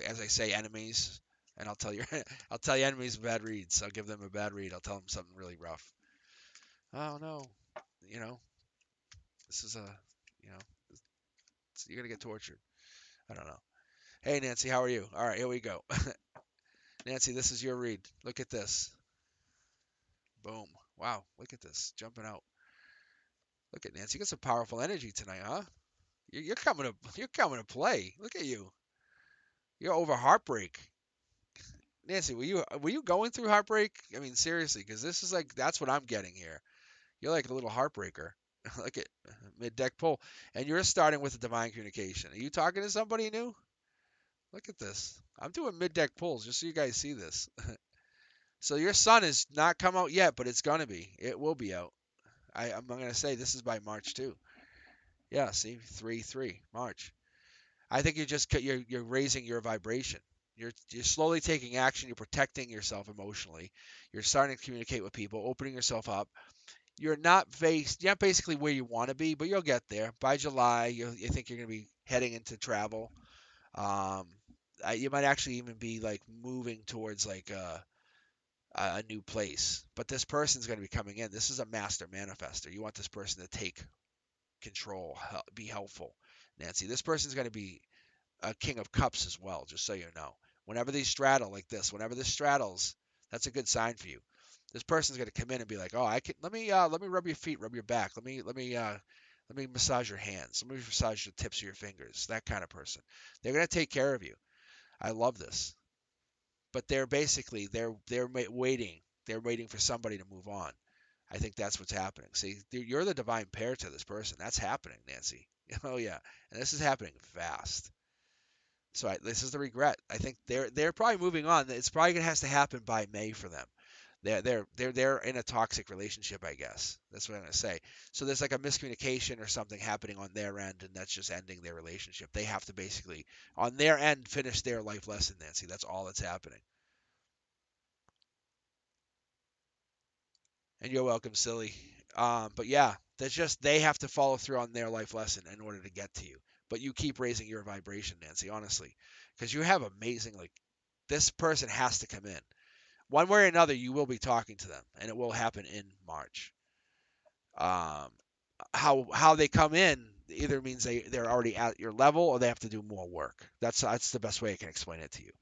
as I say, enemies. And I'll tell you, I'll tell you enemies bad reads. I'll give them a bad read. I'll tell them something really rough. Oh no, you know, this is a, you know, you're gonna get tortured. I don't know. Hey Nancy, how are you? All right, here we go. Nancy, this is your read. Look at this. Boom. Wow, look at this. Jumping out. Look at Nancy. You got some powerful energy tonight, huh? You're coming to play. Look at you. You're over heartbreak. Nancy, were you going through heartbreak? I mean, seriously, because this is like that's what I'm getting here. You're like a little heartbreaker. Look at mid deck pull, and you're starting with a divine communication. Are you talking to somebody new? Look at this. I'm doing mid deck pulls just so you guys see this. So your sun is not come out yet, but it's gonna be. It will be out. I'm gonna say this is by March too. Yeah, see, 3/3 March. I think you're raising your vibration. You're slowly taking action. You're protecting yourself emotionally. You're starting to communicate with people, opening yourself up. You're not basically where you want to be, but you'll get there by July. You think you're going to be heading into travel. Um, you might actually even be like moving towards like a new place. But this person's going to be coming in. This is a master manifester. You want this person to take control, be helpful, Nancy. This person's going to be a King of Cups as well, just so you know. Whenever these straddle like this, whenever this straddles, that's a good sign for you. This person's gonna come in and be like, "Oh, I can let me rub your feet, rub your back, let me massage your hands, let me massage the tips of your fingers." That kind of person. They're gonna take care of you. I love this, but they're waiting. They're waiting for somebody to move on. I think that's what's happening. See, you're the divine pair to this person. That's happening, Nancy. Oh yeah, and this is happening fast. So this is the regret. I think they're probably moving on. It's probably gonna has to happen by May for them. They're in a toxic relationship, I guess. That's what I'm gonna say. So there's like a miscommunication or something happening on their end, and that's just ending their relationship. They have to basically on their end finish their life lesson, Nancy. That's all that's happening. And you're welcome, silly. But yeah, that's just they have to follow through on their life lesson in order to get to you. But you keep raising your vibration, Nancy, honestly, because you have amazing like this person has to come in. One way or another, you will be talking to them, and it will happen in March. Um, how they come in either means they're already at your level or they have to do more work. That's the best way I can explain it to you.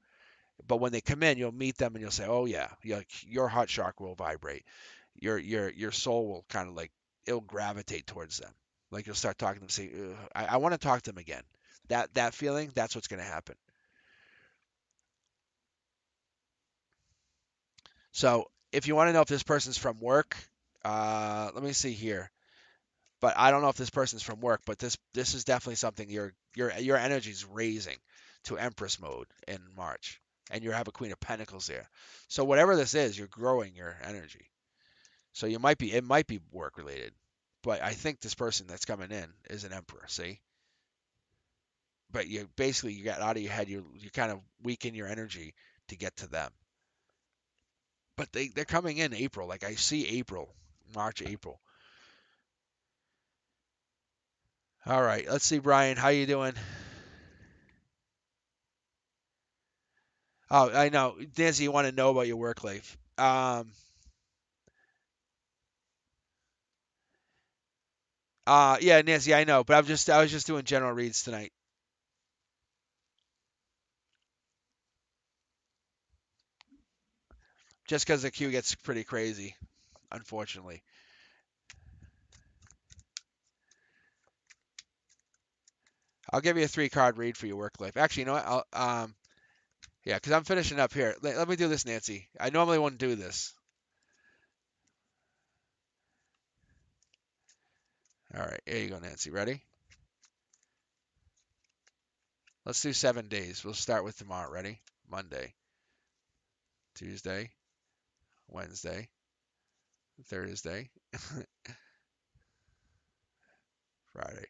But when they come in, you'll meet them and you'll say, "Oh yeah, your heart chakra will vibrate. Your soul will kind of like it'll gravitate towards them. Like you'll start talking to them, say, I want to talk to them again. That feeling, that's what's going to happen. So if you want to know if this person's from work, let me see here. But I don't know if this person's from work, but this is definitely something your energy's raising to Empress mode in March, and you have a Queen of Pentacles there. So whatever this is, you're growing your energy. So it might be work related, but I think this person that's coming in is an Emperor. See, but you got out of your head. You kind of weaken your energy to get to them. But they're coming in April. Like I see April, March, April. All right, let's see, Brian. How you doing? Oh, I know. Nancy, you want to know about your work life. Yeah, Nancy, I know, but I was just doing general reads tonight. just because the queue gets pretty crazy, unfortunately. I'll give you a 3-card read for your work life. Actually, you know what? Yeah, because I'm finishing up here. Let me do this, Nancy. I normally wouldn't do this. All right, here you go, Nancy. Ready? Let's do 7 days. We'll start with tomorrow. Ready? Monday, Tuesday, Wednesday, Thursday, Friday.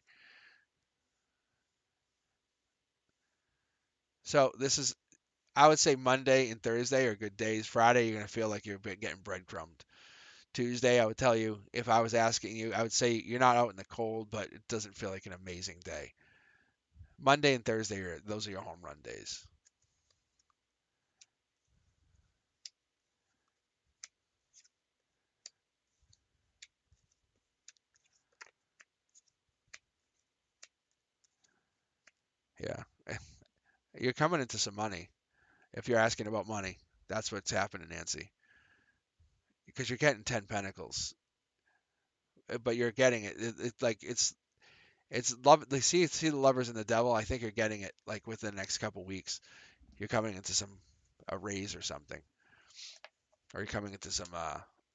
So this is, I would say Monday and Thursday are good days. Friday, you're going to feel like you're getting breadcrumbed. Tuesday, I would tell you, if I was asking you, I would say you're not out in the cold, but it doesn't feel like an amazing day. Monday and Thursday, those are your home run days. Yeah. You're coming into some money. If you're asking about money, that's what's happening, Nancy. Because you're getting 10 pentacles, but you're getting it. It's like it's love. They see the lovers and the devil. I think you're getting it like within the next couple weeks. You're coming into some a raise or something, or you're coming into some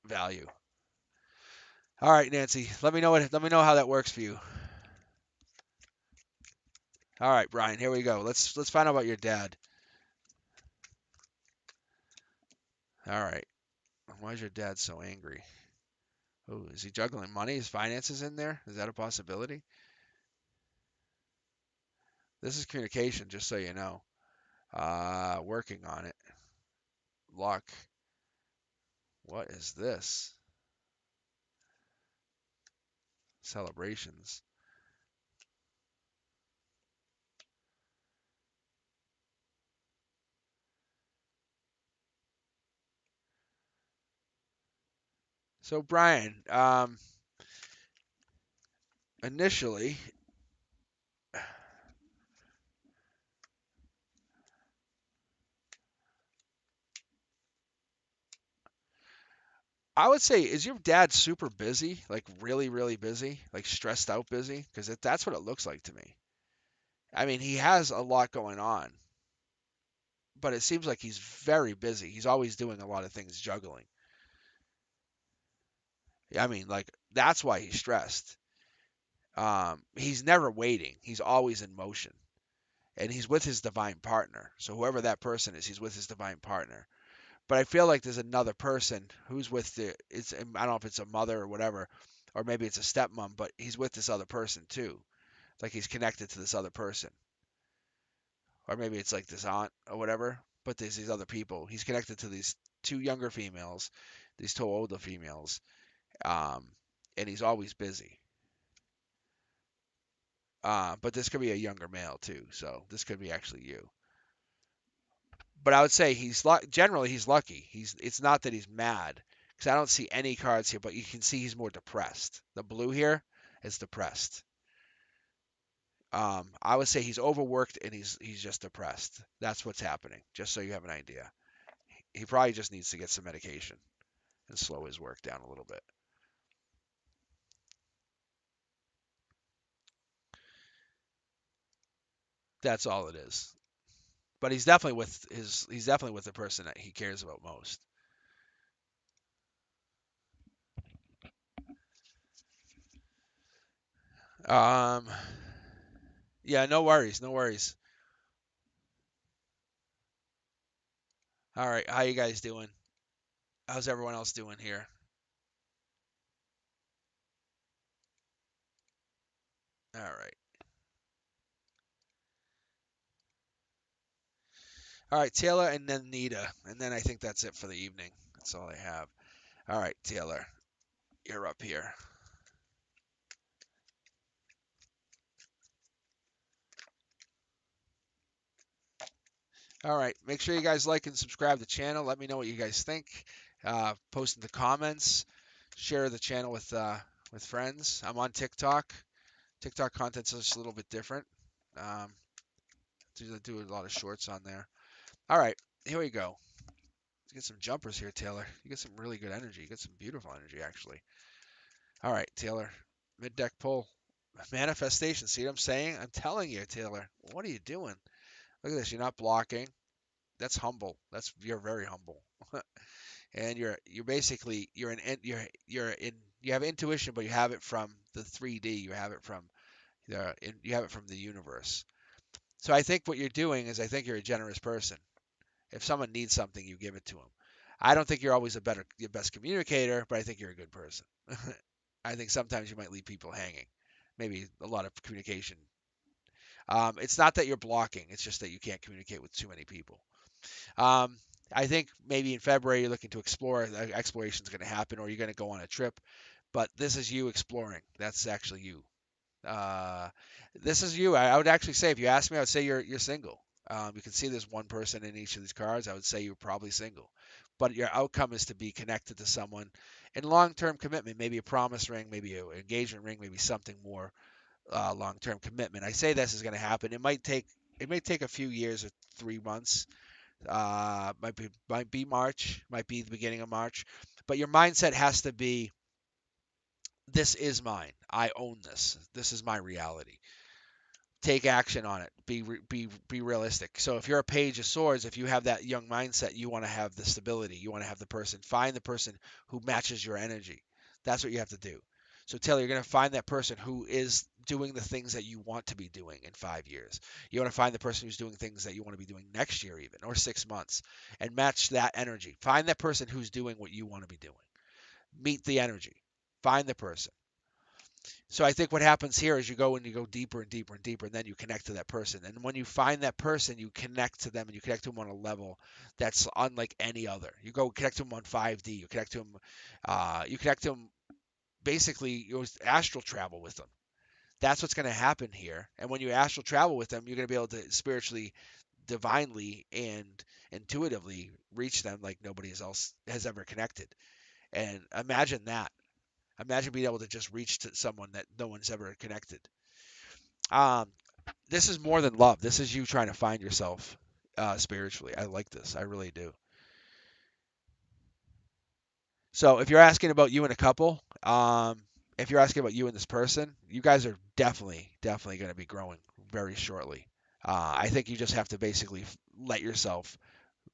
value. All right, Nancy. Let me know how that works for you. All right, Brian. Here we go. Let's find out about your dad. All right. Why is your dad so angry? Oh, is he juggling money? His finances in there? Is that a possibility? This is communication, just so you know. Working on it. Luck. What is this? Celebrations. So Brian, initially, I would say, is your dad super busy? Like really, really busy? Like stressed out busy? Because that's what it looks like to me. I mean, he has a lot going on, but it seems like he's very busy. He's always doing a lot of things juggling. I mean, like that's why he's stressed. He's never waiting. He's always in motion, and he's with his divine partner. So whoever that person is, he's with his divine partner. But I feel like there's another person who's with I don't know if it's a mother or whatever, or maybe it's a stepmom, but he's with this other person too. Like he's connected to this other person, or maybe it's like this aunt or whatever. But there's these other people. He's connected to these 2 younger females, these 2 older females, um, and he's always busy. But this could be a younger male too, so this could be actually you. But I would say generally he's lucky. It's not that he's mad because I don't see any cards here, but you can see he's more depressed. The blue here is depressed. I would say he's overworked and he's just depressed. That's what's happening. Just so you have an idea, he probably just needs to get some medication and slow his work down a little bit. That's all it is. But he's definitely with the person that he cares about most. Um, yeah, no worries, no worries. All right, how you guys doing? How's everyone else doing here? All right. All right, Taylor and then Nita. And then I think that's it for the evening. That's all I have. All right, Taylor, you're up here. All right, make sure you guys like and subscribe to the channel. Let me know what you guys think. Post in the comments. Share the channel with friends. I'm on TikTok. TikTok content's just a little bit different. Do a lot of shorts on there. All right, here we go. get some jumpers here, Taylor. You get some really good energy. You get some beautiful energy, actually. All right, Taylor. Mid deck pull. Manifestation. See what I'm saying? I'm telling you, Taylor. What are you doing? Look at this. You're not blocking. That's humble. You're very humble. And you're basically you have intuition, but you have it from the 3D. You have it from the universe. So I think what you're doing is I think you're a generous person. If someone needs something, you give it to them. I don't think you're always your best communicator, but I think you're a good person. I think sometimes you might leave people hanging. Maybe a lot of communication. It's not that you're blocking; it's just that you can't communicate with too many people. Um, I think maybe in February you're looking to explore. Exploration is going to happen, or you're going to go on a trip. But this is you exploring. That's actually you. Uh, this is you. I would actually say, if you ask me, I would say you're single. You can see there's one person in each of these cards. I would say you're probably single, but your outcome is to be connected to someone in long-term commitment, maybe a promise ring, maybe an engagement ring, maybe something more long-term commitment. I say this is going to happen. It may take a few years or 3 months. Might be March, might be the beginning of March, but your mindset has to be, this is mine. I own this. This is my reality. Take action on it. Be realistic. So if you're a page of swords, if you have that young mindset, you want to have the stability. You want to have the person. Find the person who matches your energy. That's what you have to do. So Taylor, you're going to find that person who is doing the things that you want to be doing in 5 years. You want to find the person who's doing things that you want to be doing next year, even, or 6 months, and match that energy. Find that person who's doing what you want to be doing. Meet the energy. Find the person. So I think what happens here is you go deeper and deeper and deeper, and then you connect to that person. And when you find that person, you connect to them, and you connect to them on a level that's unlike any other. You go connect to them on 5D. You connect to them basically. You astral travel with them. That's what's going to happen here. And when you astral travel with them, you're going to be able to spiritually, divinely, and intuitively reach them like nobody else has ever connected. And imagine that. Imagine being able to just reach to someone that no one's ever connected. Um, this is more than love. This is you trying to find yourself spiritually. I like this. I really do. So if you're asking about you and a couple, if you're asking about you and this person, you guys are definitely going to be growing very shortly. I think you just have to basically let yourself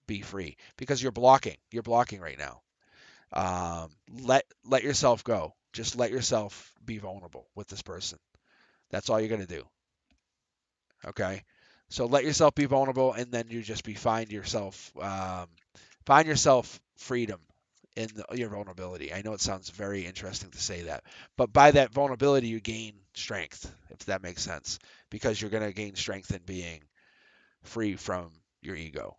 be free because you're blocking. You're blocking right now. Let yourself go. Just let yourself be vulnerable with this person. That's all you're going to do. Okay. So let yourself be vulnerable, and then you just find yourself freedom in your vulnerability. I know it sounds very interesting to say that, but by that vulnerability, you gain strength, if that makes sense, because you're going to gain strength in being free from your ego.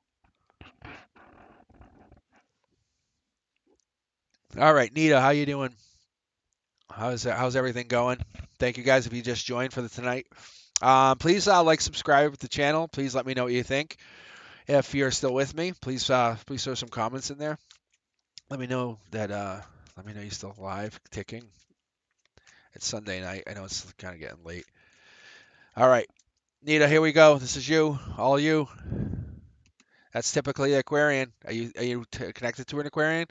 All right, Nita, how you doing? How's everything going? Thank you guys if you just joined for the tonight. Please like, subscribe to the channel. Please let me know what you think. If you're still with me, please throw some comments in there. Let me know that let me know you're still alive, ticking. It's Sunday night. I know it's kind of getting late. All right, Nita, here we go. This is you, all you. That's typically Aquarian. Are you connected to an Aquarian?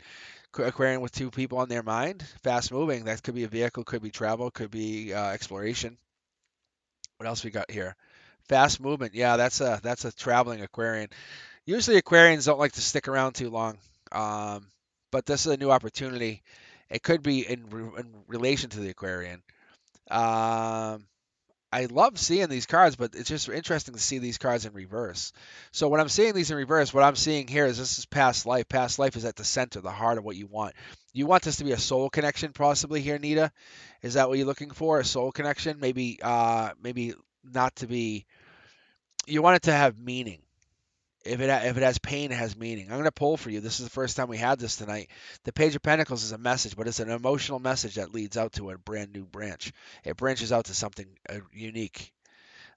Aquarian with two people on their mind. Fast moving. That could be a vehicle, could be travel, could be exploration. What else we got here? Fast movement. Yeah, that's a traveling Aquarian. Usually Aquarians don't like to stick around too long, um, but this is a new opportunity. It could be in relation to the Aquarian. Um, I love seeing these cards, but it's just interesting to see these cards in reverse. So when I'm seeing these in reverse, what I'm seeing here is this is past life. Past life is at the center, the heart of what you want. You want this to be a soul connection, possibly here, Nita. Is that what you're looking for? A soul connection? Maybe not to be. You want it to have meaning. If it has pain, it has meaning. I'm going to pull for you. This is the first time we had this tonight. The Page of Pentacles is a message, but it's an emotional message that leads out to a brand new branch. It branches out to something unique.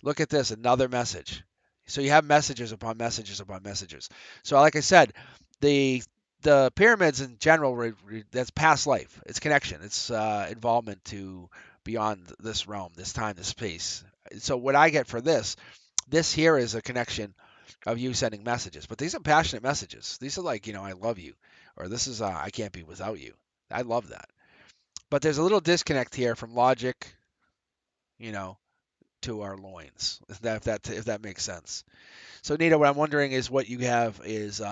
Look at this, another message. So you have messages upon messages upon messages. So like I said, the the pyramids in general, that's past life. It's connection. It's involvement to beyond this realm, this time, this space. So what I get for this here is a connection of you sending messages. But these are passionate messages. These are like, I love you, or this is I can't be without you. I love that. But there's a little disconnect here from logic, you know, to our loins. If that makes sense. So Nita, what I'm wondering is what you have is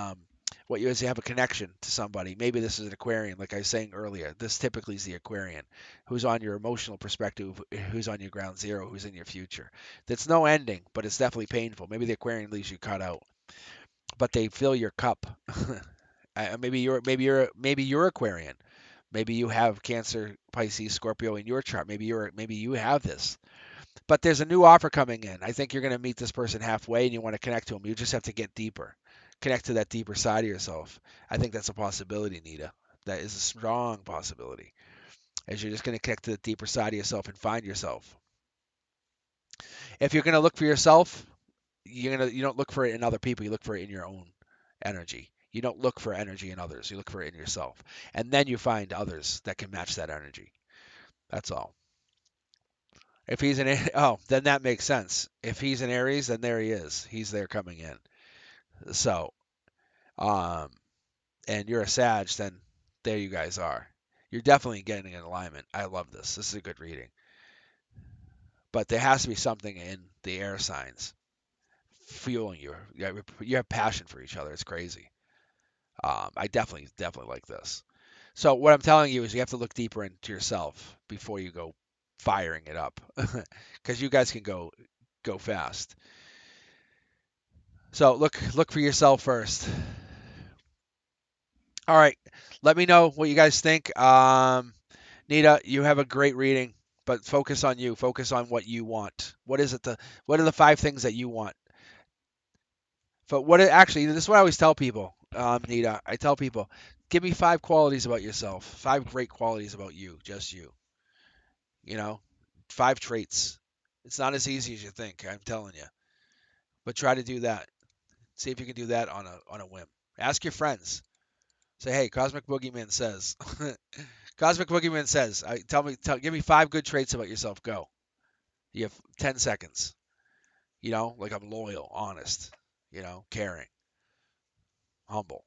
what you is you have a connection to somebody. Maybe this is an Aquarian, like I was saying earlier. This typically is the Aquarian, who's on your emotional perspective, who's on your ground zero, who's in your future. That's no ending, but it's definitely painful. Maybe the Aquarian leaves you cut out, but they fill your cup. Maybe you're Aquarian. Maybe you have Cancer, Pisces, Scorpio in your chart. Maybe you have this. But there's a new offer coming in. I think you're going to meet this person halfway and you want to connect to them. You just have to get deeper. Connect to that deeper side of yourself. I think that's a possibility, Nita. That is a strong possibility. As you're just going to connect to the deeper side of yourself and find yourself. If you're going to look for yourself, you don't look for it in other people, you look for it in your own energy. You don't look for energy in others, you look for it in yourself. And then you find others that can match that energy. That's all. If he's then that makes sense. If he's an Aries, then there he is. He's there coming in. So, um, and you're a Sag, then there you guys are. You're definitely getting an alignment. I love this. This is a good reading. But there has to be something in the air signs fueling you. You have passion for each other. It's crazy. I definitely like this. So what I'm telling you is you have to look deeper into yourself before you go firing it up, because you guys can go fast. So look for yourself first. All right, let me know what you guys think. Nita, you have a great reading, but focus on you. Focus on what you want. What are the 5 things that you want? But actually, this is what I always tell people, Nita. I tell people, give me 5 qualities about yourself. 5 great qualities about you, just you. You know, 5 traits. It's not as easy as you think. I'm telling you. But try to do that. See if you can do that on a whim. Ask your friends. Say, hey, Cosmic Boogeyman says. Cosmic Boogeyman says. Give me 5 good traits about yourself. Go. You have 10 seconds. Like I'm loyal, honest, caring, humble.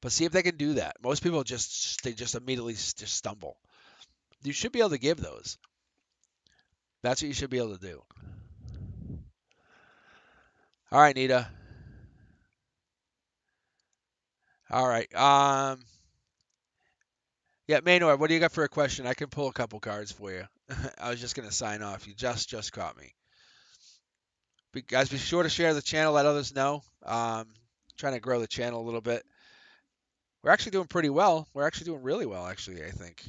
But see if they can do that. Most people they just immediately just stumble. You should be able to give those. That's what you should be able to do. All right, Nita. All right. Yeah, Maynor, what do you got for a question? I can pull a couple cards for you. I was just gonna sign off. You just caught me. Guys, be sure to share the channel. Let others know. Trying to grow the channel a little bit. We're actually doing pretty well. We're actually doing really well, actually. I think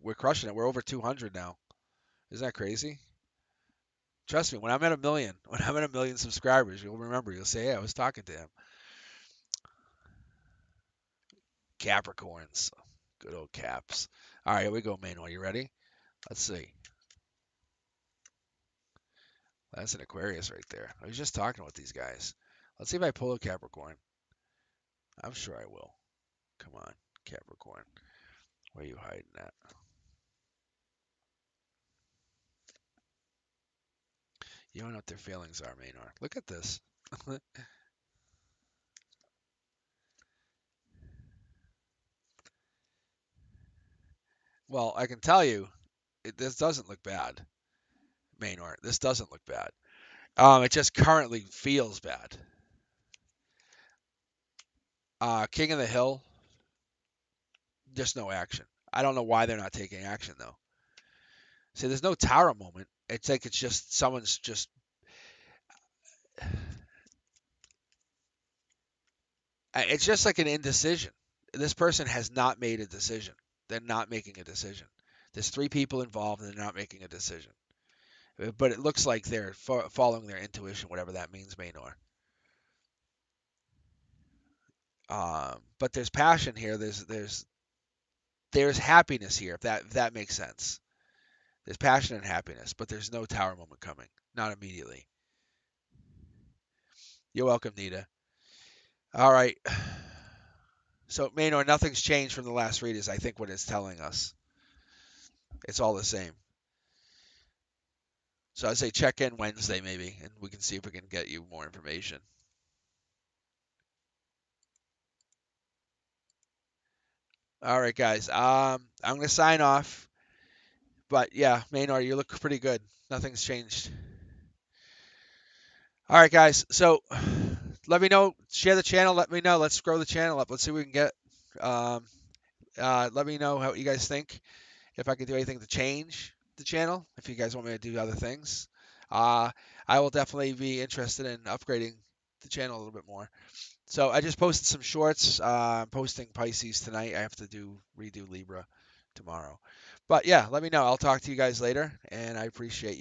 we're crushing it. We're over 200 now. Isn't that crazy? Trust me, when I'm at a million subscribers, you'll remember. You'll say, "Hey, I was talking to him." Capricorns, good old Caps. All right, here we go, Maynor. You ready? Let's see. That's an Aquarius right there. I was just talking with these guys. Let's see if I pull a Capricorn. I'm sure I will. Come on, Capricorn. Where are you hiding at? You don't know what their feelings are, Maynor. Look at this. Well, I can tell you, this doesn't look bad, Maynor. This doesn't look bad. It just currently feels bad. King of the Hill, just no action. I don't know why they're not taking action though. See, there's no Tara moment. It's like it's just someone's just. It's just like an indecision. This person has not made a decision. They're not making a decision. There's 3 people involved and they're not making a decision. But it looks like they're following their intuition, whatever that means, Maynor. But there's passion here. There's happiness here. If that makes sense. There's passion and happiness, but there's no Tower moment coming. Not immediately. You're welcome, Nita. All right. So, Maynor, nothing's changed from the last read, is I think what it's telling us. It's all the same. So I say check in Wednesday maybe, and we can see if we can get you more information. All right, guys. I'm gonna sign off. But yeah, Maynard, you look pretty good. Nothing's changed. All right, guys. So let me know. Share the channel. Let me know. Let's grow the channel up. Let's see what we can get. Um, let me know how you guys think. If I can do anything to change the channel. If you guys want me to do other things, uh, I will definitely be interested in upgrading the channel a little bit more. So I just posted some shorts. I'm posting Pisces tonight. I have to redo Libra tomorrow. But yeah, let me know. I'll talk to you guys later, and I appreciate you.